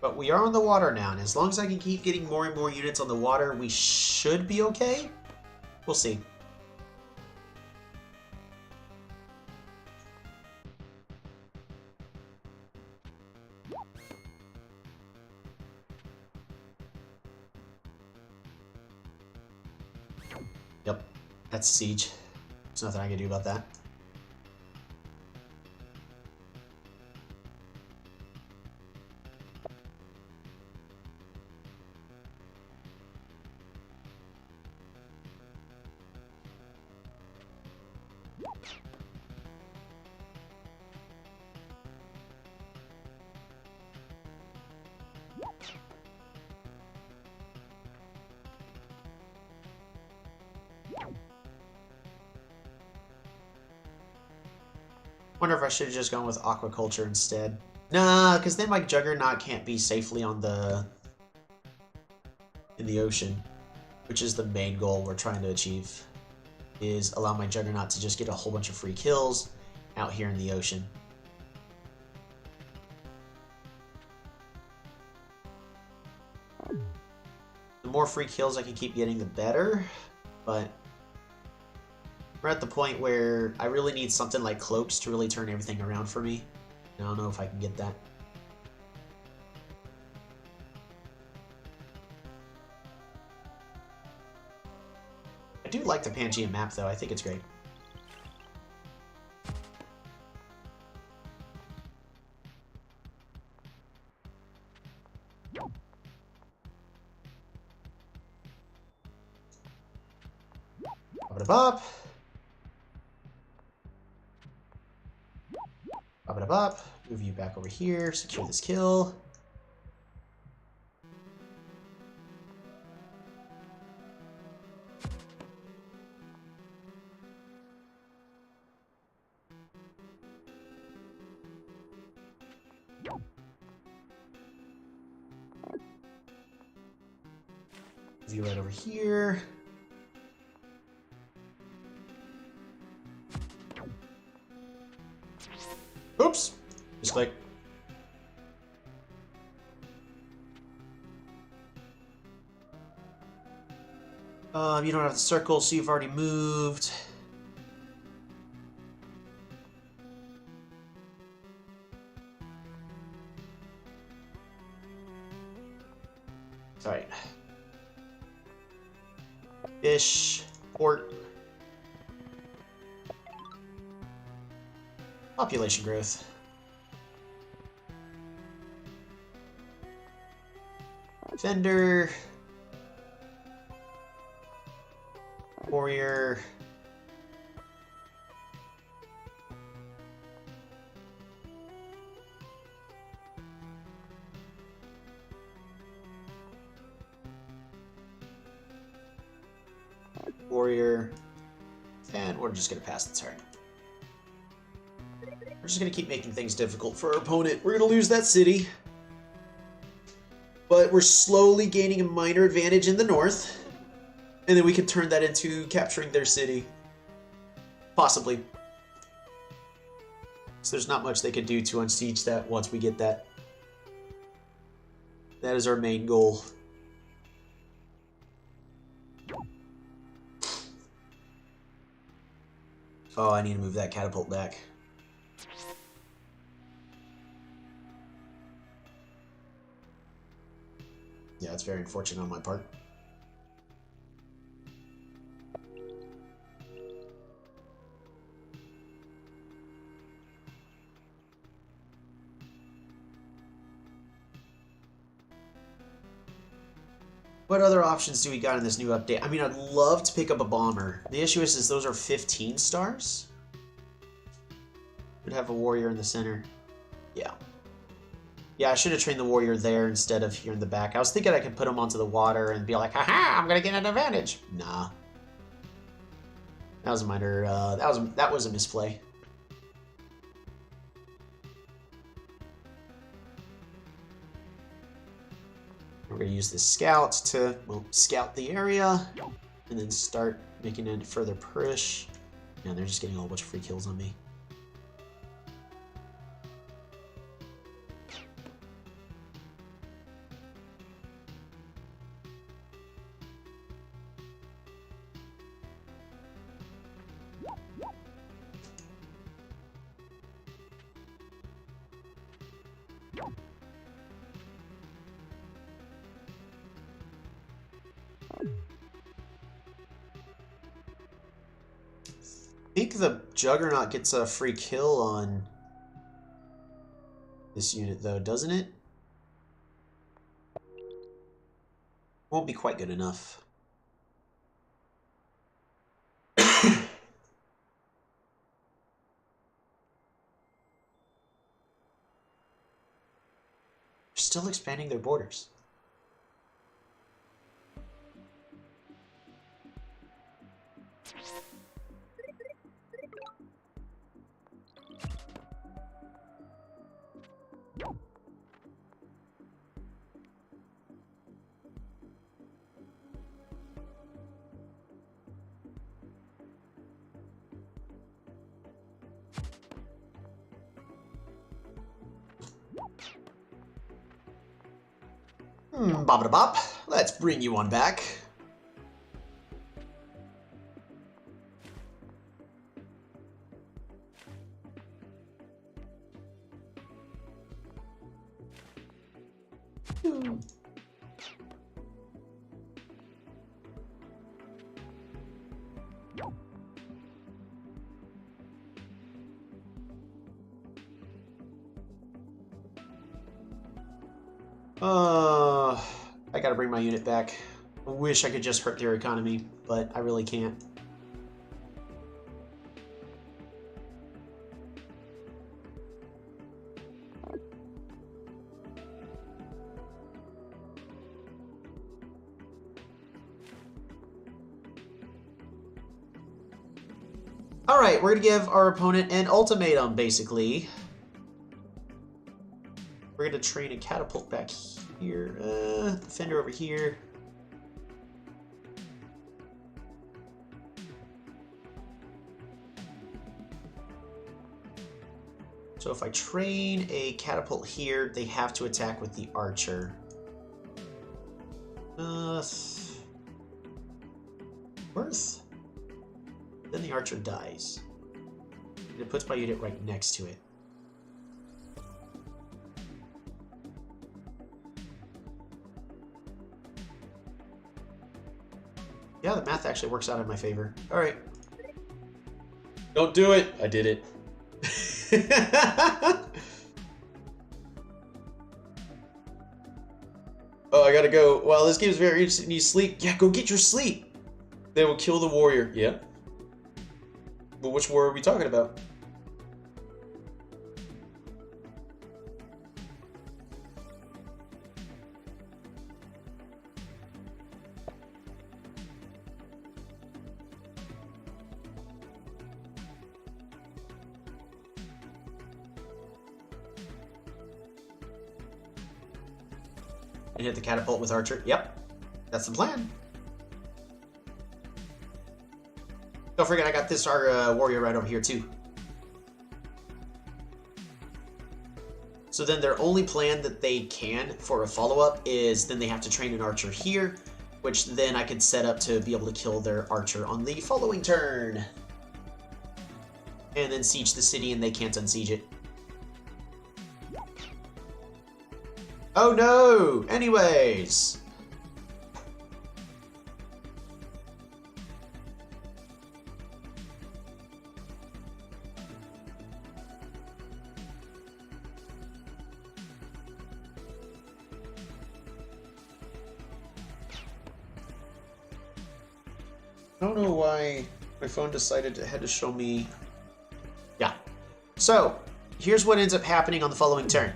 But we are on the water now, and as long as I can keep getting more and more units on the water, we should be okay. We'll see. Yep, that's siege. There's nothing I can do about that. Wonder if I should have just gone with aquaculture instead. Nah, because then my Juggernaut can't be safely on in the ocean, which is the main goal we're trying to achieve, is allow my Juggernaut to just get a whole bunch of free kills out here in the ocean. The more free kills I can keep getting, the better, but we're at the point where I really need something like cloaks to really turn everything around for me. I don't know if I can get that. I do like the Pangaea map though, I think it's great. Bop. Bop. Move you back over here, secure this kill. Move you right over here. Oops! Just like... you don't have the circle, so you've already moved. Alright. Fish. Port. Population growth. Defender. Warrior. Warrior. And we're just going to pass the turn. We're just going to keep making things difficult for our opponent. We're going to lose that city. But we're slowly gaining a minor advantage in the north. And then we can turn that into capturing their city. Possibly. So there's not much they can do to unsiege that once we get that. That is our main goal. Oh, I need to move that catapult back. Yeah, it's very unfortunate on my part. What other options do we got in this new update? I mean, I'd love to pick up a bomber. The issue is those are 15 stars. Would have a warrior in the center. Yeah. Yeah, I should have trained the warrior there instead of here in the back. I was thinking I could put him onto the water and be like, haha, I'm gonna get an advantage. Nah. That was a minor, that was a misplay. We're going to use this scout to, well, scout the area and then start making a further push. And they're just getting a whole bunch of free kills on me. I think the Juggernaut gets a free kill on this unit, though, doesn't it? Won't be quite good enough. Still expanding their borders. Bop-a-da-bop. Let's bring you on back. I gotta bring my unit back. I wish I could just hurt their economy, but I really can't. Alright, we're gonna give our opponent an ultimatum, basically. We're gonna train a catapult back here. Defender over here. So if I train a catapult here, they have to attack with the archer. Worth. Then the archer dies. And it puts my unit right next to it. Yeah, the math actually works out in my favor. Alright. Don't do it! I did it. Oh, I gotta go. Wow, this game's very interesting. You sleep. Yeah, go get your sleep. They will kill the warrior. Yeah. But which war are we talking about? And hit the catapult with archer. Yep. That's the plan. Don't forget, I got this our warrior right over here too. So then their only plan that they can for a follow-up is then they have to train an archer here, which then I could set up to be able to kill their archer on the following turn. And then siege the city and they can't unsiege it. Oh no! Anyways. I don't know why my phone decided it had to show me. Yeah. So, here's what ends up happening on the following turn.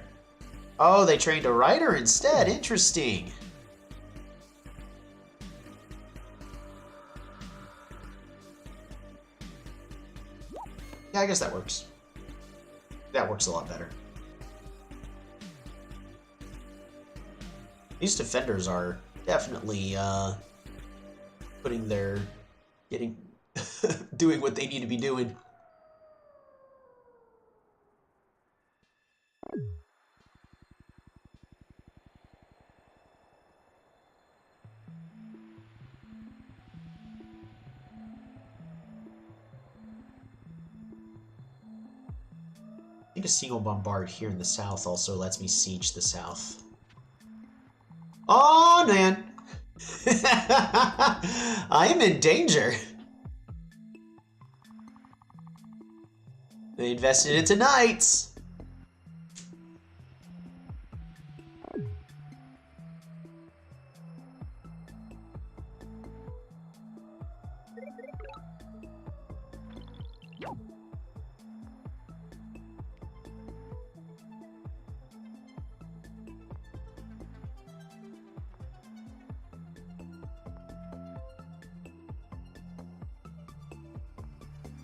Oh, they trained a rider instead. Interesting. Yeah, I guess that works. That works a lot better. These defenders are definitely doing what they need to be doing. I think a single bombard here in the south also lets me siege the south. Oh, man. I am in danger. They invested into knights.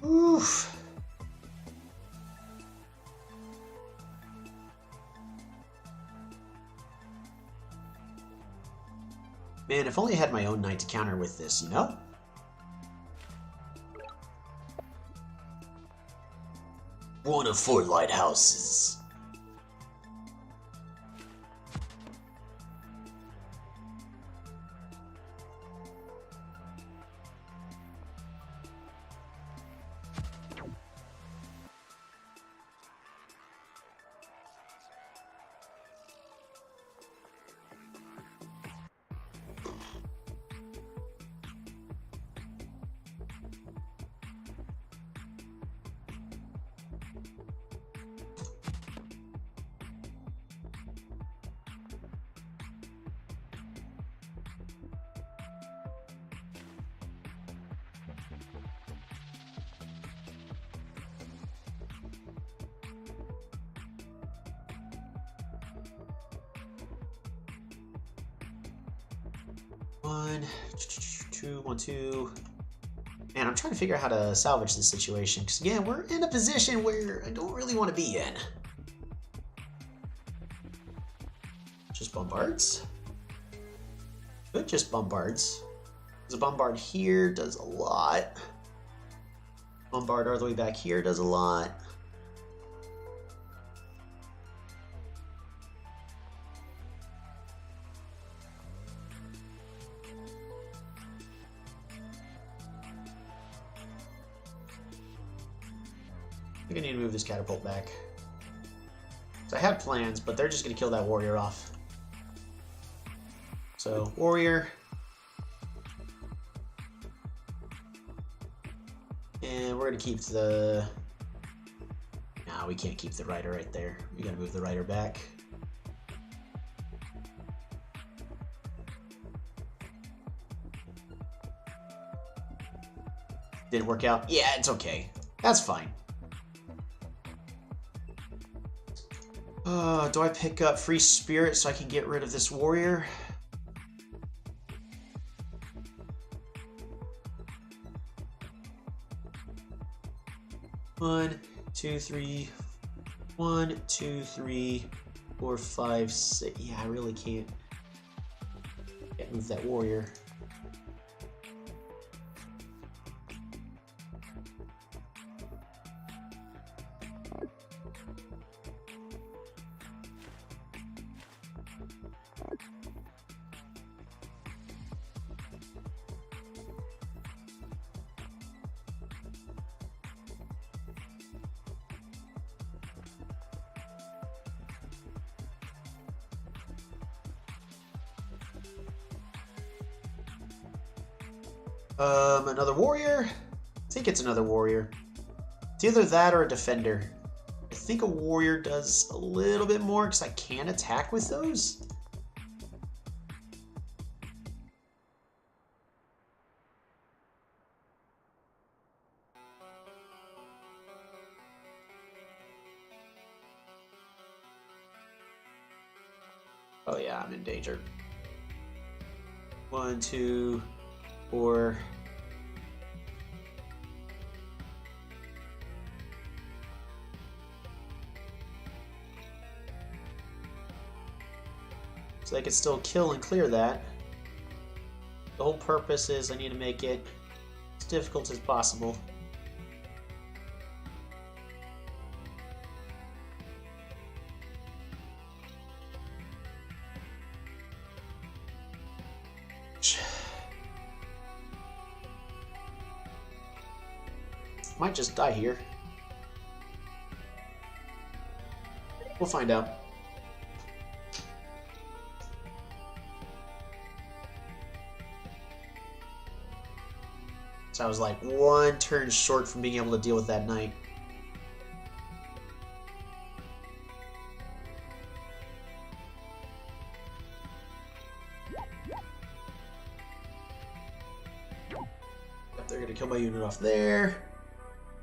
Oof. Man, if only I had my own knight to counter with this, you know? One of 4 lighthouses. One, two, 1, 2. Man, I'm trying to figure out how to salvage this situation. Because, again, we're in a position where I don't really want to be in. Just bombards? Good, just bombards. Because a bombard here does a lot. Bombard all the way back here does a lot. I think I need to move this catapult back. So I had plans, but they're just going to kill that warrior off. So, warrior. And we're going to keep the... No, we can't keep the rider right there. We got to move the rider back. Didn't work out? Yeah, it's okay. That's fine. Do I pick up free spirit so I can get rid of this warrior? One, two, three. 1, 2, 3, 4, 5, 6. Yeah, I really can't move that warrior. Another warrior? I think it's another warrior. It's either that or a defender. I think a warrior does a little bit more because I can attack with those. Oh yeah, I'm in danger. 1, 2, 4. So they can still kill and clear that. The whole purpose is I need to make it as difficult as possible. Might just die here. We'll find out. So I was like 1 turn short from being able to deal with that knight. They're gonna kill my unit off there.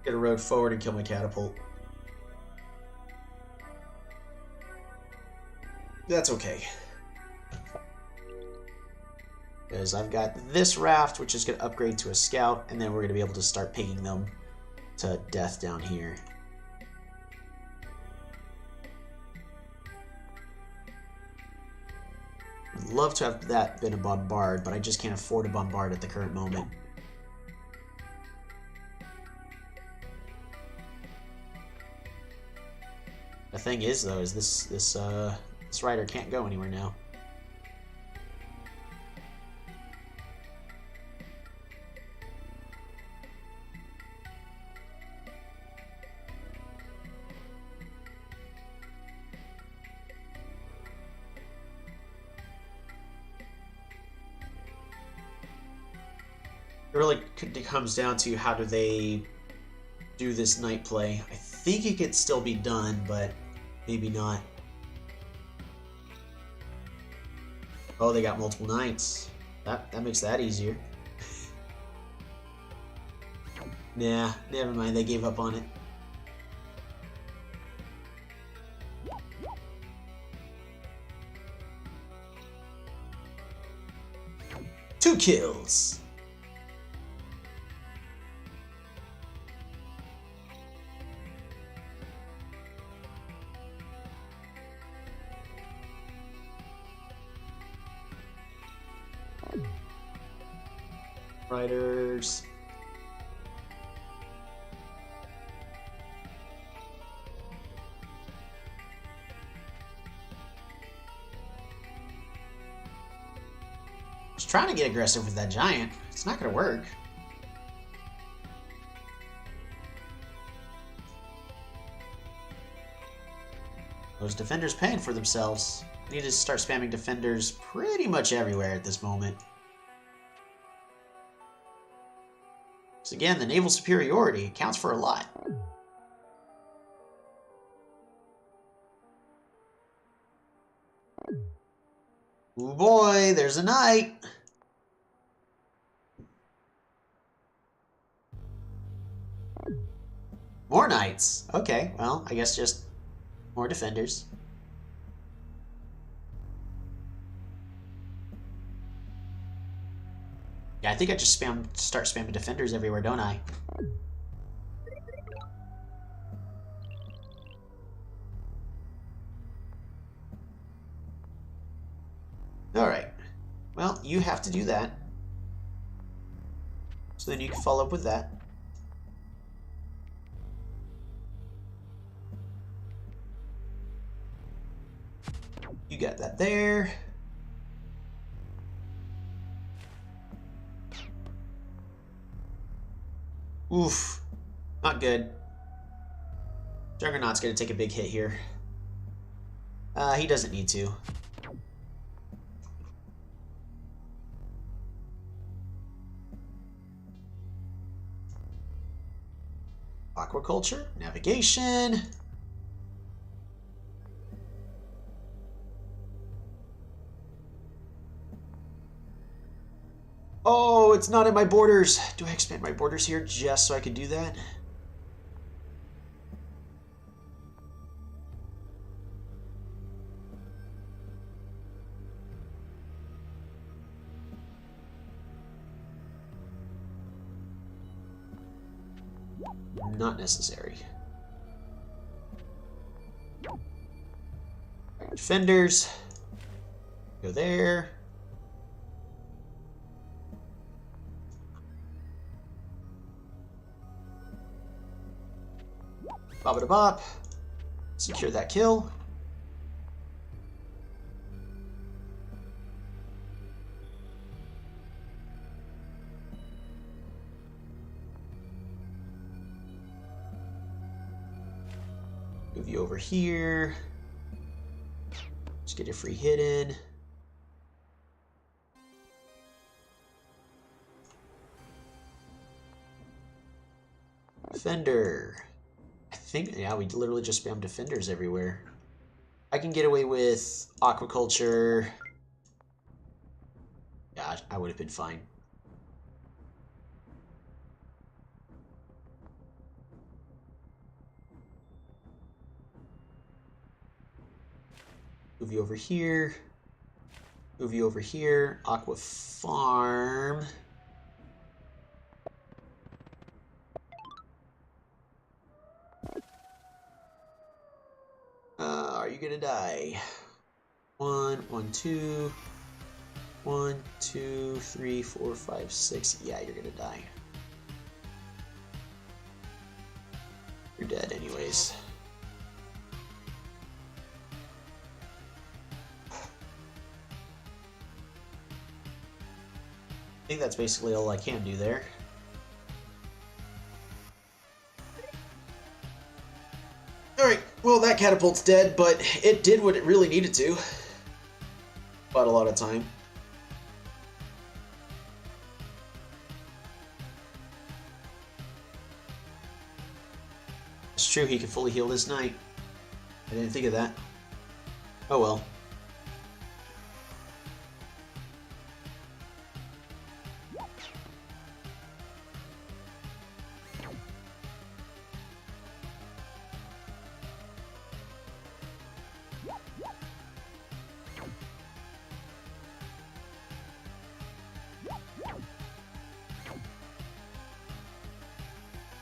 Get a road forward and kill my catapult. That's okay. Because I've got this raft, which is going to upgrade to a scout, and then we're going to be able to start pinging them to death down here. I'd love to have that been a bombard, but I just can't afford a bombard at the current moment. The thing is, though, is this rider can't go anywhere now. It really comes down to how do they do this knight play. I think it could still be done, but maybe not. Oh, they got multiple knights. That makes that easier. Nah, never mind. They gave up on it. Two kills. Riders. I was trying to get aggressive with that giant. It's not going to work. Those defenders paying for themselves. I need to start spamming defenders pretty much everywhere at this moment. So again, the naval superiority counts for a lot. Oh boy, there's a knight. More knights. Okay, well, I guess just more defenders. Yeah, I think I just start spamming defenders everywhere, don't I? Alright. Well, you have to do that. So then you can follow up with that. You got that there. Oof. Not good. Juggernaut's gonna take a big hit here. He doesn't need to. Aquaculture, navigation. Oh, it's not in my borders. Do I expand my borders here just so I can do that? Not necessary. Defenders. Go there. Bop-a-da-bop. Secure that kill. Move you over here. Just get a free hit in. Defender. I think, yeah, we literally just spam defenders everywhere. I can get away with aquaculture. Yeah, I would have been fine. Move you over here. Move you over here. Aqua farm. Are you gonna die? 1, 1, 2. 1, 2, 3, 4, 5, 6. Yeah, you're gonna die. You're dead anyways. I think that's basically all I can do there. Alright, well that catapult's dead, but it did what it really needed to. Bought a lot of time. It's true, he can fully heal this knight. I didn't think of that. Oh well.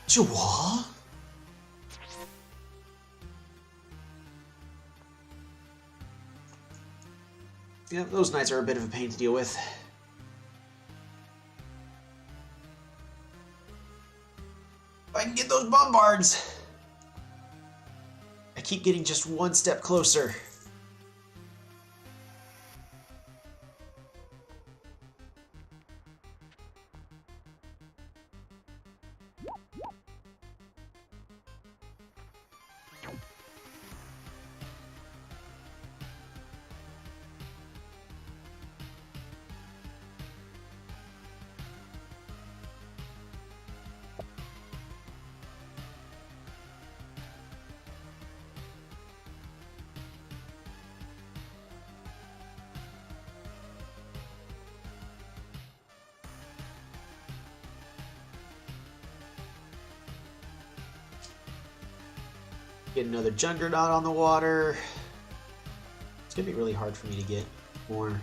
Chua? Yeah, those knights are a bit of a pain to deal with. If I can get those bombards! I keep getting just one step closer. Get another Juggernaut on the water. It's gonna be really hard for me to get more.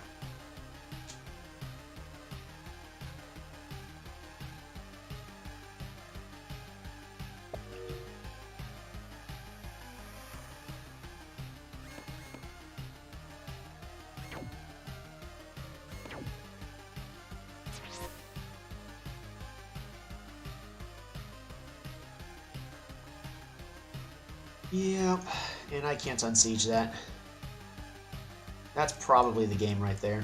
Yep, and I can't unsiege that. That's probably the game right there.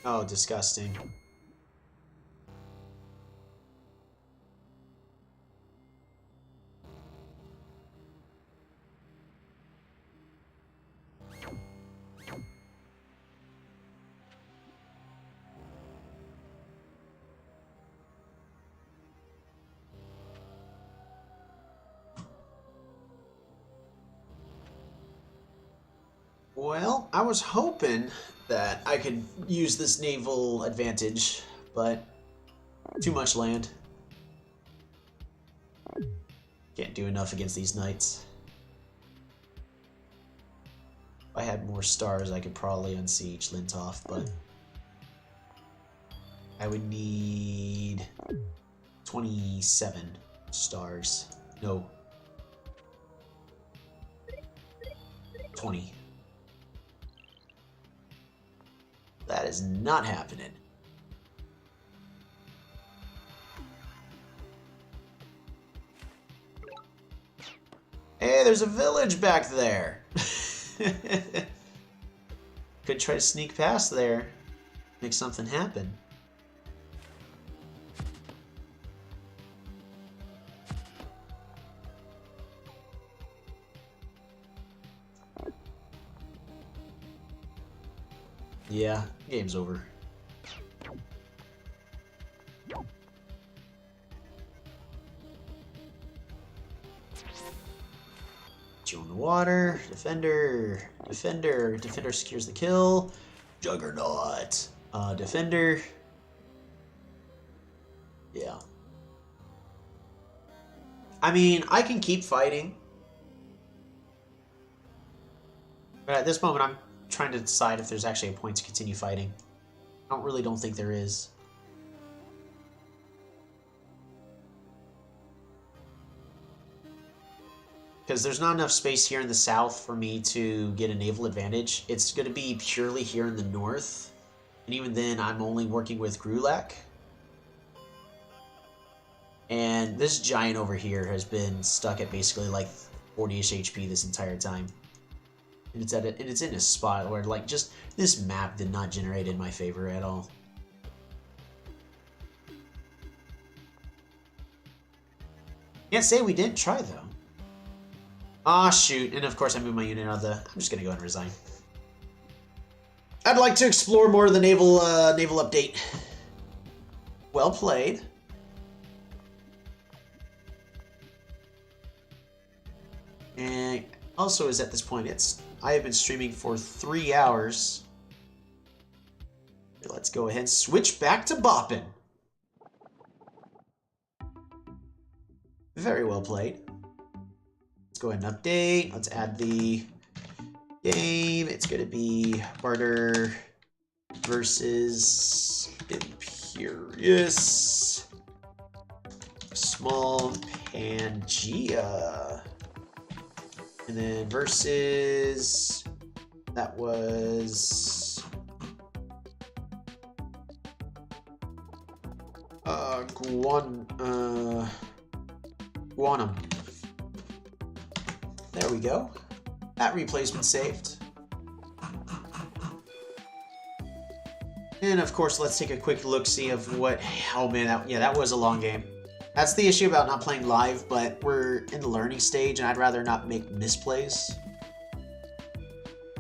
Oh, disgusting. Well, I was hoping that I could use this naval advantage, but too much land. Can't do enough against these knights. If I had more stars, I could probably unsiege Lintoff, but I would need 27 stars. No. 20. That is not happening. Hey, there's a village back there. Could try to sneak past there. Make something happen. Yeah, game's over. You on the water. Defender. Defender. Defender secures the kill. Juggernaut. Defender. Yeah. I mean, I can keep fighting. But at this moment, I'm trying to decide if there's actually a point to continue fighting. I don't think there is. Because there's not enough space here in the south for me to get a naval advantage. It's going to be purely here in the north. And even then, I'm only working with Grulak. And this giant over here has been stuck at basically like 40-ish HP this entire time. And it's in a spot where like just this map did not generate in my favor at all. Can't say we didn't try though. Ah, shoot. And of course I moved my unit out of the... I'm just going to go ahead and resign. I'd like to explore more of the naval update. Well played. And also is at this point, I have been streaming for 3 hours. Let's go ahead and switch back to bopping. Very well played. Let's go ahead and update. Let's add the game. It's going to be Barter versus Imperious Small Pangea. And then versus, that was Guanum. There we go. That replay's been saved. And of course, let's take a quick look-see of what... Oh man, that was a long game. That's the issue about not playing live, but we're in the learning stage, and I'd rather not make misplays.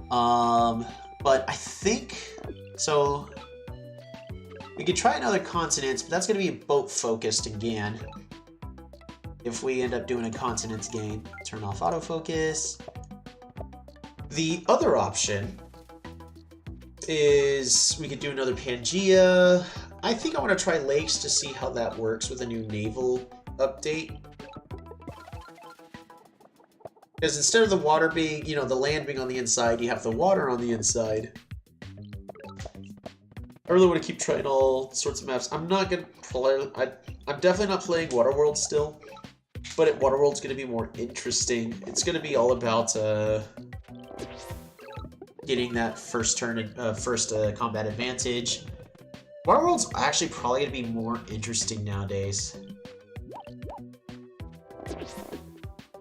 But I think... So... We could try another continent, but that's going to be boat-focused again. If we end up doing a continents game. Turn off autofocus. The other option is we could do another Pangea. I think I want to try lakes to see how that works with a new naval update. Because instead of the water being, the land being on the inside, you have the water on the inside. I really want to keep trying all sorts of maps. I'm not going to play... I'm definitely not playing Waterworld still. But Waterworld's going to be more interesting. It's going to be all about getting that first combat advantage. Waterworld's actually probably going to be more interesting nowadays.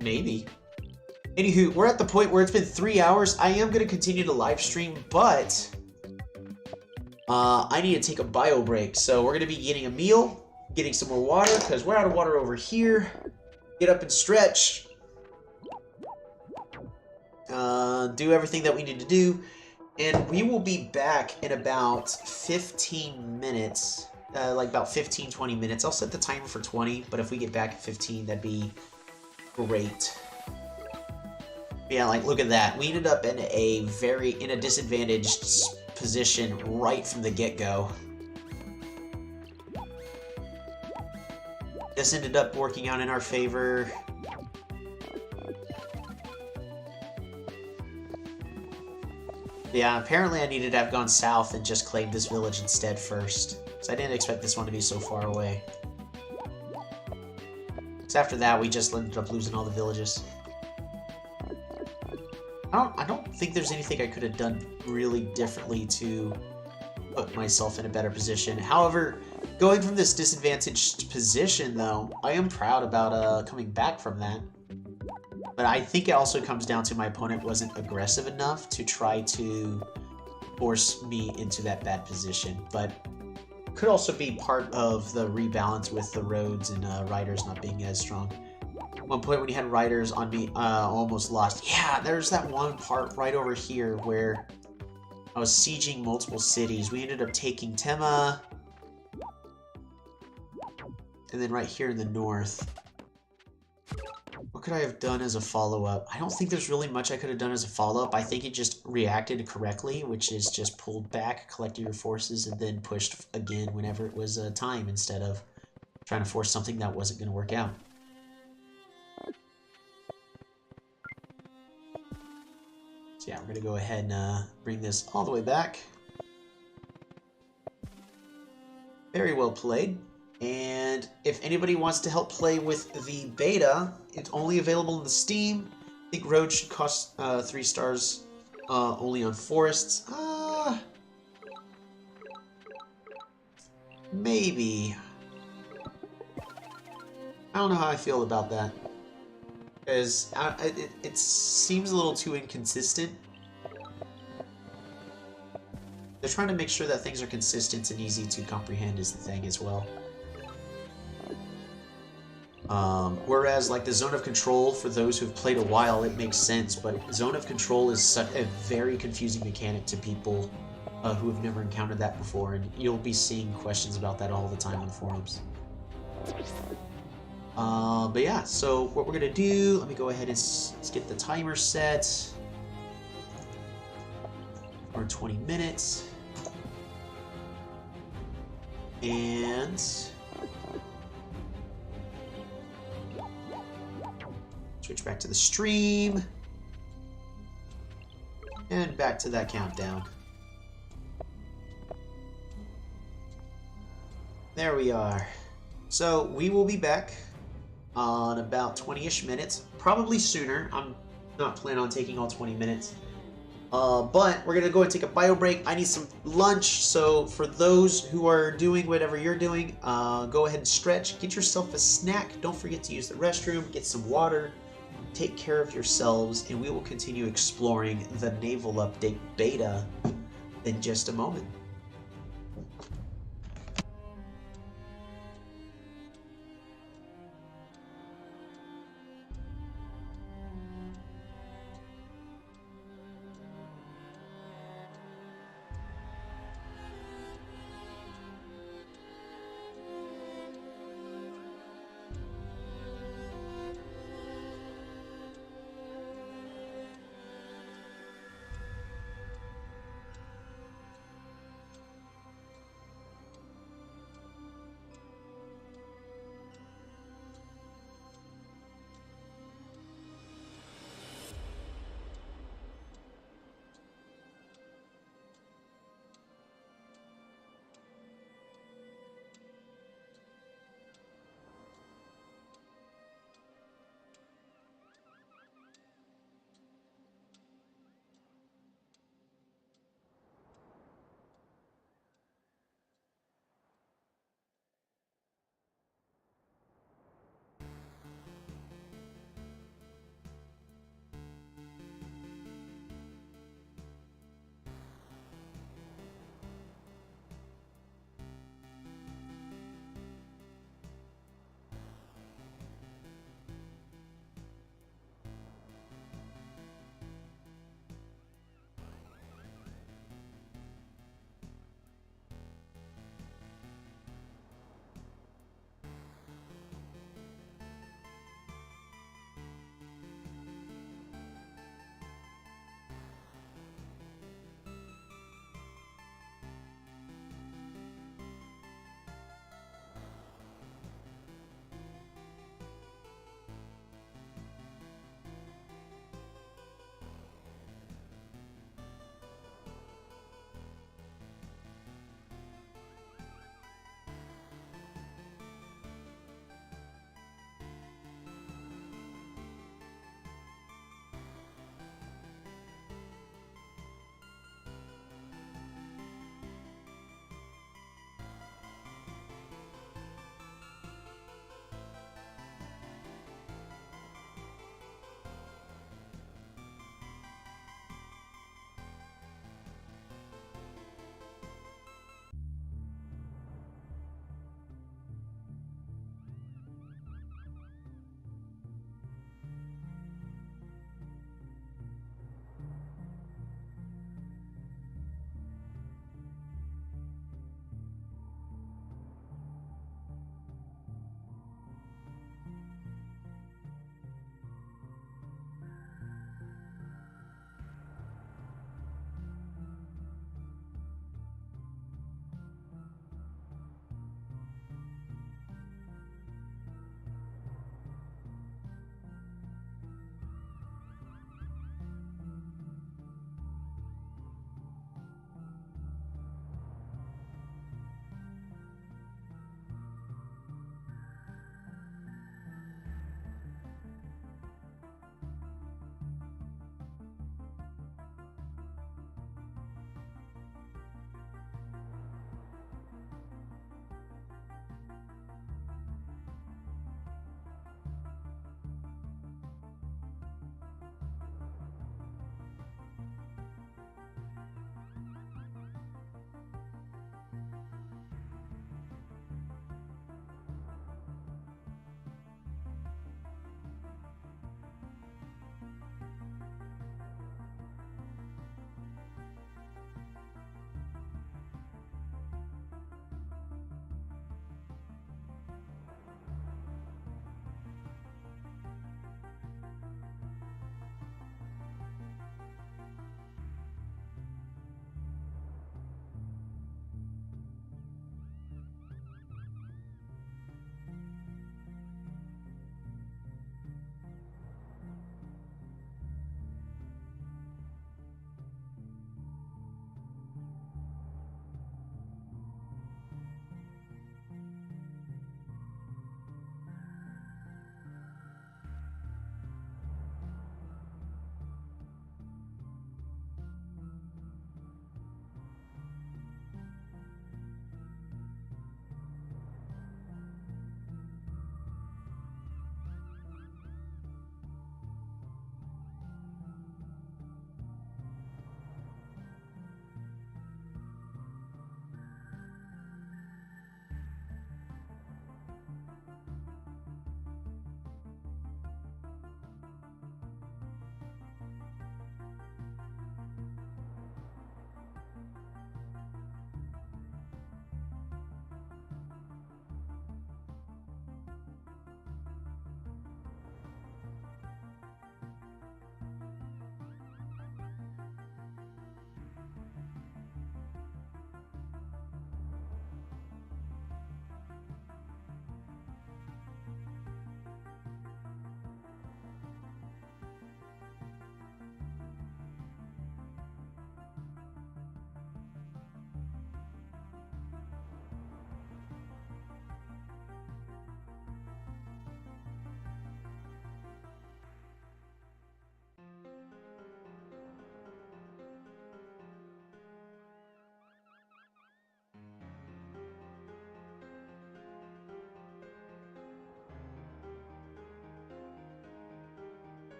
Maybe. Anywho, we're at the point where it's been 3 hours. I am going to continue to live stream, but I need to take a bio break. So we're going to be getting a meal, getting some more water, because we're out of water over here. Get up and stretch. Do everything that we need to do. And we will be back in about 15 minutes. Like about 15, 20 minutes. I'll set the timer for 20, but if we get back at 15, that'd be great. Yeah, like, look at that. We ended up in a disadvantaged position right from the get-go. This ended up working out in our favor. Yeah, apparently I needed to have gone south and just claimed this village instead first. Because I didn't expect this one to be so far away. Because after that, we just ended up losing all the villages. I don't think there's anything I could have done really differently to put myself in a better position. However, going from this disadvantaged position, though, I am proud about coming back from that. But I think it also comes down to my opponent wasn't aggressive enough to try to force me into that bad position. But could also be part of the rebalance with the roads and riders not being as strong. At one point when you had riders on me, almost lost. Yeah, there's that one part right over here where I was sieging multiple cities. We ended up taking Tema. And then right here in the north. What could I have done as a follow-up? I don't think there's really much I could have done as a follow-up. I think it just reacted correctly, which is just pulled back, collected your forces, and then pushed again whenever it was time instead of trying to force something that wasn't going to work out. So yeah, we're going to go ahead and bring this all the way back. Very well played. And if anybody wants to help play with the beta, it's only available in the Steam. I think Road should cost 3 stars only on Forests. Maybe. I don't know how I feel about that. Because it seems a little too inconsistent. They're trying to make sure that things are consistent and easy to comprehend is the thing as well. Whereas, like, the Zone of Control, for those who've played a while, it makes sense, but Zone of Control is such a very confusing mechanic to people who have never encountered that before, and you'll be seeing questions about that all the time on forums. But yeah, so what we're gonna do, let me go ahead and let's get the timer set for 20 minutes. And switch back to the stream. And back to that countdown. There we are. So we will be back on about 20-ish minutes. Probably sooner. I'm not planning on taking all 20 minutes. But we're going to go and take a bio break. I need some lunch. So for those who are doing whatever you're doing, go ahead and stretch. Get yourself a snack. Don't forget to use the restroom. Get some water. Take care of yourselves. And we will continue exploring the Naval Update beta in just a moment.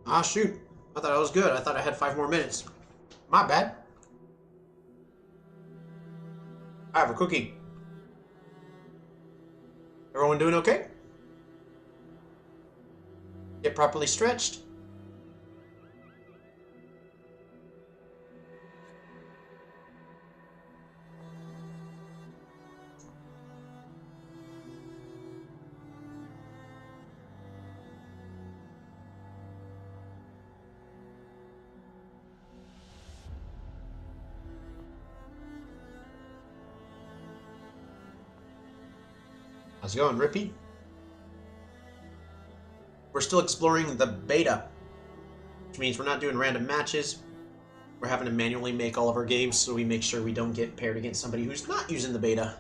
Ah, shoot. I thought I was good. I thought I had 5 more minutes. My bad. I have a cookie. Everyone doing okay? Get properly stretched? How's it going, Rippy? We're still exploring the beta, which means we're not doing random matches. We're having to manually make all of our games so we make sure we don't get paired against somebody who's not using the beta.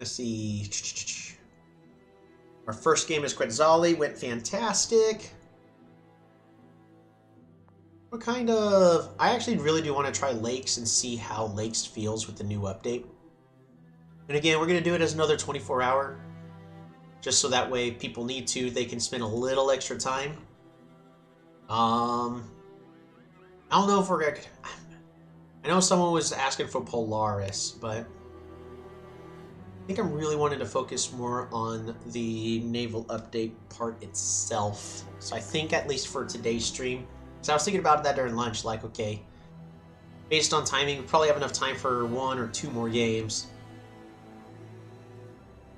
Let's see. Our first game is Quetzali, went fantastic. What kind of... I actually really do want to try Lakes and see how Lakes feels with the new update. And again, we're going to do it as another 24-hour. Just so that way, if people need to, they can spend a little extra time. I don't know if we're going to... I know someone was asking for Polaris, but... I think I'm really wanting to focus more on the Naval update part itself. So I think, at least for today's stream... So I was thinking about that during lunch, like, okay, based on timing, we probably have enough time for 1 or 2 more games.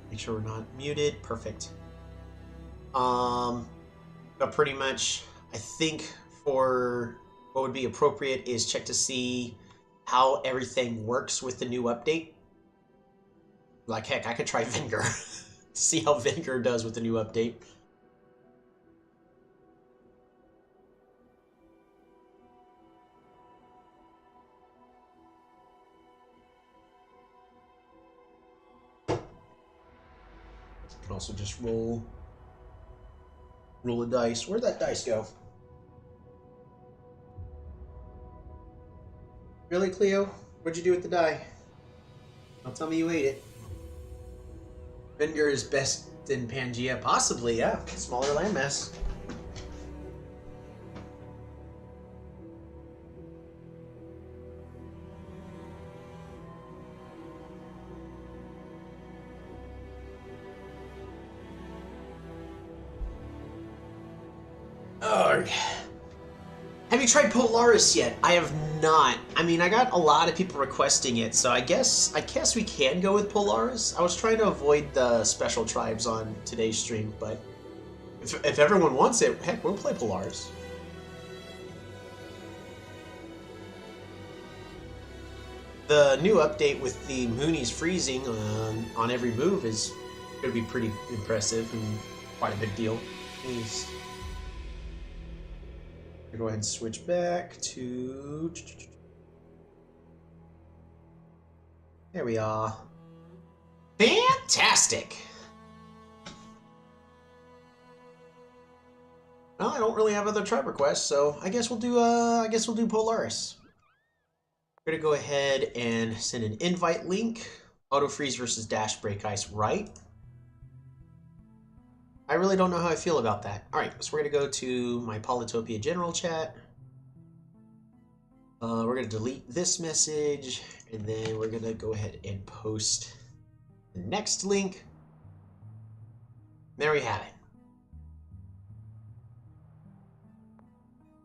Make sure we're not muted. Perfect. But pretty much, I think for what would be appropriate is check to see how everything works with the new update. Like, heck, I could try Vinegar. See how Vinegar does with the new update. Can also just roll a dice. Where'd that dice go? Really, Cleo? What'd you do with the die? Don't tell me you ate it. Vinegar is best in Pangea? Possibly, yeah. Smaller landmass. Ugh. Have you tried Polaris yet? I have not. I mean, I got a lot of people requesting it, so I guess we can go with Polaris. I was trying to avoid the special tribes on today's stream, but if everyone wants it, heck, we'll play Polaris. The new update with the Moonies freezing on every move is going to be pretty impressive and quite a big deal. Please. Go ahead and switch back to... There we are. Fantastic! Well, I don't really have other tribe requests, so I guess we'll do Polaris. We're gonna go ahead and send an invite link. Auto freeze versus dash break ice, right? I really don't know how I feel about that. All right, so we're gonna go to my Polytopia general chat. We're gonna delete this message, and then we're gonna go ahead and post the next link. There we have it.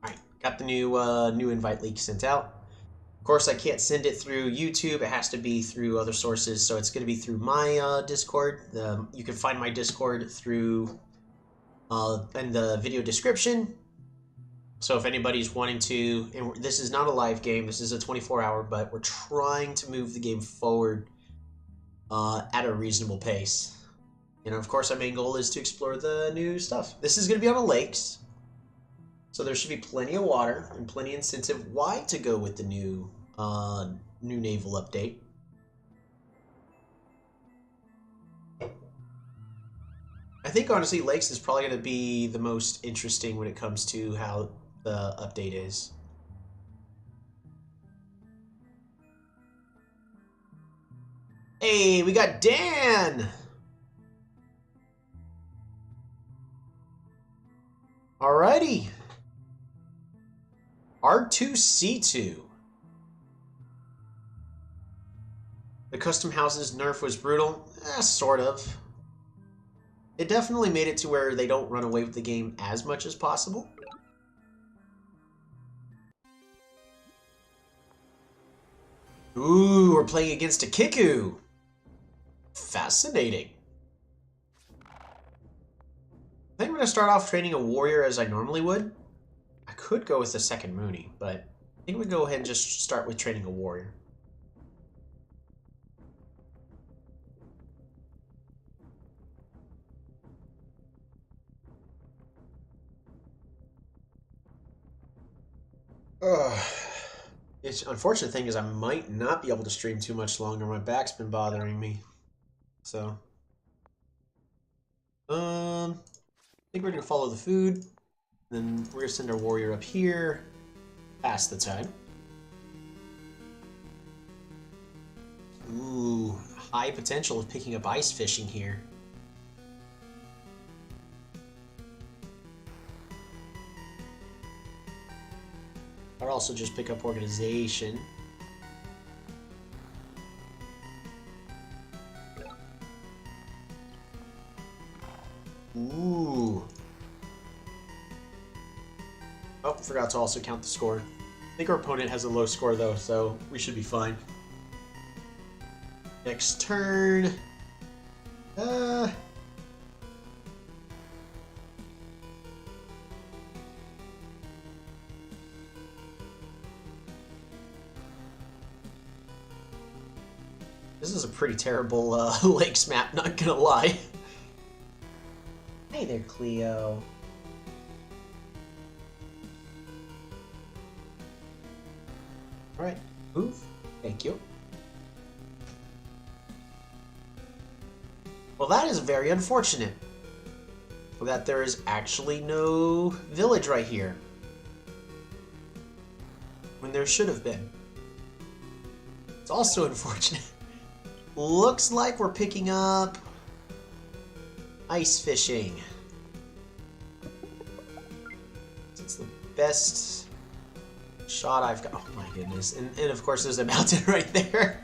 All right, got the new invite link sent out. Of course, I can't send it through YouTube. It has to be through other sources, so it's going to be through my Discord. You can find my Discord through in the video description. So if anybody's wanting to, and this is not a live game, this is a 24-hour, but we're trying to move the game forward at a reasonable pace. And of course, our main goal is to explore the new stuff. This is going to be on the lakes. So there should be plenty of water and plenty of incentive why to go with the new naval update. I think honestly Lakes is probably going to be the most interesting when it comes to how the update is. Hey, we got Dan! Alrighty. R2-C2. The custom houses nerf was brutal. Sort of. It definitely made it to where they don't run away with the game as much as possible. Ooh, we're playing against a Kiku. Fascinating. I think we're going to start off training a warrior as I normally would. I could go with the second Mooney, but I think we go ahead and just start with training a warrior. The unfortunate thing is I might not be able to stream too much longer. My back's been bothering me. So, I think we're gonna follow the food. Then we're gonna send our warrior up here. Pass the time. Ooh, high potential of picking up ice fishing here. I'll also just pick up organization. Ooh. Oh, forgot to also count the score. I think our opponent has a low score though, so we should be fine. Next turn. This is a pretty terrible lakes map, not gonna lie. Hey there, Cleo. Alright, move. Thank you. Well, that is very unfortunate. That there is actually no village right here. When there should have been. It's also unfortunate. Looks like we're picking up ice fishing. It's the best shot I've got. Oh my goodness. And of course there's a mountain right there.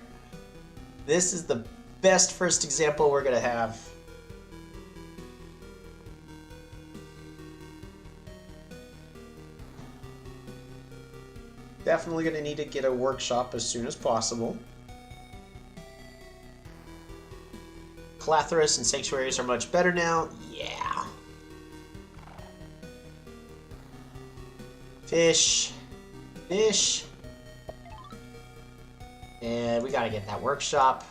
This is the best first example we're gonna have. Definitely gonna need to get a workshop as soon as possible. Clathrus and sanctuaries are much better now. Yeah. Fish. Fish. And we gotta get that workshop.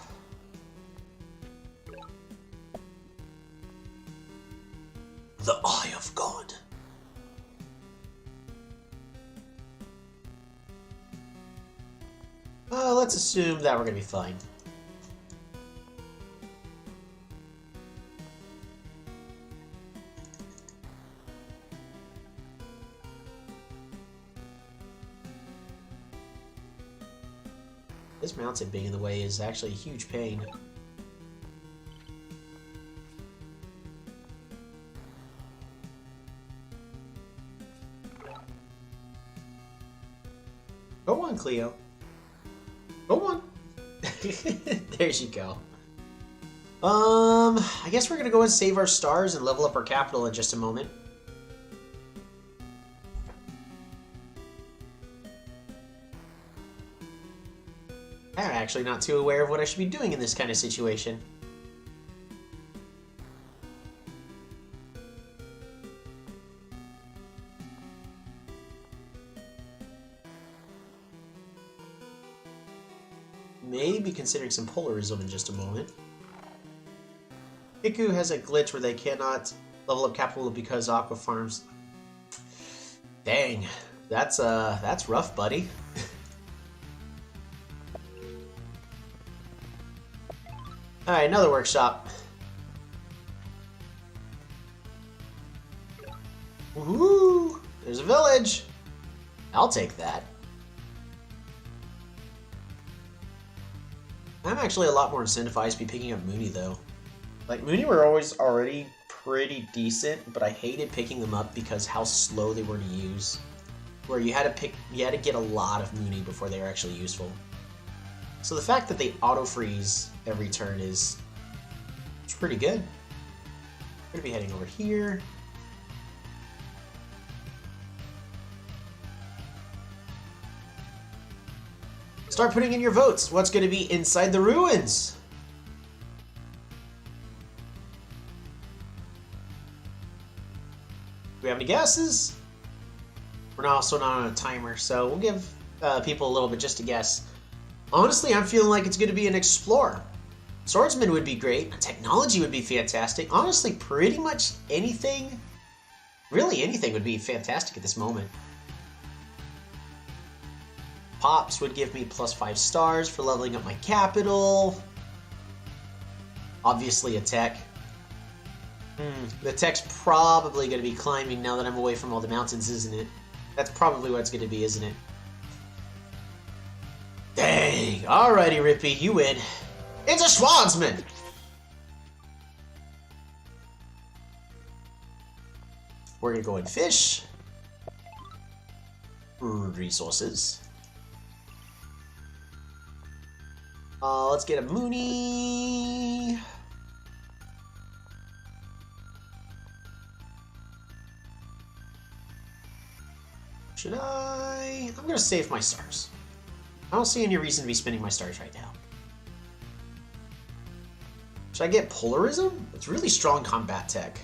The Eye of God. Let's assume that we're gonna be fine. This mountain being in the way is actually a huge pain. Go on, Cleo. Go on. There you go. I guess we're gonna go and save our stars and level up our capital in just a moment. I'm actually not too aware of what I should be doing in this kind of situation. Maybe considering some Polarism in just a moment. Kiku has a glitch where they cannot level up capital because Aqua farms. Dang, that's rough, buddy. Alright, another workshop. Woohoo! There's a village! I'll take that. I'm actually a lot more incentivized to be picking up Mooney, though. Like, Mooney were always already pretty decent, but I hated picking them up because how slow they were to use. Where you had to get a lot of Mooney before they were actually useful. So the fact that they auto-freeze every turn is pretty good. We're gonna be heading over here. Start putting in your votes. What's gonna be inside the ruins? Do we have any guesses? We're also not on a timer, so we'll give people a little bit just to guess. Honestly, I'm feeling like it's going to be an explorer. Swordsman would be great. Technology would be fantastic. Honestly, pretty much anything, really anything would be fantastic at this moment. Pops would give me +5 stars for leveling up my capital. Obviously a tech. The tech's probably going to be climbing now that I'm away from all the mountains, isn't it? That's probably what it's going to be, isn't it? Dang! Alrighty, Rippy, you win. It's a swordsman! We're going to go and fish. Resources. Let's get a Mooney. Should I? I'm gonna save my stars. I don't see any reason to be spending my stars right now. Should I get Polarism? It's really strong combat tech.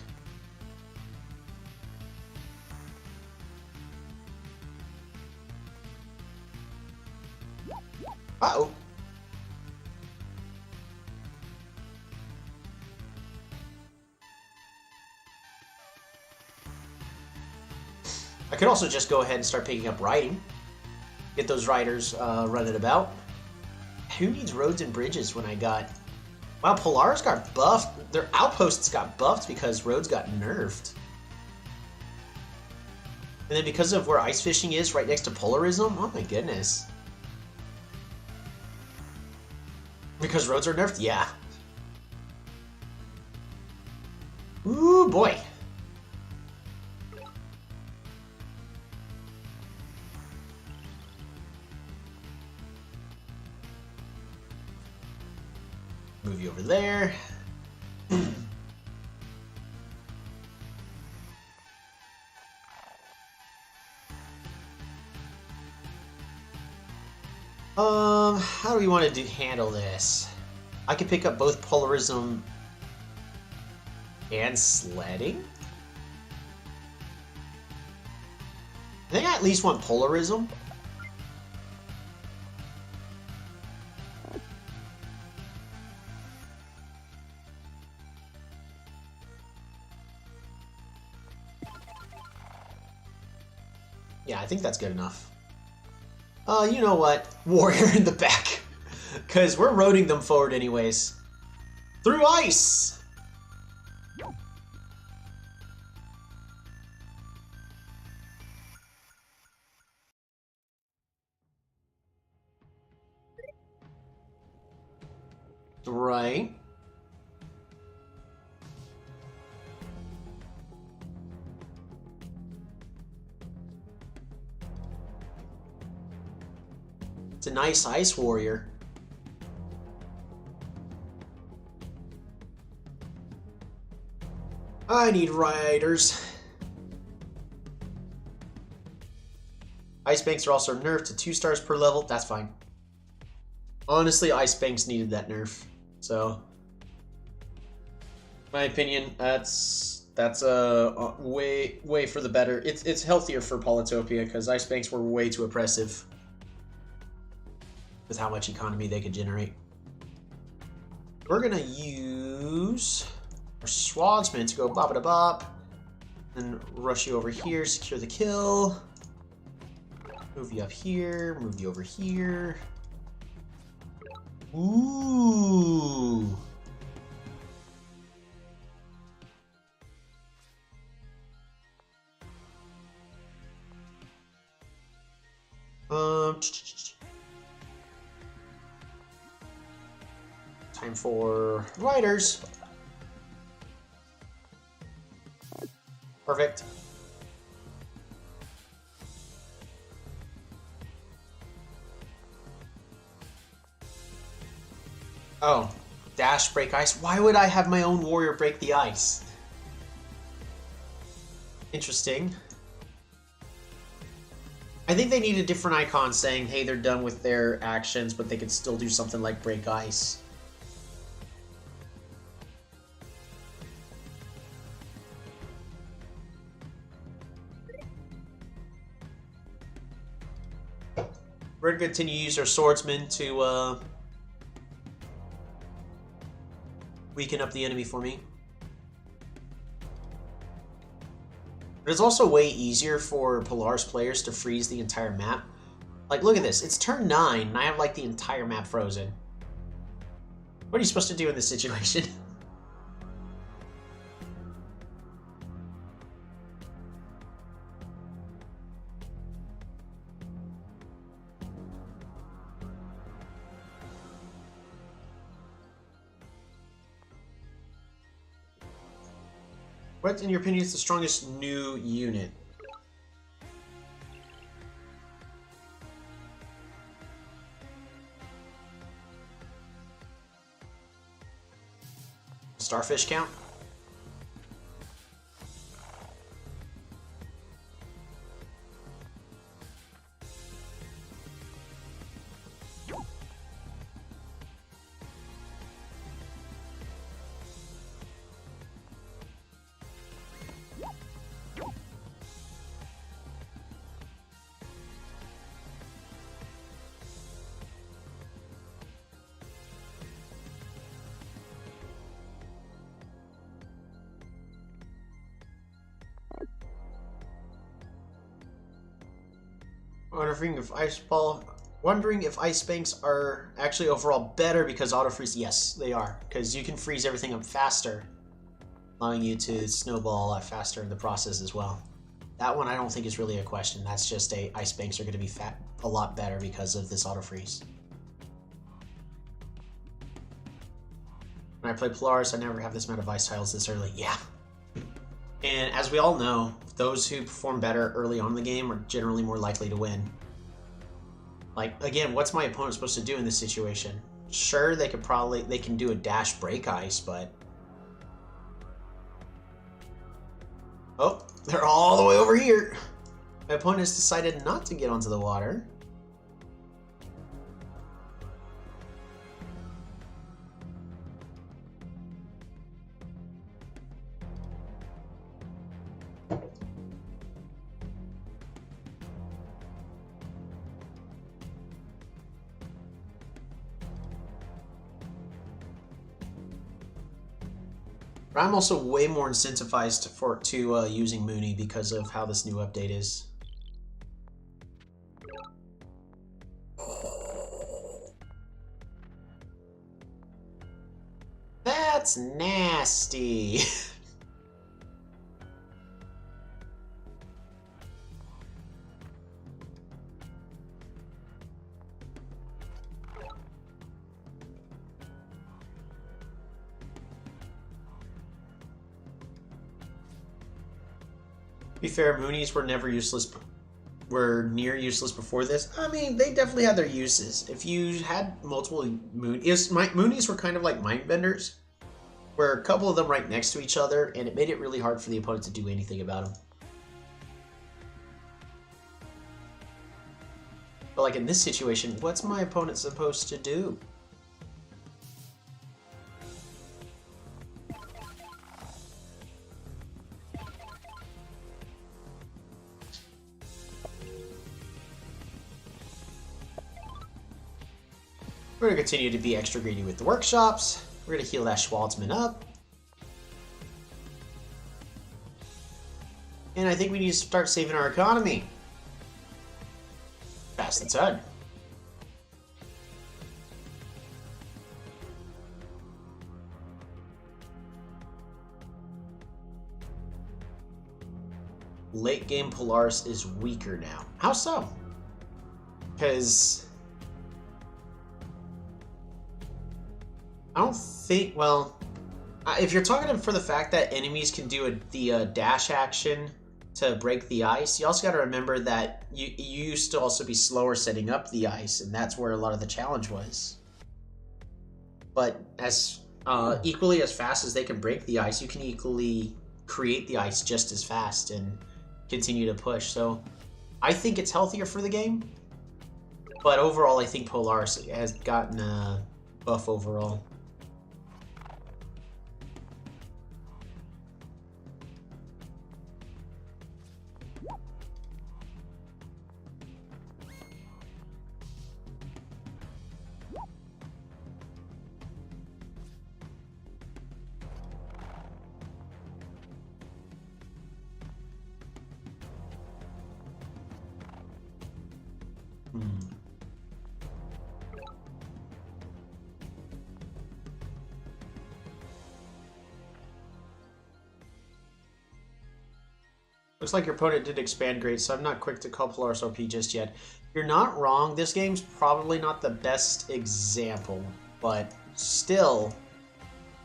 Uh-oh. I could also just go ahead and start picking up riding. Get those riders running about. Who needs roads and bridges when I got... Wow, Polaris got buffed. Their outposts got buffed because roads got nerfed. And then because of where ice fishing is right next to Polarism, oh my goodness. Because roads are nerfed? Yeah. Ooh, boy. Move you over there. How do we want to handle this? I could pick up both Polarism and Sledding. I think I at least want Polarism. Yeah, I think that's good enough. You know what? Warrior in the back. Because we're roading them forward anyways. Through ice! Right. It's a nice ice warrior. I need riders. Ice banks are also nerfed to 2 stars per level. That's fine. Honestly, ice banks needed that nerf. So, my opinion, that's way for the better. It's healthier for Polytopia because ice banks were way too oppressive with how much economy they could generate. We're gonna use our swordsman to go bop-a-da-bop, and rush you over here, secure the kill. Move you up here, move you over here. Ooh. Time for riders. Perfect. Oh, dash break ice. Why would I have my own warrior break the ice? Interesting. I think they need a different icon saying, hey, they're done with their actions, but they could still do something like break ice. We're going to continue to use our swordsman to weaken up the enemy for me. But it's also way easier for Polaris players to freeze the entire map. Like, look at this. It's turn 9, and I have, like, the entire map frozen. What are you supposed to do in this situation? What, in your opinion, is the strongest new unit? Starfish count? Wondering if ice banks are actually overall better because auto freeze. Yes, they are, because you can freeze everything up faster, allowing you to snowball a lot faster in the process as well. That one I don't think is really a question. That's just ice banks are going to be a lot better because of this auto freeze. When I play Polaris, I never have this amount of ice tiles this early. Yeah. And as we all know, those who perform better early on in the game are generally more likely to win. Like, again, what's my opponent supposed to do in this situation? Sure, they can do a dash break ice, but... Oh, they're all the way over here. My opponent has decided not to get onto the water. But I'm also way more incentivized to using Mooney because of how this new update is. That's nasty. To be fair, Moonies were never useless, were near useless before this. I mean, they definitely had their uses. If you had multiple Moonies were kind of like mind benders, where a couple of them right next to each other, and it made it really hard for the opponent to do anything about them. But like in this situation, what's my opponent supposed to do? We're going to continue to be extra greedy with the workshops. We're going to heal that Schwaltzman up. And I think we need to start saving our economy. Pass the turn. Late game Polaris is weaker now. How so? Because... I don't think, well, if you're talking for the fact that enemies can do the dash action to break the ice, you also got to remember that you used to also be slower setting up the ice, and that's where a lot of the challenge was. But as equally as fast as they can break the ice, you can equally create the ice just as fast and continue to push. So I think it's healthier for the game, but overall I think Polaris has gotten a buff overall. Looks like your opponent did expand great, so I'm not quick to call Polaris OP just yet. You're not wrong. This game's probably not the best example, but still,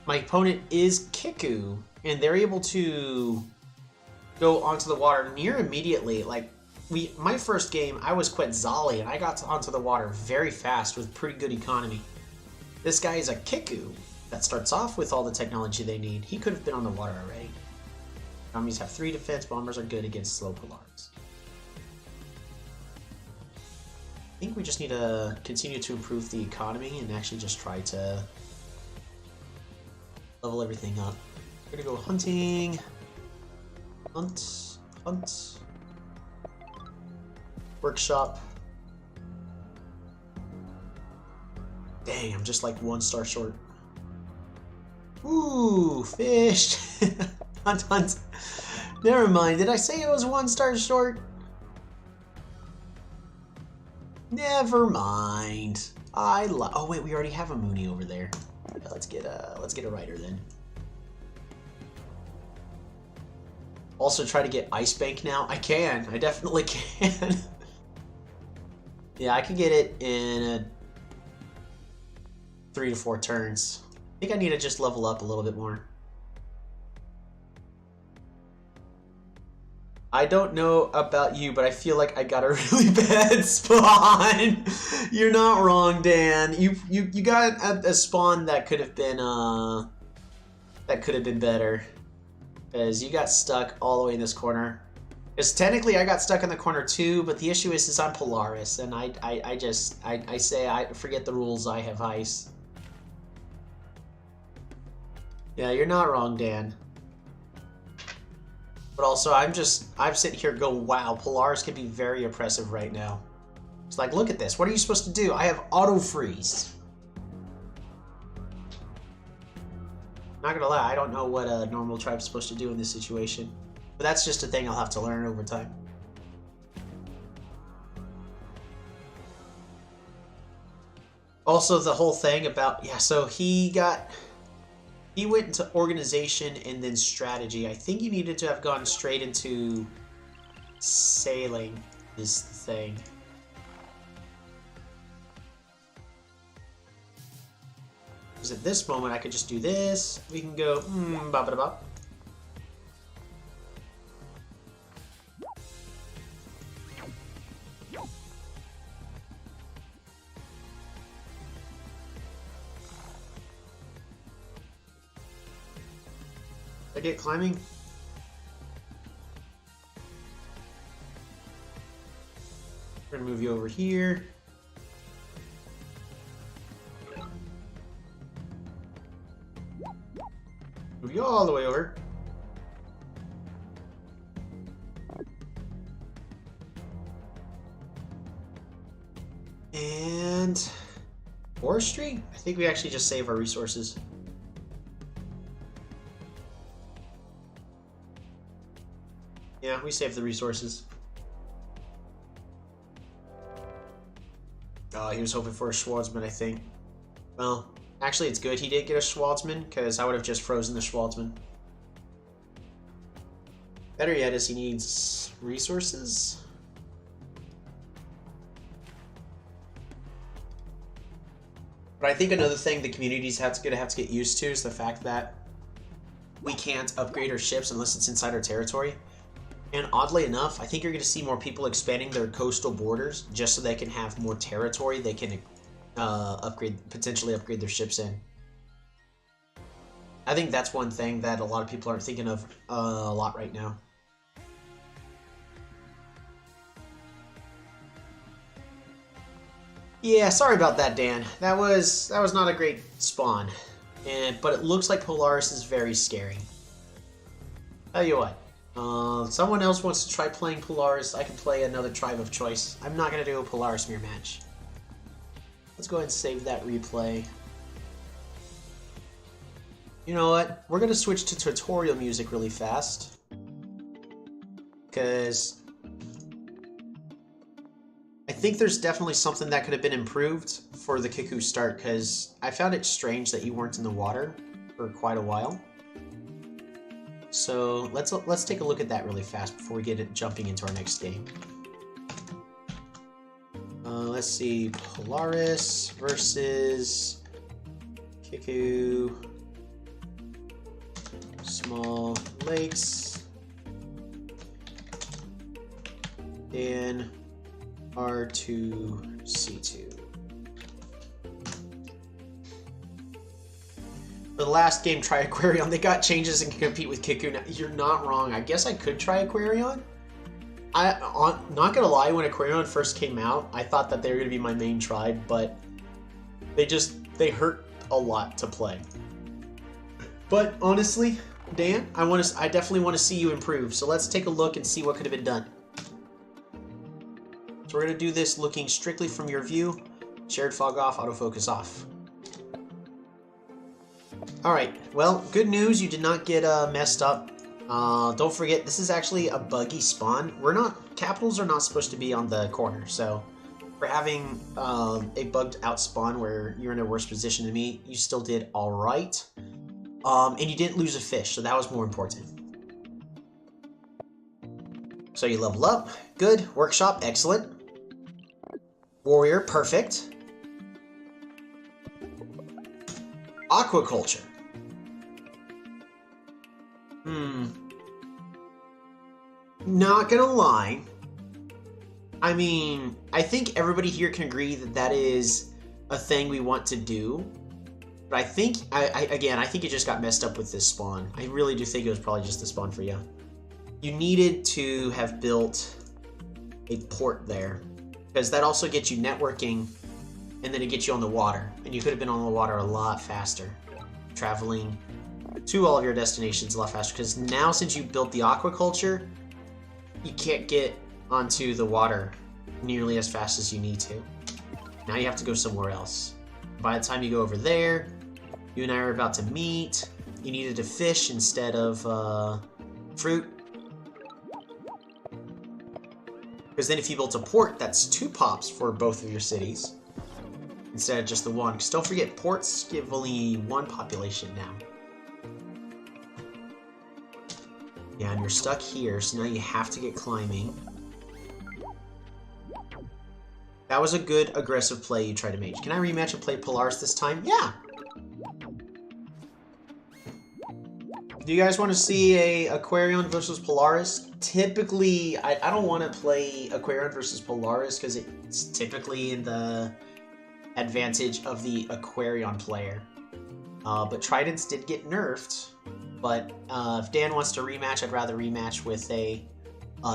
my opponent is Kiku, and they're able to go onto the water near immediately. Like, my first game, I was quit Zazi, and I got onto the water very fast with pretty good economy. This guy is a Kiku that starts off with all the technology they need. He could have been on the water already. Enemies have 3 defense. Bombers are good against slow Polaris. I think we just need to continue to improve the economy and actually just try to level everything up. We're gonna go hunting. Hunt. Hunt. Workshop. Dang, I'm just like 1 star short. Ooh, fish. Hunt, hunt. Never mind. Did I say it was 1 star short? Never mind. Oh wait, we already have a Mooney over there. Yeah, let's get a rider then. Also try to get Ice Bank now. I can. I definitely can. Yeah, I can get it in a 3 to 4 turns. I think I need to just level up a little bit more. I don't know about you, but I feel like I got a really bad spawn. You're not wrong, Dan. You got a spawn that could have been better, because you got stuck all the way in this corner. Because technically I got stuck in the corner too, but the issue is I'm Polaris, and I say I forget the rules. I have ice. Yeah, you're not wrong, Dan. But also, I'm sitting here going, wow, Polaris can be very oppressive right now. It's like, look at this. What are you supposed to do? I have auto freeze. Not gonna lie, I don't know what a normal tribe's supposed to do in this situation. But that's just a thing I'll have to learn over time. Also, the whole thing about, yeah, so he went into organization and then strategy. I think he needed to have gone straight into sailing is the thing. Because at this moment I could just do this. We can go bop it bop. I get climbing. We're gonna move you over here. Move you all the way over. And forestry? I think we actually just save our resources. Yeah, we saved the resources. He was hoping for a Schwartzman, I think. Well, actually it's good he didn't get a Schwartzman, because I would have just frozen the Schwartzman. Better yet is he needs resources. But I think another thing the community's gonna have to get used to is the fact that we can't upgrade our ships unless it's inside our territory. And oddly enough, I think you're going to see more people expanding their coastal borders just so they can have more territory they can potentially upgrade their ships in. I think that's one thing that a lot of people aren't thinking of a lot right now. Yeah, sorry about that, Dan. That was not a great spawn. But it looks like Polaris is very scary. Tell you what, someone else wants to try playing Polaris, I can play another tribe of choice. I'm not going to do a Polaris mirror match. Let's go ahead and save that replay. You know what? We're going to switch to tutorial music really fast. Because I think there's definitely something that could have been improved for the Kiku start, because I found it strange that you weren't in the water for quite a while. So let's take a look at that really fast before we get it jumping into our next game. Let's see, Polaris versus Kiku, small lakes, and R2C2. For the last game, try Aquarion. They got changes and can compete with Kiku. Now, you're not wrong. I guess I could try Aquarion. Not gonna lie, when Aquarion first came out, I thought that they were gonna be my main tribe, but they hurt a lot to play. But honestly, Dan, I definitely want to see you improve. So let's take a look and see what could have been done. So we're gonna do this looking strictly from your view. Shared fog off, autofocus off. Alright, well, good news, you did not get messed up. Don't forget, this is actually a buggy spawn. Capitals are not supposed to be on the corner, so for having a bugged out spawn where you're in a worse position than me, you still did alright. And you didn't lose a fish, so that was more important. So you level up, good. Workshop, excellent. Warrior, perfect. Aquaculture. Not gonna lie. I mean, I think everybody here can agree that that is a thing we want to do. But I think, again, I think it just got messed up with this spawn. I really do think it was probably just the spawn for you. You needed to have built a port there, because that also gets you networking, and then it gets you on the water. And you could have been on the water a lot faster, traveling to all of your destinations a lot faster, because now since you built the aquaculture, you can't get onto the water nearly as fast as you need to. Now you have to go somewhere else. By the time you go over there, you and I are about to meet. You needed a fish instead of fruit. Because then if you built a port, that's 2 pops for both of your cities, instead of just the 1. Because don't forget, ports give only 1 population now. Yeah, and you're stuck here, so now you have to get climbing. That was a good aggressive play you tried to make. Can I rematch and play Polaris this time? Yeah! Do you guys want to see a Aquarion versus Polaris? Typically, I don't want to play Aquarion versus Polaris because it's typically in the advantage of the Aquarion player. But Tridents did get nerfed. But if Dan wants to rematch, I'd rather rematch with a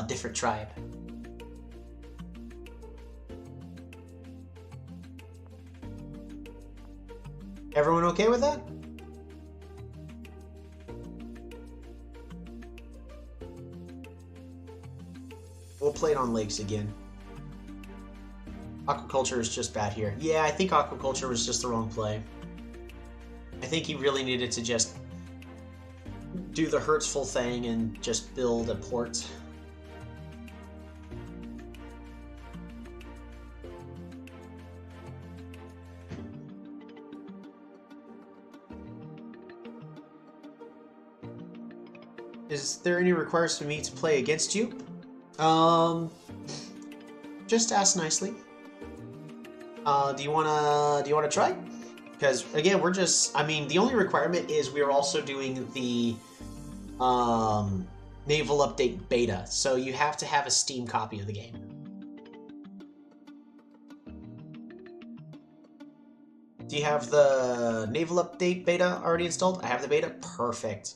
different tribe. Everyone okay with that? We'll play it on lakes again. Aquaculture is just bad here. Yeah, I think aquaculture was just the wrong play. I think he really needed to just do the hurtful thing and just build a port. Is there any requirements for me to play against you? Just ask nicely. Do you wanna try? Because, again, we're just... I mean, the only requirement is we are also doing the Naval Update Beta. So you have to have a Steam copy of the game. Do you have the Naval Update Beta already installed? I have the beta. Perfect.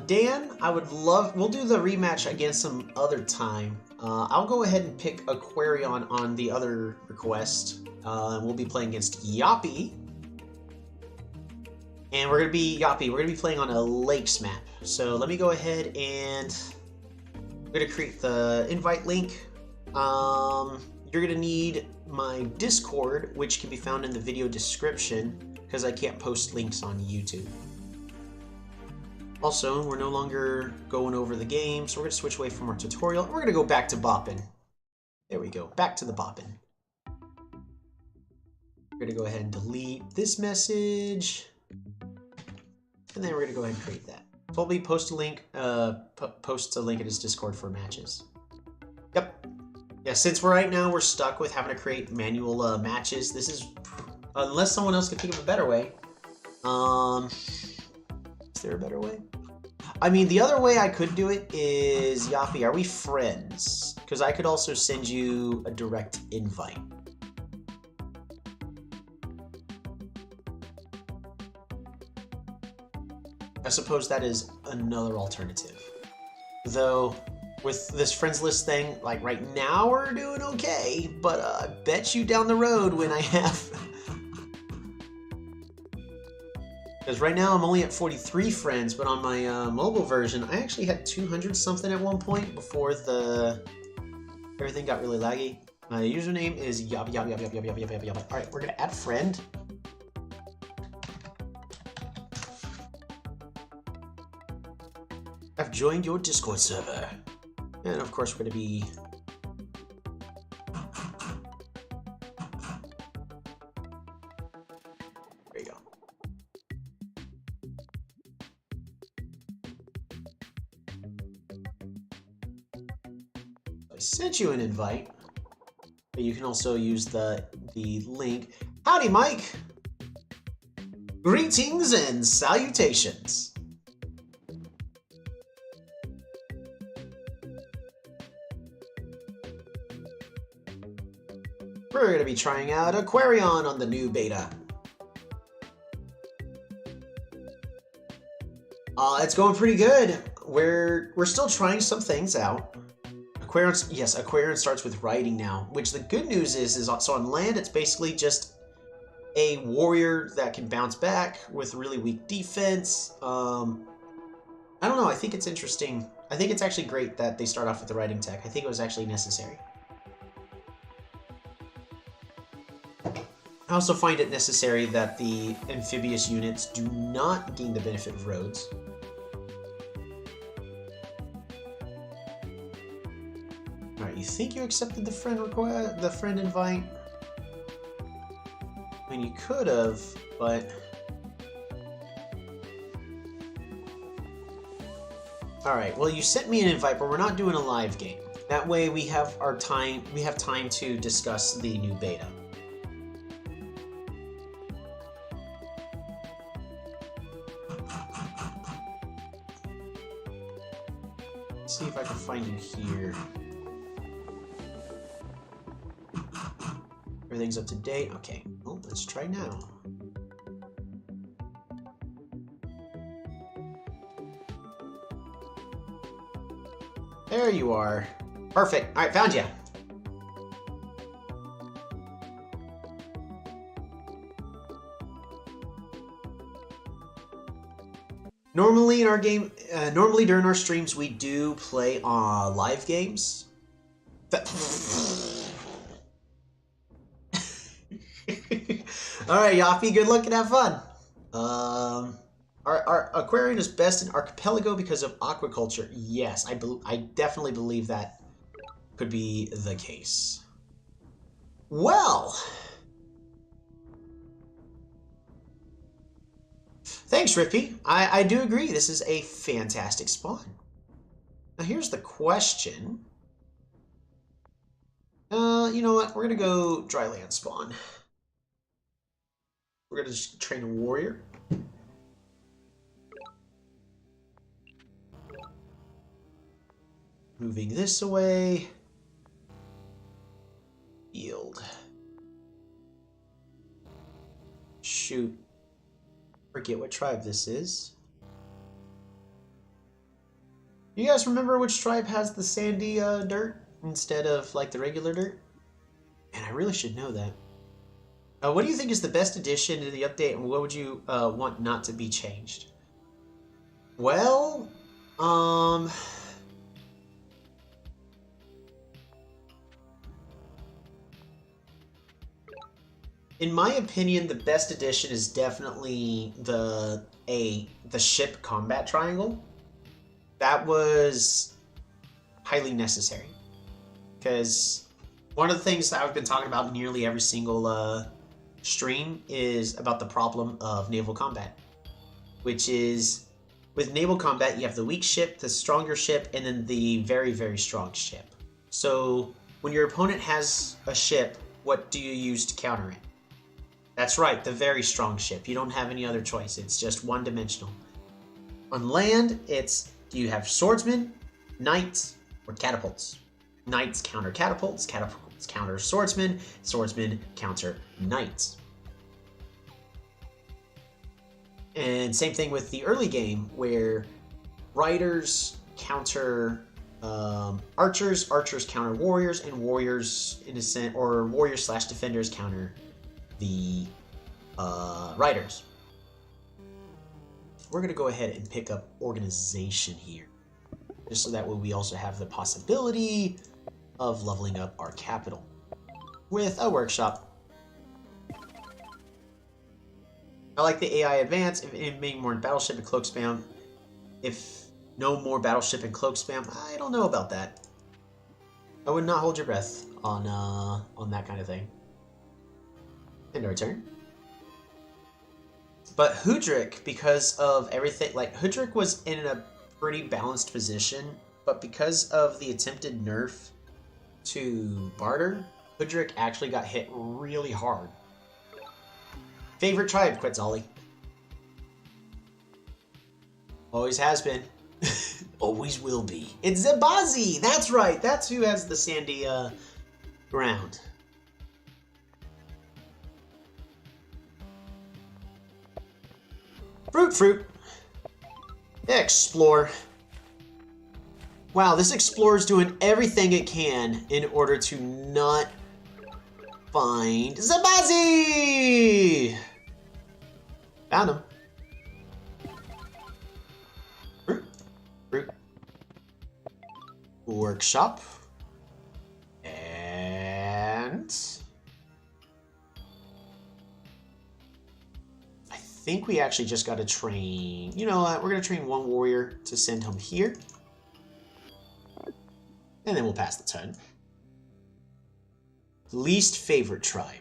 Dan, I would love... We'll do the rematch again some other time. I'll go ahead and pick Aquarion on the other request. We'll be playing against Yoppy. And we're going to be... Yoppy, we're going to be playing on a lakes map. So let me go ahead and... I'm going to create the invite link. You're going to need my Discord, which can be found in the video description, because I can't post links on YouTube. Also, we're no longer going over the game, so we're going to switch away from our tutorial. We're going to go back to bopping. There we go, back to the bopping. We're going to go ahead and delete this message. And then we're going to go ahead and create that. Probably post a link, in his Discord for matches. Yep. Yeah, since right now we're stuck with having to create manual matches, this is... Unless someone else can think of a better way. Is there a better way? I mean, the other way I could do it is, Yoppy, are we friends? Because I could also send you a direct invite. I suppose that is another alternative. Though, with this friends list thing, like right now we're doing okay, but I bet you down the road when I have... Because right now I'm only at 43 friends, but on my mobile version, I actually had 200 something at one point before everything got really laggy. My username is yabba yabba yabba yabba yabba yabba yabba. All right, we're gonna add friend. I've joined your Discord server, and of course we're gonna be. There you go. I sent you an invite, but you can also use the link. Howdy, Mike! Greetings and salutations! We're going to be trying out Aquarion on the new beta. It's going pretty good. We're still trying some things out. Aquarion starts with riding now, which the good news is so on land it's basically just a warrior that can bounce back with really weak defense. I don't know, I think it's interesting. I think it's actually great that they start off with the riding tech. I think it was actually necessary. I also find it necessary that the amphibious units do not gain the benefit of roads. Alright, you think you accepted the friend request, the friend invite? I mean, you could have, but... Alright, well, you sent me an invite, but we're not doing a live game. That way we have time to discuss the new beta. Let's see if I can find you here. Everything's up to date. Okay, well, let's try now. There you are. Perfect. All right, found you. Normally in our game, normally during our streams, we do play live games. All right, Yafi, good luck and have fun. Our Aquarion is best in archipelago because of aquaculture. Yes, I definitely believe that could be the case. Well, thanks, Rippy. I do agree. This is a fantastic spawn. Now here's the question. You know what? We're gonna go dry land spawn. We're gonna just train a warrior. Moving this away. Yield. Shoot. Forget what tribe this is. You guys remember which tribe has the sandy dirt instead of like the regular dirt? And I really should know that. What do you think is the best addition to the update, and what would you want not to be changed? Well, in my opinion, the best addition is definitely the ship combat triangle. That was highly necessary, because one of the things that I've been talking about in nearly every single stream is about the problem of naval combat, which is with naval combat you have the weak ship, the stronger ship, and then the very, very strong ship. So when your opponent has a ship, what do you use to counter it? That's right, the very strong ship. You don't have any other choice. It's just one-dimensional. On land, it's do you have swordsmen, knights, or catapults? Knights counter catapults, catapults counter swordsmen, swordsmen counter knights. And same thing with the early game, where riders counter archers, archers counter warriors, and warriors or warriors slash defenders counter the riders. We're going to go ahead and pick up organization here, just so that way we also have the possibility of leveling up our capital with a workshop. I like the AI advance, if being more in battleship and cloak spam. If no more battleship and cloak spam, I don't know about that. I would not hold your breath on that kind of thing. End our turn. But Hoodrick, because of everything, like Hoodrick was in a pretty balanced position, but because of the attempted nerf to barter, Hoodrick actually got hit really hard. Favorite tribe, Quetzali. Always has been. Always will be. It's Zazi! That's right! That's who has the sandy ground. Fruit. Explore. Wow, this explorer's doing everything it can in order to not find Zazi! Found him. Fruit. Workshop. And I think we actually just got to train. You know what? We're going to train one warrior to send him here. And then we'll pass the turn. Least favorite tribe.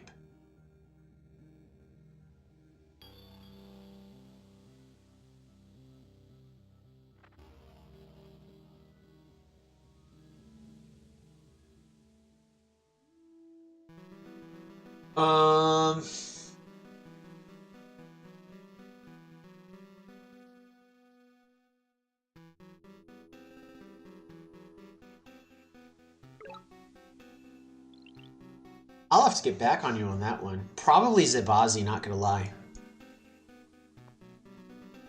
I'll have to get back on you on that one. Probably Zazi, not gonna lie.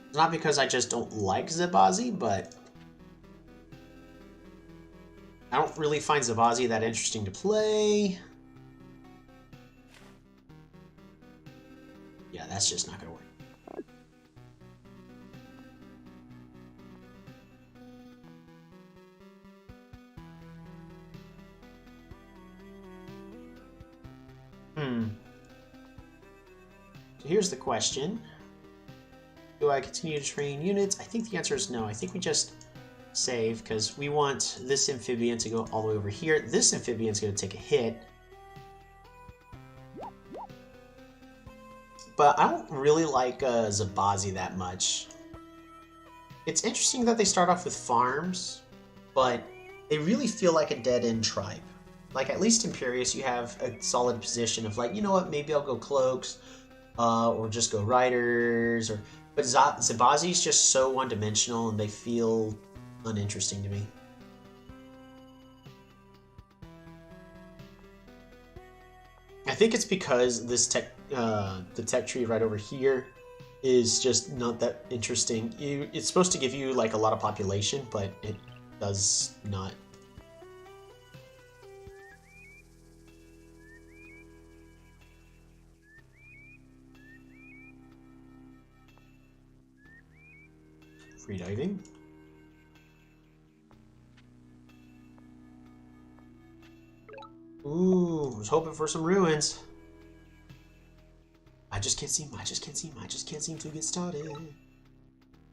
It's not because I just don't like Zazi, but I don't really find Zazi that interesting to play. Yeah, that's just not gonna work. So here's the question. Do I continue to train units? I think the answer is no. I think we just save, because we want this amphibian to go all the way over here. This amphibian's going to take a hit. But I don't really like Zazi that much. It's interesting that they start off with farms, but they really feel like a dead-end tribe. Like, at least Imperious, you have a solid position of like, you know what, maybe I'll go Cloaks, or just go Riders, or... But Zazi's just so one-dimensional, and they feel uninteresting to me. I think it's because this the tech tree right over here is just not that interesting. It's supposed to give you like a lot of population, but it does not. Free diving. Ooh, I was hoping for some ruins. I just can't seem to get started.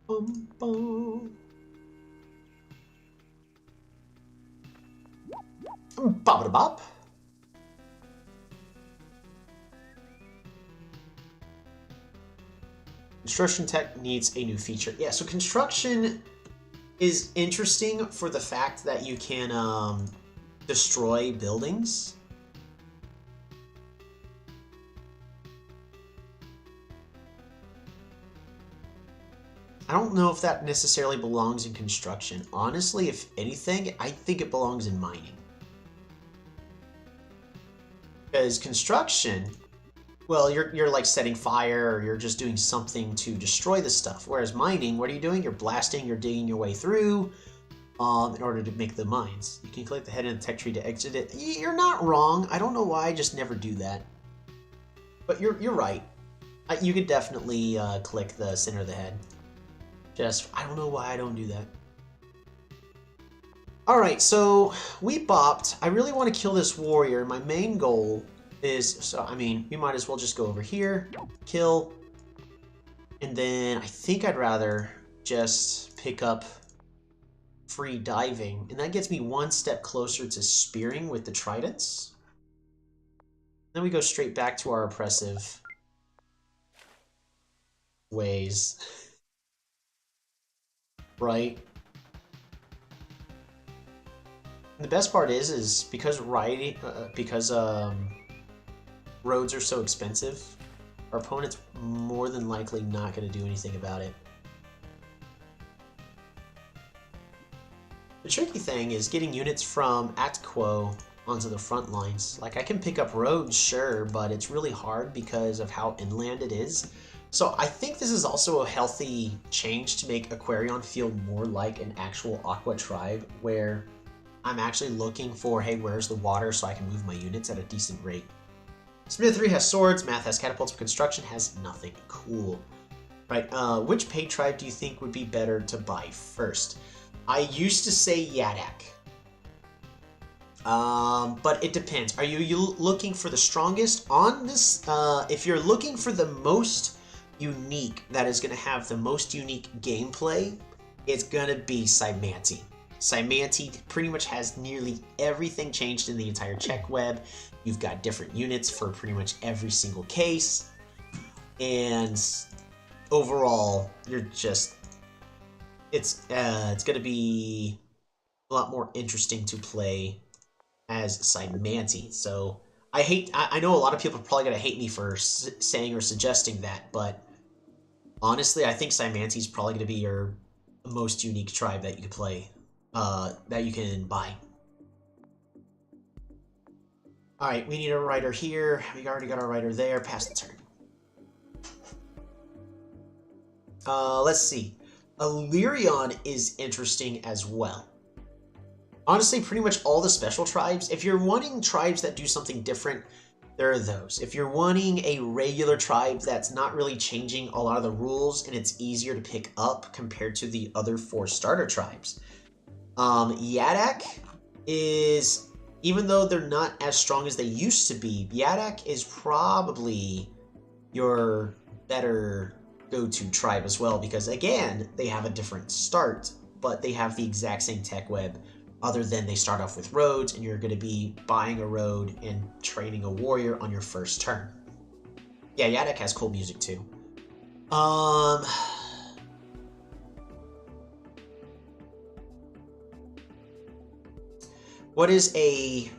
Boom, boom. Bop-a-da-bop. Construction tech needs a new feature. Yeah, so construction is interesting for the fact that you can destroy buildings. I don't know if that necessarily belongs in construction. Honestly, if anything, I think it belongs in mining. Because construction, well, you're like setting fire, or you're just doing something to destroy the stuff. Whereas mining, what are you doing? You're blasting, you're digging your way through in order to make the mines. You can click the head in the tech tree to exit it. You're not wrong. I don't know why I just never do that. But you're right. You could definitely click the center of the head. Just, I don't know why I don't do that. Alright, so we bopped. I really want to kill this warrior. My main goal is, so I mean, we might as well just go over here, kill, and then I think I'd rather just pick up free diving, and that gets me one step closer to spearing with the tridents. Then we go straight back to our oppressive ways. Right? And the best part is because riding, roads are so expensive, our opponent's more than likely not going to do anything about it. The tricky thing is getting units from Atquo onto the front lines. Like, I can pick up roads, sure, but it's really hard because of how inland it is. So I think this is also a healthy change to make Aquarion feel more like an actual Aqua tribe, where I'm actually looking for, hey, where's the water so I can move my units at a decent rate. Smith 3 has swords, Math has catapults, construction has nothing. Cool. Right, which paid tribe do you think would be better to buy first? I used to say Yadak. But it depends. Are you looking for the strongest on this? If you're looking for the most unique, that is going to have the most unique gameplay, it's going to be Cymanti. Cymanti pretty much has nearly everything changed in the entire check web. You've got different units for pretty much every single case. And overall, you're just... It's going to be a lot more interesting to play as Cymanti. So I know a lot of people are probably going to hate me for saying or suggesting that, but honestly, I think Cymanti is probably going to be your most unique tribe that you can play, that you can buy. Alright, we need a rider here. We already got our rider there. Pass the turn. Let's see. Illyrion is interesting as well. Honestly, pretty much all the special tribes, if you're wanting tribes that do something different, there are those. If you're wanting a regular tribe that's not really changing a lot of the rules and it's easier to pick up compared to the other 4 starter tribes, Yadak is, even though they're not as strong as they used to be, Yadak is probably your better go-to tribe as well, because again, they have a different start, but they have the exact same tech web, other than they start off with roads, and you're going to be buying a road and training a warrior on your first turn. Yeah, Yadak has cool music too. What is a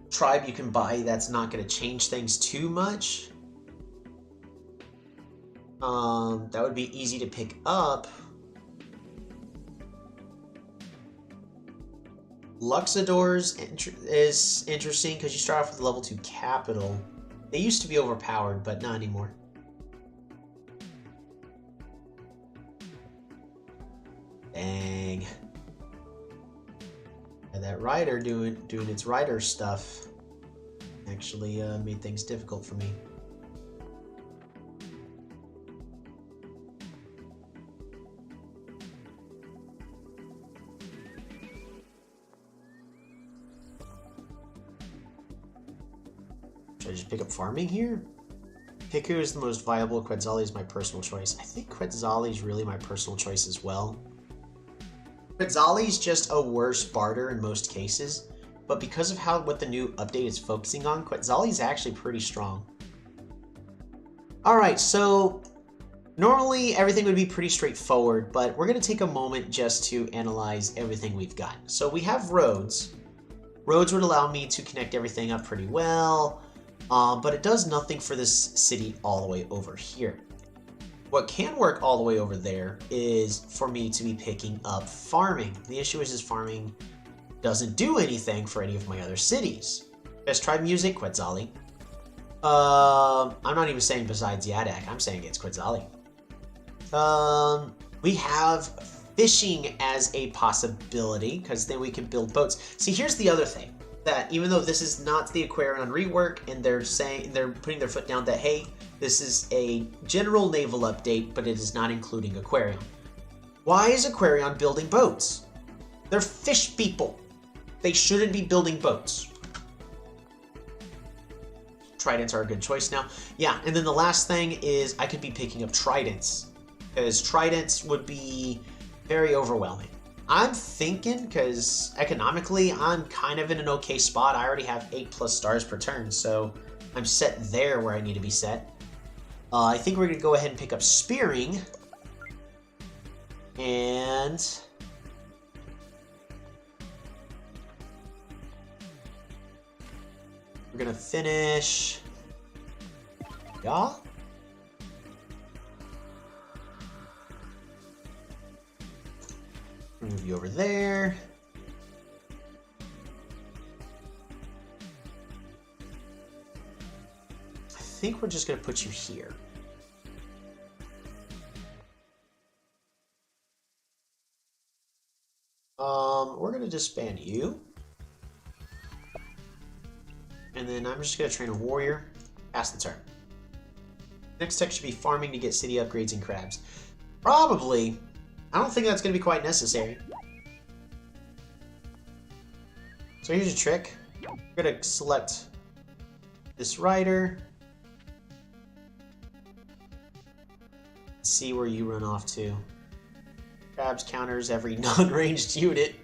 tribe you can buy that's not going to change things too much. That would be easy to pick up. Luxador's is interesting because you start off with level 2 capital. They used to be overpowered, but not anymore. Dang. And that rider doing its rider stuff actually made things difficult for me. Should I just pick up farming here? Kiku is the most viable. Quetzali is my personal choice. I think Quetzali is really my personal choice as well. Quetzali is just a worse barter in most cases, but because of what the new update is focusing on, Quetzali is actually pretty strong. Alright, so normally everything would be pretty straightforward, but we're going to take a moment just to analyze everything we've got. So we have roads. Roads would allow me to connect everything up pretty well. But it does nothing for this city all the way over here. What can work all the way over there is for me to be picking up farming. The issue is farming doesn't do anything for any of my other cities. Best tribe music, Quetzali. I'm not even saying besides Yadak, I'm saying it's Quetzali. We have fishing as a possibility, because then we can build boats. See, here's the other thing. That even though this is not the Aquarion rework, and they're putting their foot down that, hey, this is a general naval update, but it is not including Aquarion. Why is Aquarion building boats? They're fish people. They shouldn't be building boats. Tridents are a good choice now. Yeah, and then the last thing is I could be picking up tridents, because tridents would be very overwhelming. I'm thinking, because economically, I'm kind of in an okay spot. I already have 8+ stars per turn, so I'm set there where I need to be set. I think we're going to go ahead and pick up spearing. And we're going to finish. Yeah. Move you over there. I think we're just going to put you here. We're going to disband you. And then I'm just going to train a warrior. Pass the turn. Next tech should be farming to get city upgrades and crabs. Probably. I don't think that's going to be quite necessary. So here's a trick. We're going to select this rider. See where you run off to. Crabs counters every non-ranged unit.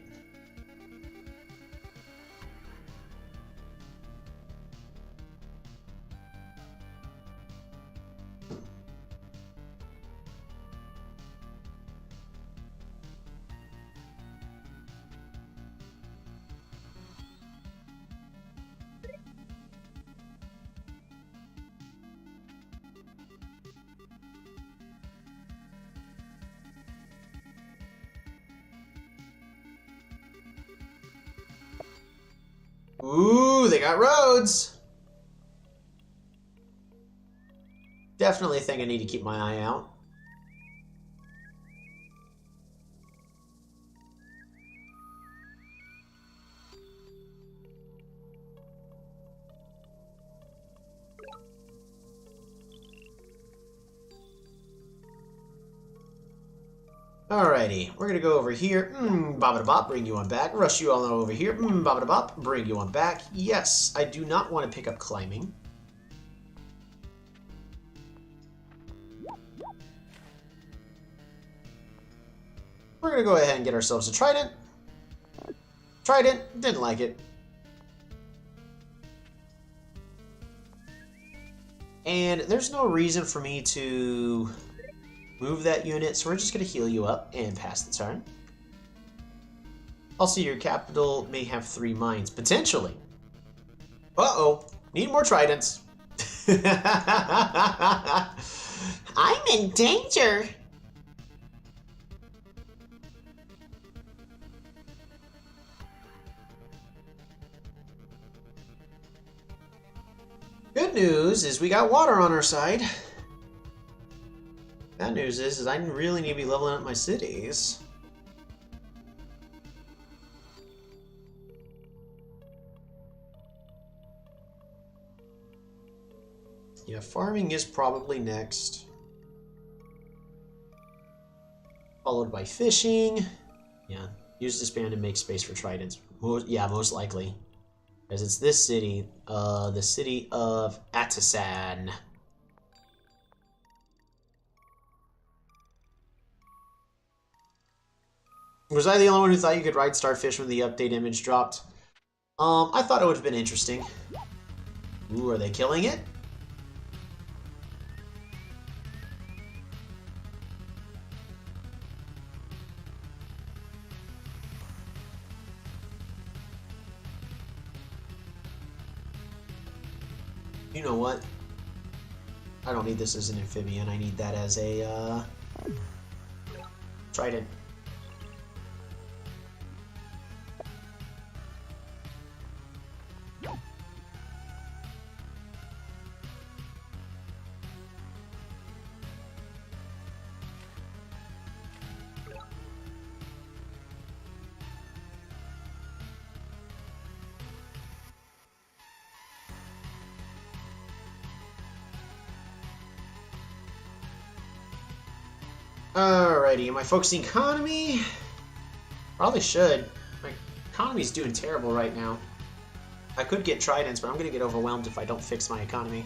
Ooh, they got roads. Definitely a thing I need to keep my eye out. Alrighty, we're gonna go over here. Bop-a-da-bop, bring you on back. Rush you all over here. Bop-a-da-bop, bring you on back. Yes, I do not want to pick up climbing. We're gonna go ahead and get ourselves a trident. Trident, didn't like it. And there's no reason for me to move that unit, so we're just going to heal you up and pass the turn. Also, your capital may have 3 mines, potentially. Uh-oh. Need more tridents. I'm in danger. Good news is we got water on our side. Bad news is I really need to be leveling up my cities. Yeah, farming is probably next. Followed by fishing. Yeah, use disband and make space for tridents. Most likely. Because it's this city, the city of Atasan. Was I the only one who thought you could ride Starfish when the update image dropped? I thought it would have been interesting. Ooh, are they killing it? You know what? I don't need this as an amphibian. I need that as a, trident. Alrighty, am I focusing economy? Probably should. My economy's doing terrible right now. I could get tridents, but I'm gonna get overwhelmed if I don't fix my economy.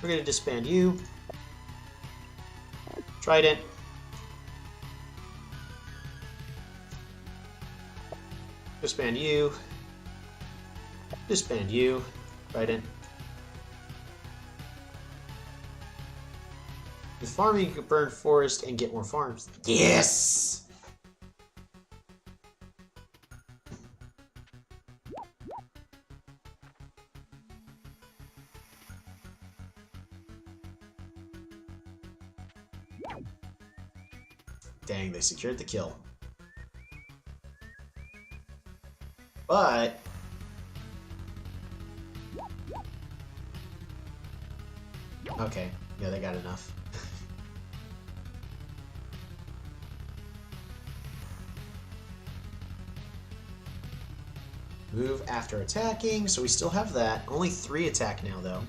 We're gonna disband you. Trident. Disband you. Disband you. Trident. With farming, you can burn forest and get more farms. Yes! Dang, they secured the kill. But okay, yeah, they got enough. Move after attacking, so we still have that. Only 3 attack now, though.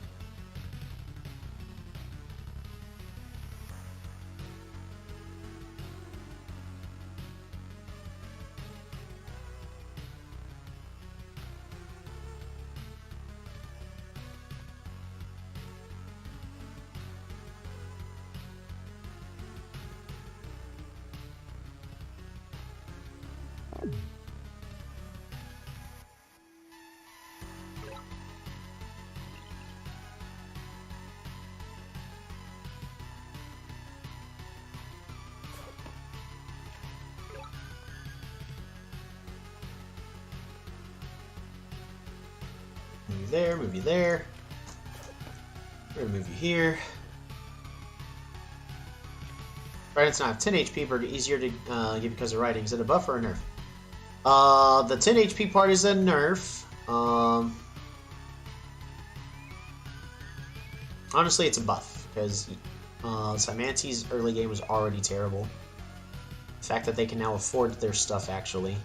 Move you there, move you there. We're gonna move you here. Tridents now have 10 HP, but easier to get because of riding. Is it a buff or a nerf? The 10 HP part is a nerf. Honestly, it's a buff, because Cymante's early game was already terrible. The fact that they can now afford their stuff, actually,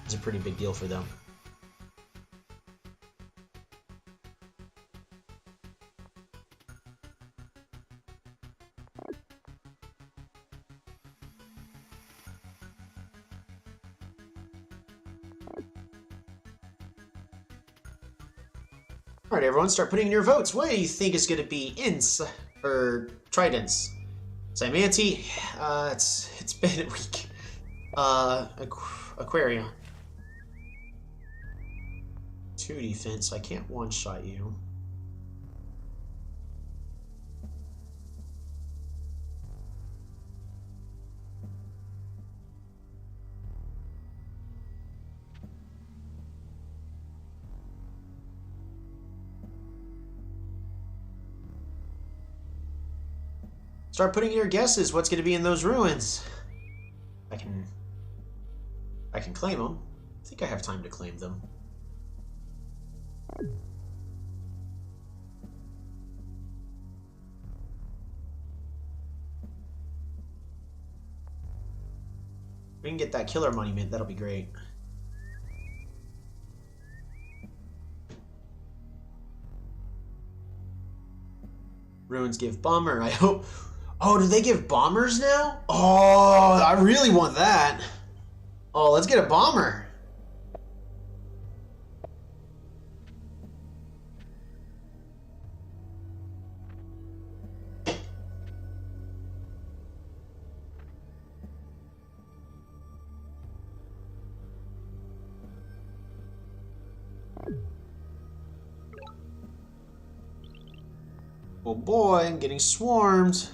is a pretty big deal for them. Alright, everyone, start putting in your votes. What do you think is going to be tridents? Cymante, it's been a week. Aquarion. 2 defense, I can't one-shot you. Start putting your guesses. What's going to be in those ruins? I can claim them. I think I have time to claim them. We can get that killer monument. That'll be great. Ruins give bomber. I hope. Oh, do they give bombers now? Oh, I really want that. Oh, let's get a bomber. Oh boy, I'm getting swarmed.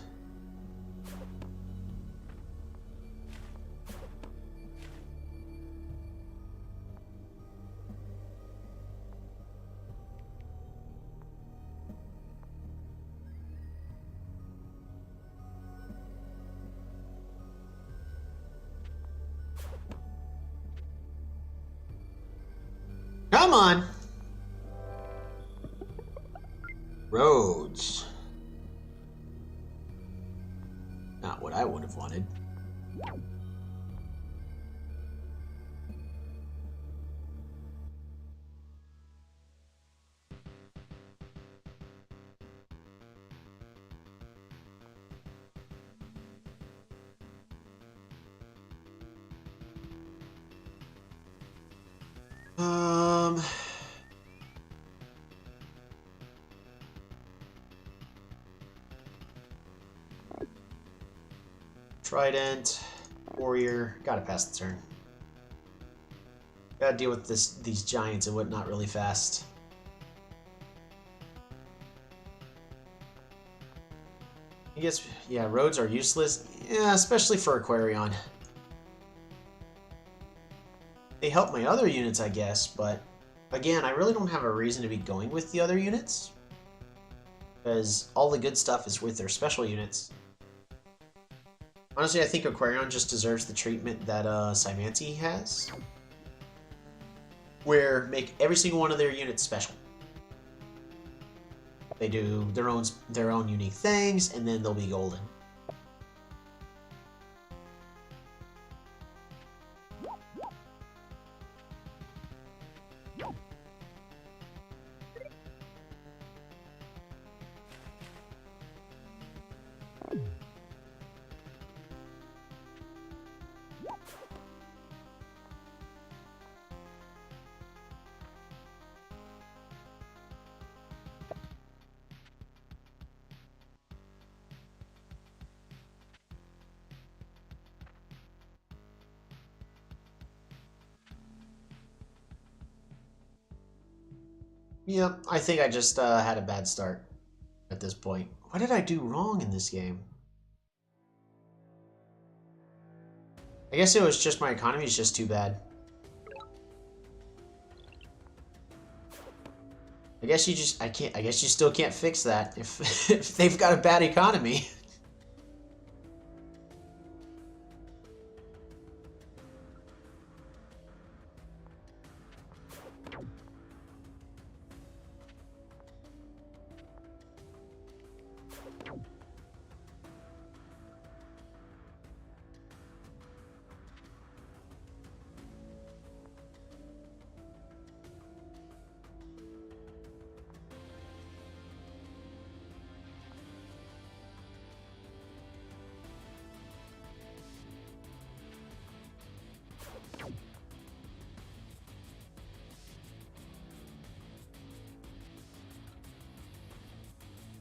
Come on. Roads. Not what I would have wanted. Trident, warrior, gotta pass the turn. Gotta deal with these giants and whatnot really fast. I guess, yeah, roads are useless. Yeah, especially for Aquarion. They help my other units, I guess, but again, I really don't have a reason to be going with the other units. Because all the good stuff is with their special units. Honestly, I think Aquarion just deserves the treatment that Cymanti has. Where make every single one of their units special. They do their own unique things, and then they'll be golden. Yep, I think I just had a bad start at this point. What did I do wrong in this game? I guess it was just my economy is just too bad. I guess you just, I guess you still can't fix that if, if they've got a bad economy.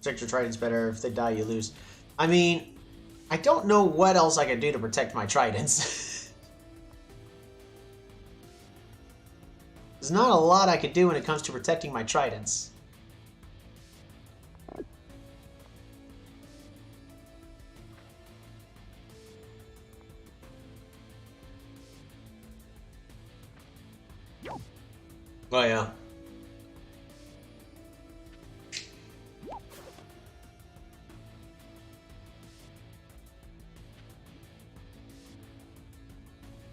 Protect your tridents better. If they die, you lose. I mean, I don't know what else I can do to protect my tridents. There's not a lot I can do when it comes to protecting my tridents. Oh yeah.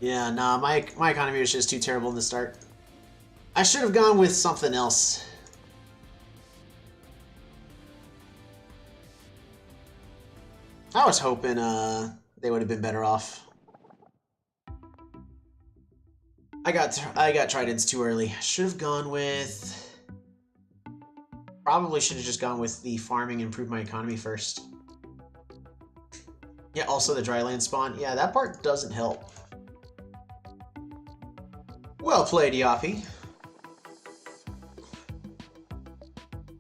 Yeah, nah, my economy was just too terrible in the start. I should have gone with something else. I was hoping they would have been better off. I got tridents too early. Should have gone with. Probably should have just gone with the farming and improve my economy first. Yeah, also the dry land spawn. Yeah, that part doesn't help. Well played, Yappy.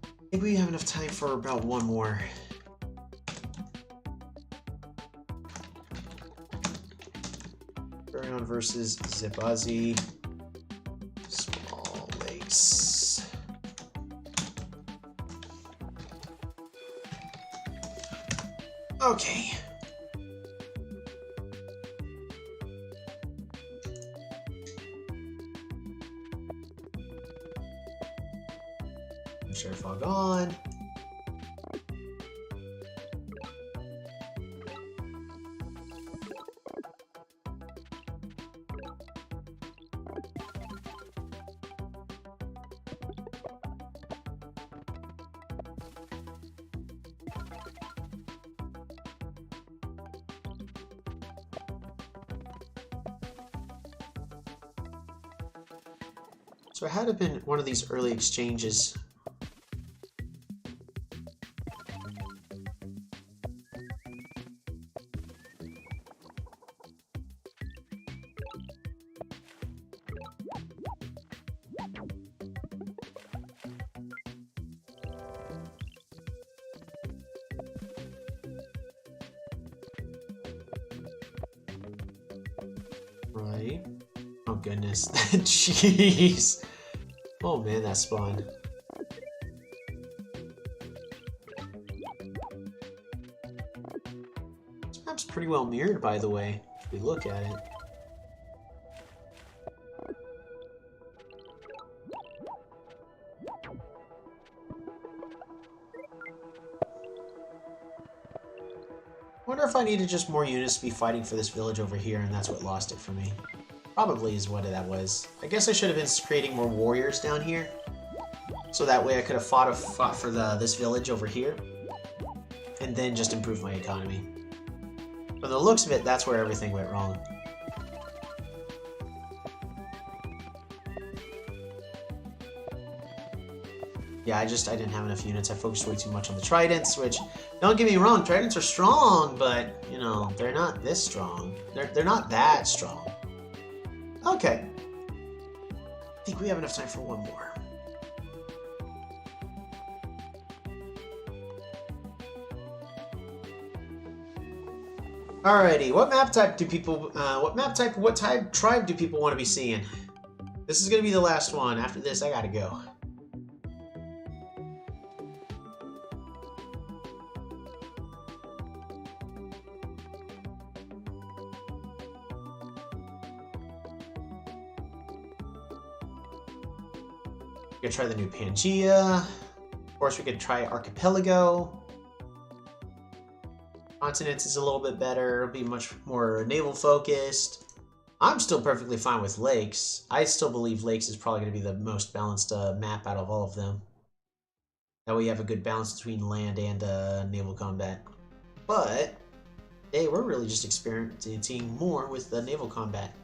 I think we have enough time for about one more. Aquarion versus Zazi. Small lakes. Okay. Share fog on. So it had to have been one of these early exchanges. Right. Oh goodness. Jeez. Oh man, that spawned. This map's pretty well mirrored, by the way, if we look at it. Wonder if I needed just more units to be fighting for this village over here, and that's what lost it for me. Probably is what that was. I guess I should have been creating more warriors down here, so that way I could have fought for this village over here, and then just improve my economy. From the looks of it, that's where everything went wrong. Yeah, I didn't have enough units. I focused way too much on the tridents, which, don't get me wrong, tridents are strong, but, you know, they're not this strong. They're not that strong. Okay. I think we have enough time for one more. Alrighty, what type tribe do people want to be seeing? This is gonna be the last one. After this, I gotta go. We could try the new Pangea. Of course, we could try Archipelago. Continents is a little bit better. It'll be much more naval focused. I'm still perfectly fine with Lakes. I still believe Lakes is probably going to be the most balanced map out of all of them. That way you have a good balance between land and naval combat. But, hey, we're really just experiencing more with the naval combat.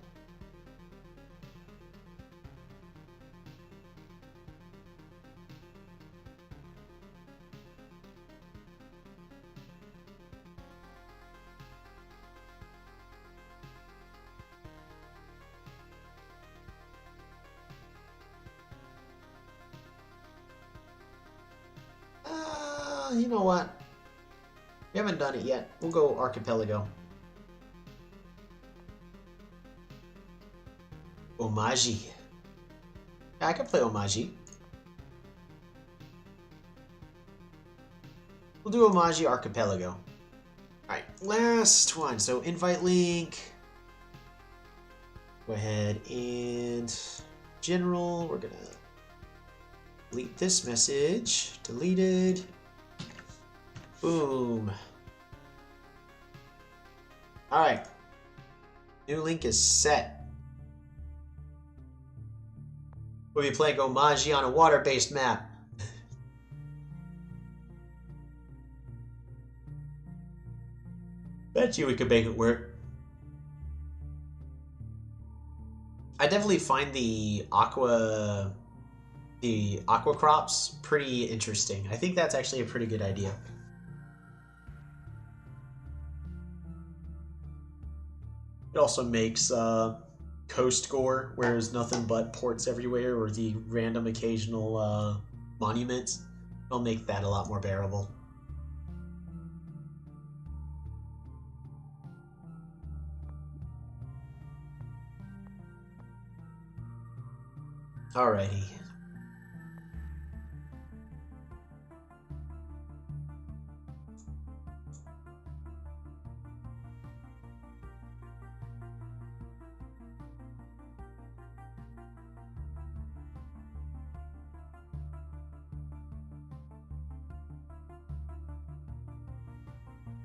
You know what? We haven't done it yet. We'll go Archipelago. Omaji. Yeah, I can play Omaji. We'll do Omaji Archipelago. Alright, last one. So invite link. Go ahead and general. We're gonna delete this message. Deleted. Boom. Alright. New link is set. We'll be playing Omaji on a water-based map. Bet you we could make it work. I definitely find the aqua crops pretty interesting. I think that's actually a pretty good idea. It also makes coast gore, where there's nothing but ports everywhere, or the random occasional monuments. It'll make that a lot more bearable. Alrighty.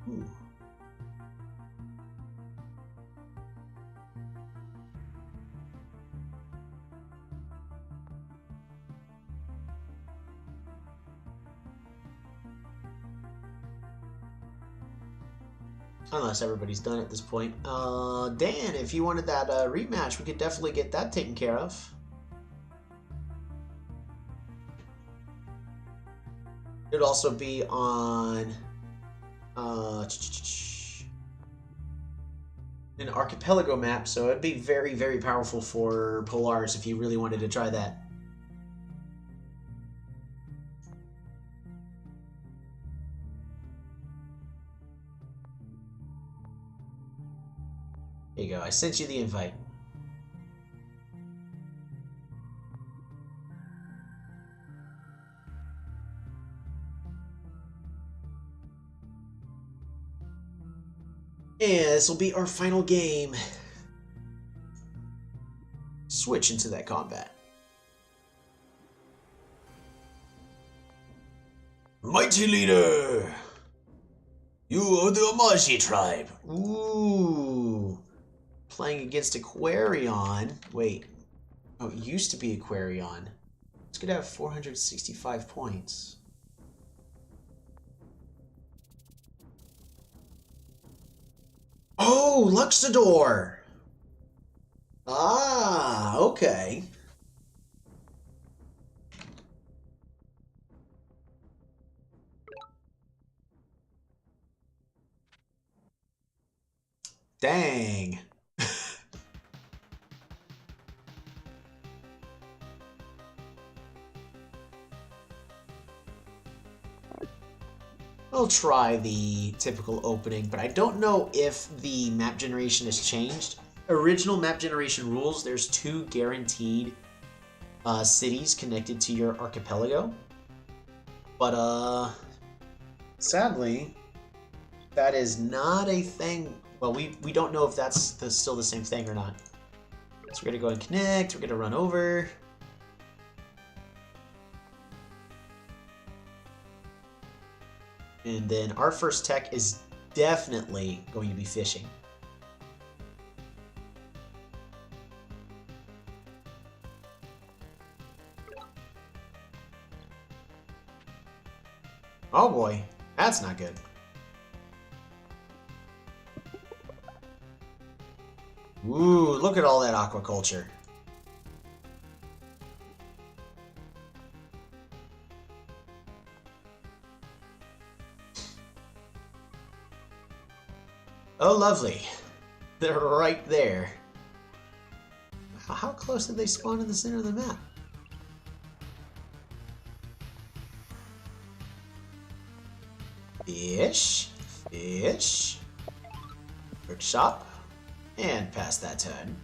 Ooh. Unless everybody's done at this point. Dan, if you wanted that rematch, we could definitely get that taken care of. It would also be on an archipelago map, so it'd be very, very powerful for Polaris if you really wanted to try that. There you go, I sent you the invite. And this will be our final game. Switch into that combat. Mighty leader! You are the Omaji tribe. Ooh. Playing against Aquarion. Wait. Oh, it used to be Aquarion. It's gonna have 465 points. Oh, Luxador! Ah, okay. Dang. I'll try the typical opening, but I don't know if the map generation has changed. Original map generation rules, there's 2 guaranteed cities connected to your archipelago. But, sadly, that is not a thing. Well, we don't know if that's still the same thing or not. So we're going to go and connect, we're going to run over. And then our first tech is definitely going to be fishing. Oh boy, that's not good. Ooh, look at all that aquaculture. Oh, lovely. They're right there. How close did they spawn in the center of the map? Fish. Fish. Workshop. And pass that turn.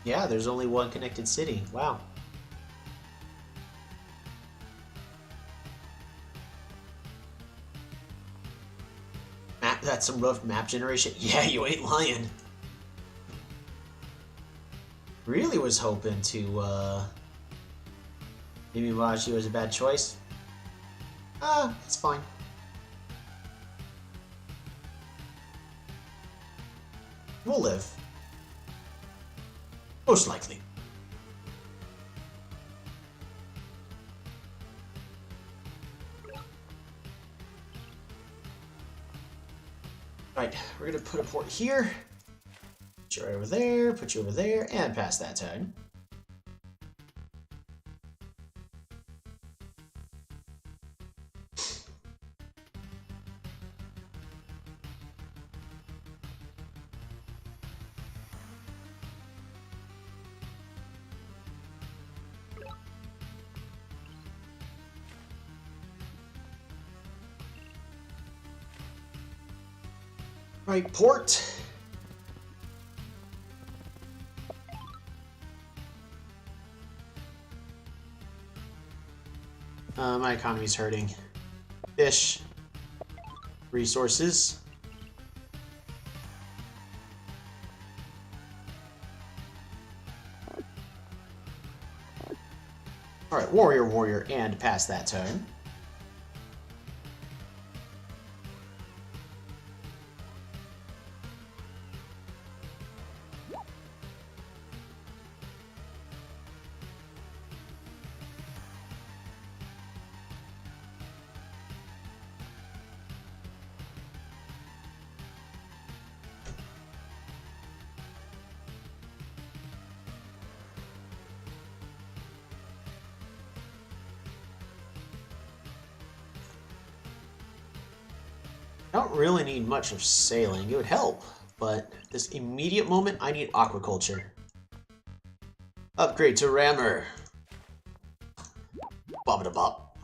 Yeah, there's only one connected city. Wow. map. That's some rough map generation. Yeah, you ain't lying. Really was hoping to, maybe Washi was a bad choice. It's fine. We'll live. Most likely. Right, we're gonna put a port here. Put you right over there, put you over there, and pass that turn. Right, port. My economy's hurting. Fish. Resources. Alright, warrior, and pass that turn. I don't really need much of sailing. It would help, but this immediate moment, I need aquaculture. Upgrade to rammer. Bop-a-da-bop.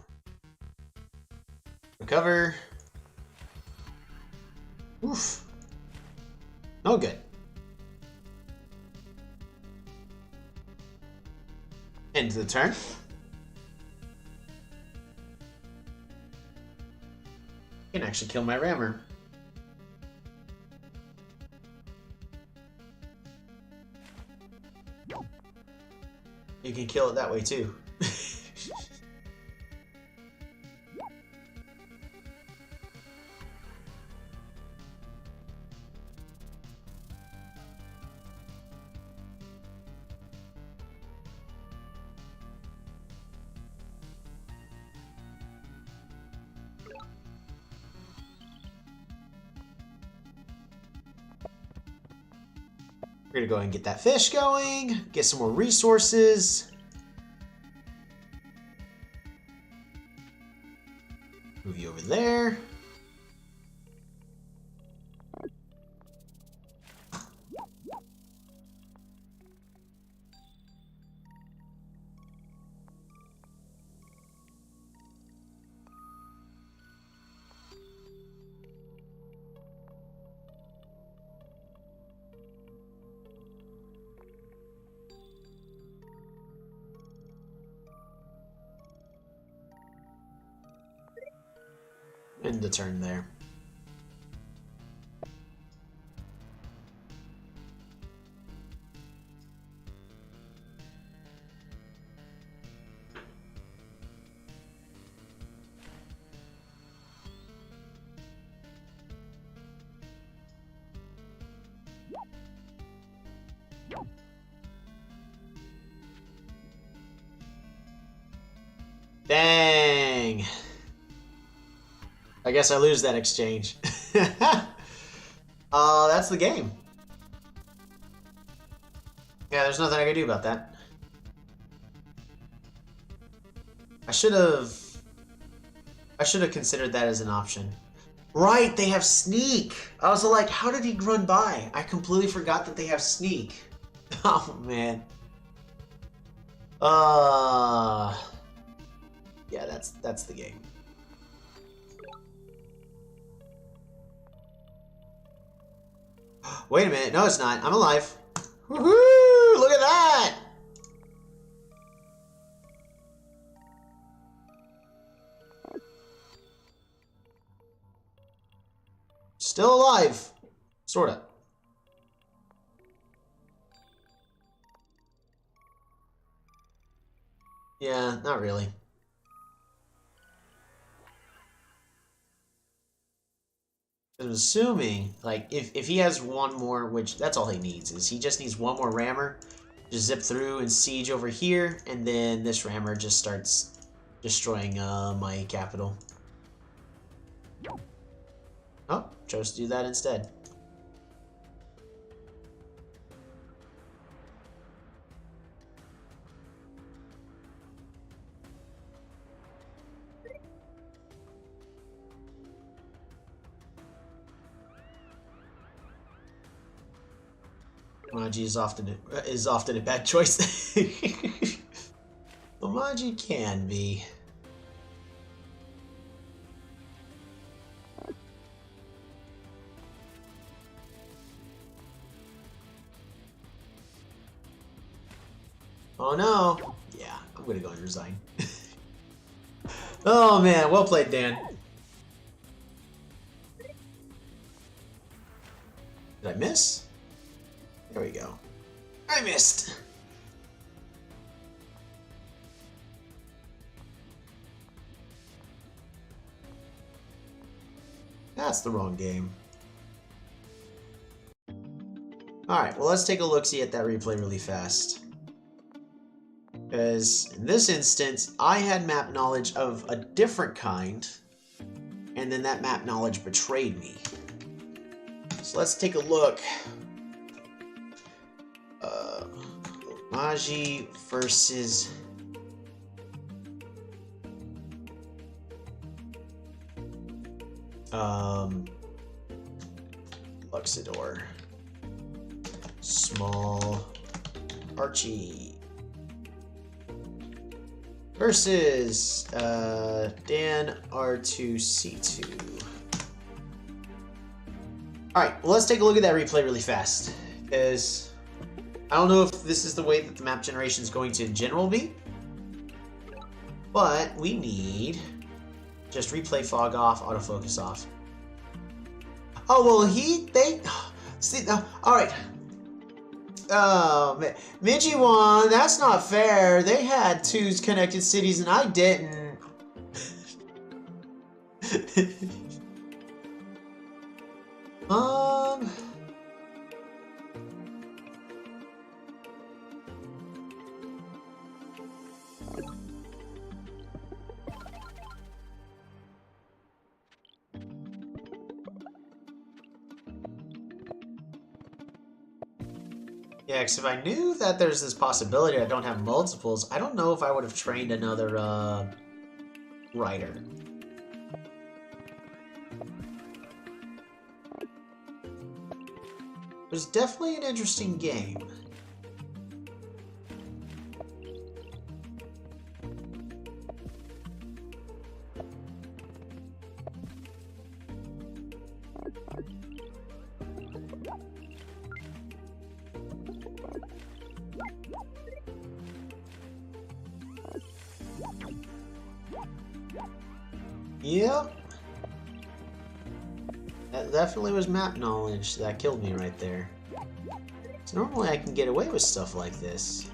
Recover. Oof. No good. End the turn. Can actually kill my rammer. You can kill it that way too. We're gonna go ahead and get that fish going, get some more resources. Move you over there. End the turn there. Dang. I guess I lose that exchange. That's the game. Yeah, there's nothing I can do about that. I should have considered that as an option. Right, they have sneak. I was like, how did he run by? I completely forgot that they have sneak. Oh man. Yeah, that's the game. Wait a minute. No, it's not. I'm alive. Woohoo! Look at that! Still alive. Sorta. Yeah, not really. I'm assuming, like, if he has one more, which that's all he needs, is he just needs one more rammer, just zip through and siege over here, and then this rammer just starts destroying my capital. Oh, chose to do that instead. Maji is often a bad choice. Well, Maji can be. Oh no! Yeah, I'm gonna go and resign. Oh man, well played, Dan. Did I miss? There we go. I missed! That's the wrong game. Alright, well let's take a look-see at that replay really fast. Because in this instance, I had map knowledge of a different kind, and then that map knowledge betrayed me. So let's take a look. Maji versus Luxador. Small Archie versus Dan R2C2. Alright, well let's take a look at that replay really fast, because I don't know if this is the way that the map generation is going to in general be, but we need just replay fog off, autofocus off. Oh, well, see, all right. Oh, Midgie won. That's not fair. They had 2 connected cities and I didn't. Yeah, because if I knew that there's this possibility I don't have multiples, I don't know if I would have trained another rider. It was definitely an interesting game. Yep. That definitely was map knowledge that killed me right there. So normally I can get away with stuff like this.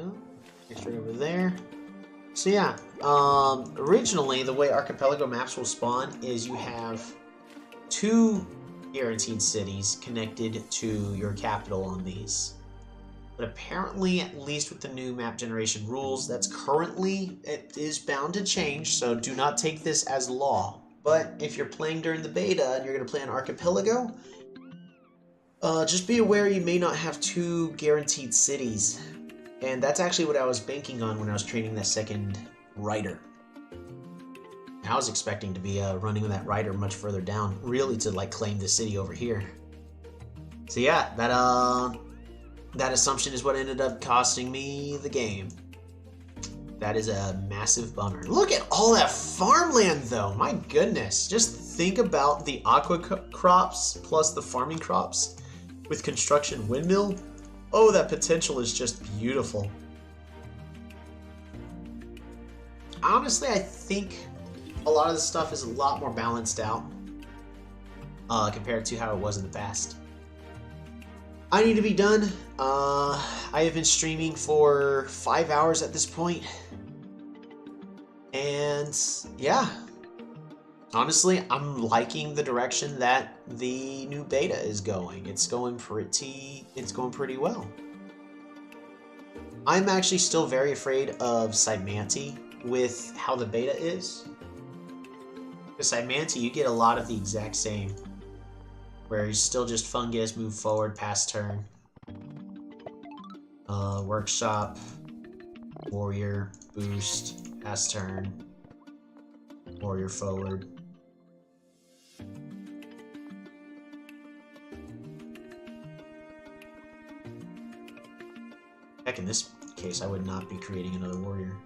Oh, extra over there. So yeah, originally the way archipelago maps will spawn is you have 2 guaranteed cities connected to your capital on these. But apparently, at least with the new map generation rules, it is bound to change, so do not take this as law. But if you're playing during the beta and you're going to play on archipelago, just be aware you may not have 2 guaranteed cities. And that's actually what I was banking on when I was training that second rider. I was expecting to be running with that rider much further down, really to like claim the city over here. So yeah, that assumption is what ended up costing me the game. That is a massive bummer. Look at all that farmland, though. My goodness. Just think about the aqua crops plus the farming crops with construction windmill. Oh, that potential is just beautiful. Honestly, I think a lot of this stuff is a lot more balanced out compared to how it was in the past. I need to be done. I have been streaming for 5 hours at this point. And yeah, honestly, I'm liking the direction that the new beta is going. It's going pretty well. I'm actually still very afraid of Cymanti with how the beta is. With Cymanti, you get a lot of the exact same, where you still just fungus, move forward, pass turn. Workshop, warrior, boost, pass turn, warrior forward. Heck, in this case, I would not be creating another warrior.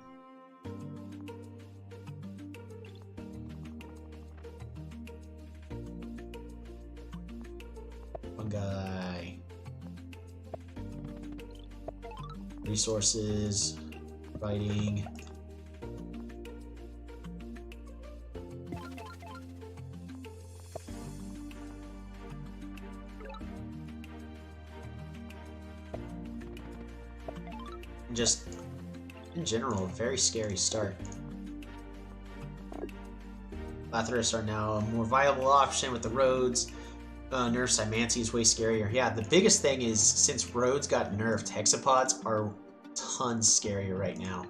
Fungi. Resources. Fighting. Just, in general, a very scary start. Lathyrus are now a more viable option with the roads. Nerf Cymanti is way scarier. Yeah, the biggest thing is, since roads got nerfed, hexapods are tons scarier right now.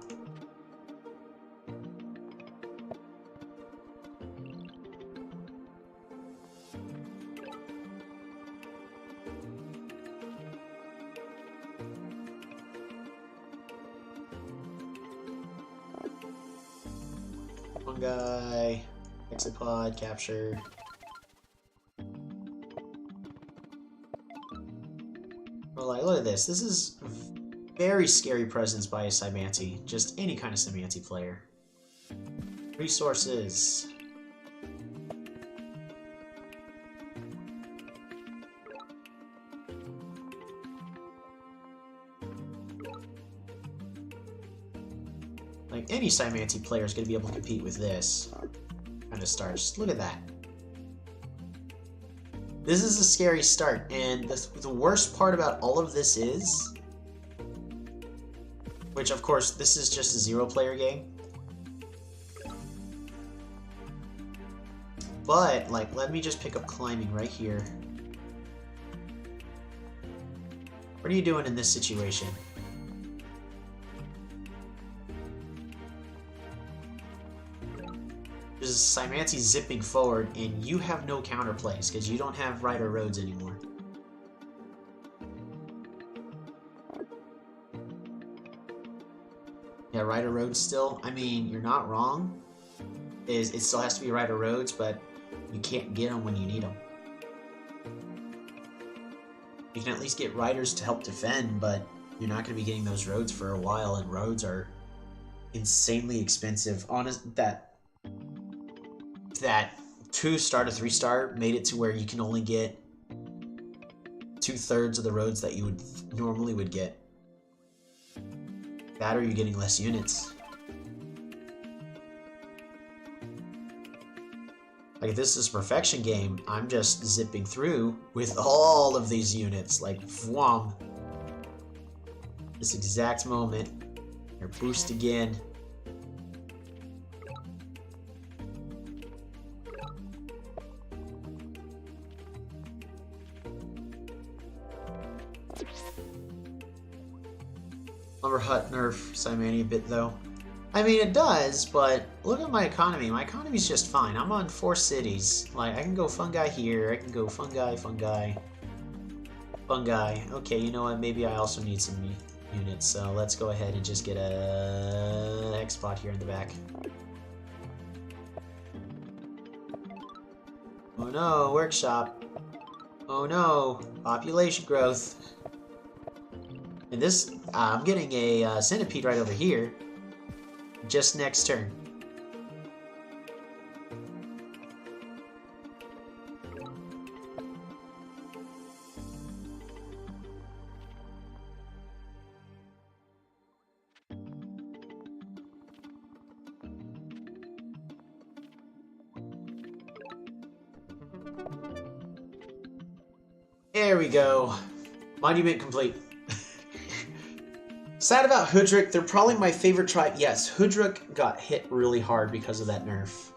Fungi, hexapod, capture. Well, like, look at this. This is very scary presence by a Cymanti. Just any kind of Cymanti player. Resources. Like, any Cymanti player is going to be able to compete with this kind of start. Just look at that. This is a scary start, and the worst part about all of this is, which of course this is just a 0-player game, but like, let me just pick up climbing right here. What are you doing in this situation? There's Cymanti zipping forward, and you have no counterplays because you don't have rider roads anymore. Yeah, rider roads still. I mean, you're not wrong. It still has to be rider roads, but you can't get them when you need them. You can at least get riders to help defend, but you're not going to be getting those roads for a while, and roads are insanely expensive. That 2-star to 3-star made it to where you can only get 2/3 of the roads that you would normally get. That, or you're getting less units. Like, if this is a perfection game, I'm just zipping through with all of these units, like, whom. This exact moment, they're boost again. Lumber Hut nerf Cymanti a bit, though. I mean, it does, but look at my economy. My economy's just fine. I'm on 4 cities. Like, I can go fungi here. I can go fungi. Okay, you know what? Maybe I also need some units, so let's go ahead and just get a X spot here in the back. Oh no, workshop. Oh no, population growth. And this, I'm getting a centipede right over here. just next turn. There we go. Monument complete. Sad about Hoodrick. They're probably my favorite tribe. Yes, Hoodrick got hit really hard because of that nerf.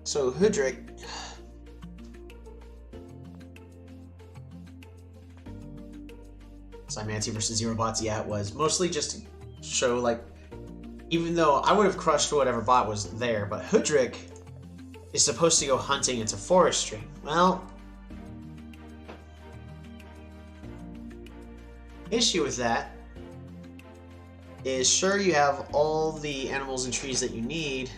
So Hoodrick... Cymancy versus Zero Bots, yeah, it was. Mostly just to show, like... Even though I would have crushed whatever bot was there, but Hoodrick is supposed to go hunting into forestry. Well... issue with that is, sure, you have all the animals and trees that you need,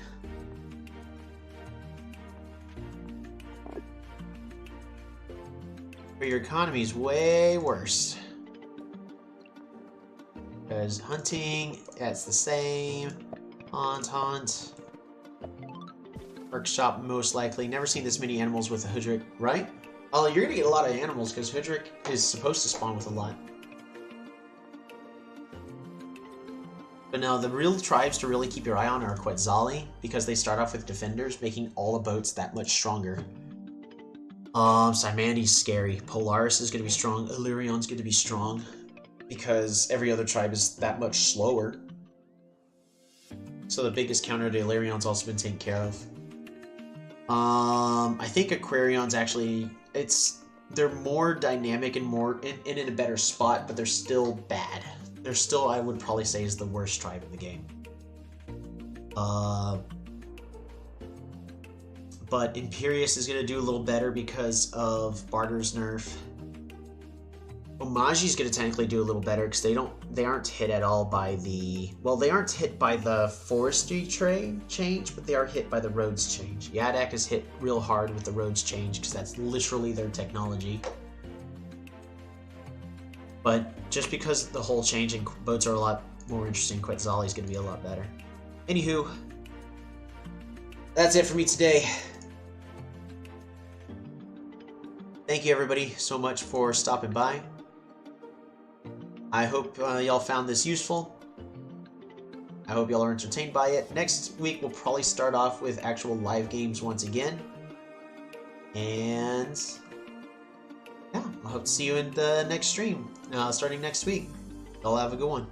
but your economy is way worse. Because hunting, that's the same. Hunt. Workshop, most likely. Never seen this many animals with a Hoodrick, right? Oh, you're gonna get a lot of animals because Hoodrick is supposed to spawn with a lot. But no, the real tribes to really keep your eye on are Quetzali, because they start off with defenders, making all the boats that much stronger. Cymandy's scary. Polaris is going to be strong. Illyrion's going to be strong, because every other tribe is that much slower. So the biggest counter to Illyrion's also been taken care of. I think Aquarion's actually... they're more dynamic and more in a better spot, but they're still bad. They're still, I would probably say, is the worst tribe in the game. But Imperius is going to do a little better because of Barter's nerf. Omaji's going to technically do a little better because they aren't hit at all by the... Well, they aren't hit by the forestry change, but they are hit by the roads change. Yadak is hit real hard with the roads change because that's literally their technology. But just because the whole change in boats are a lot more interesting, Quetzali is going to be a lot better. Anywho, that's it for me today. Thank you everybody so much for stopping by. I hope y'all found this useful. I hope y'all are entertained by it. Next week we'll probably start off with actual live games once again. And... yeah, I hope to see you in the next stream, starting next week. Y'all have a good one.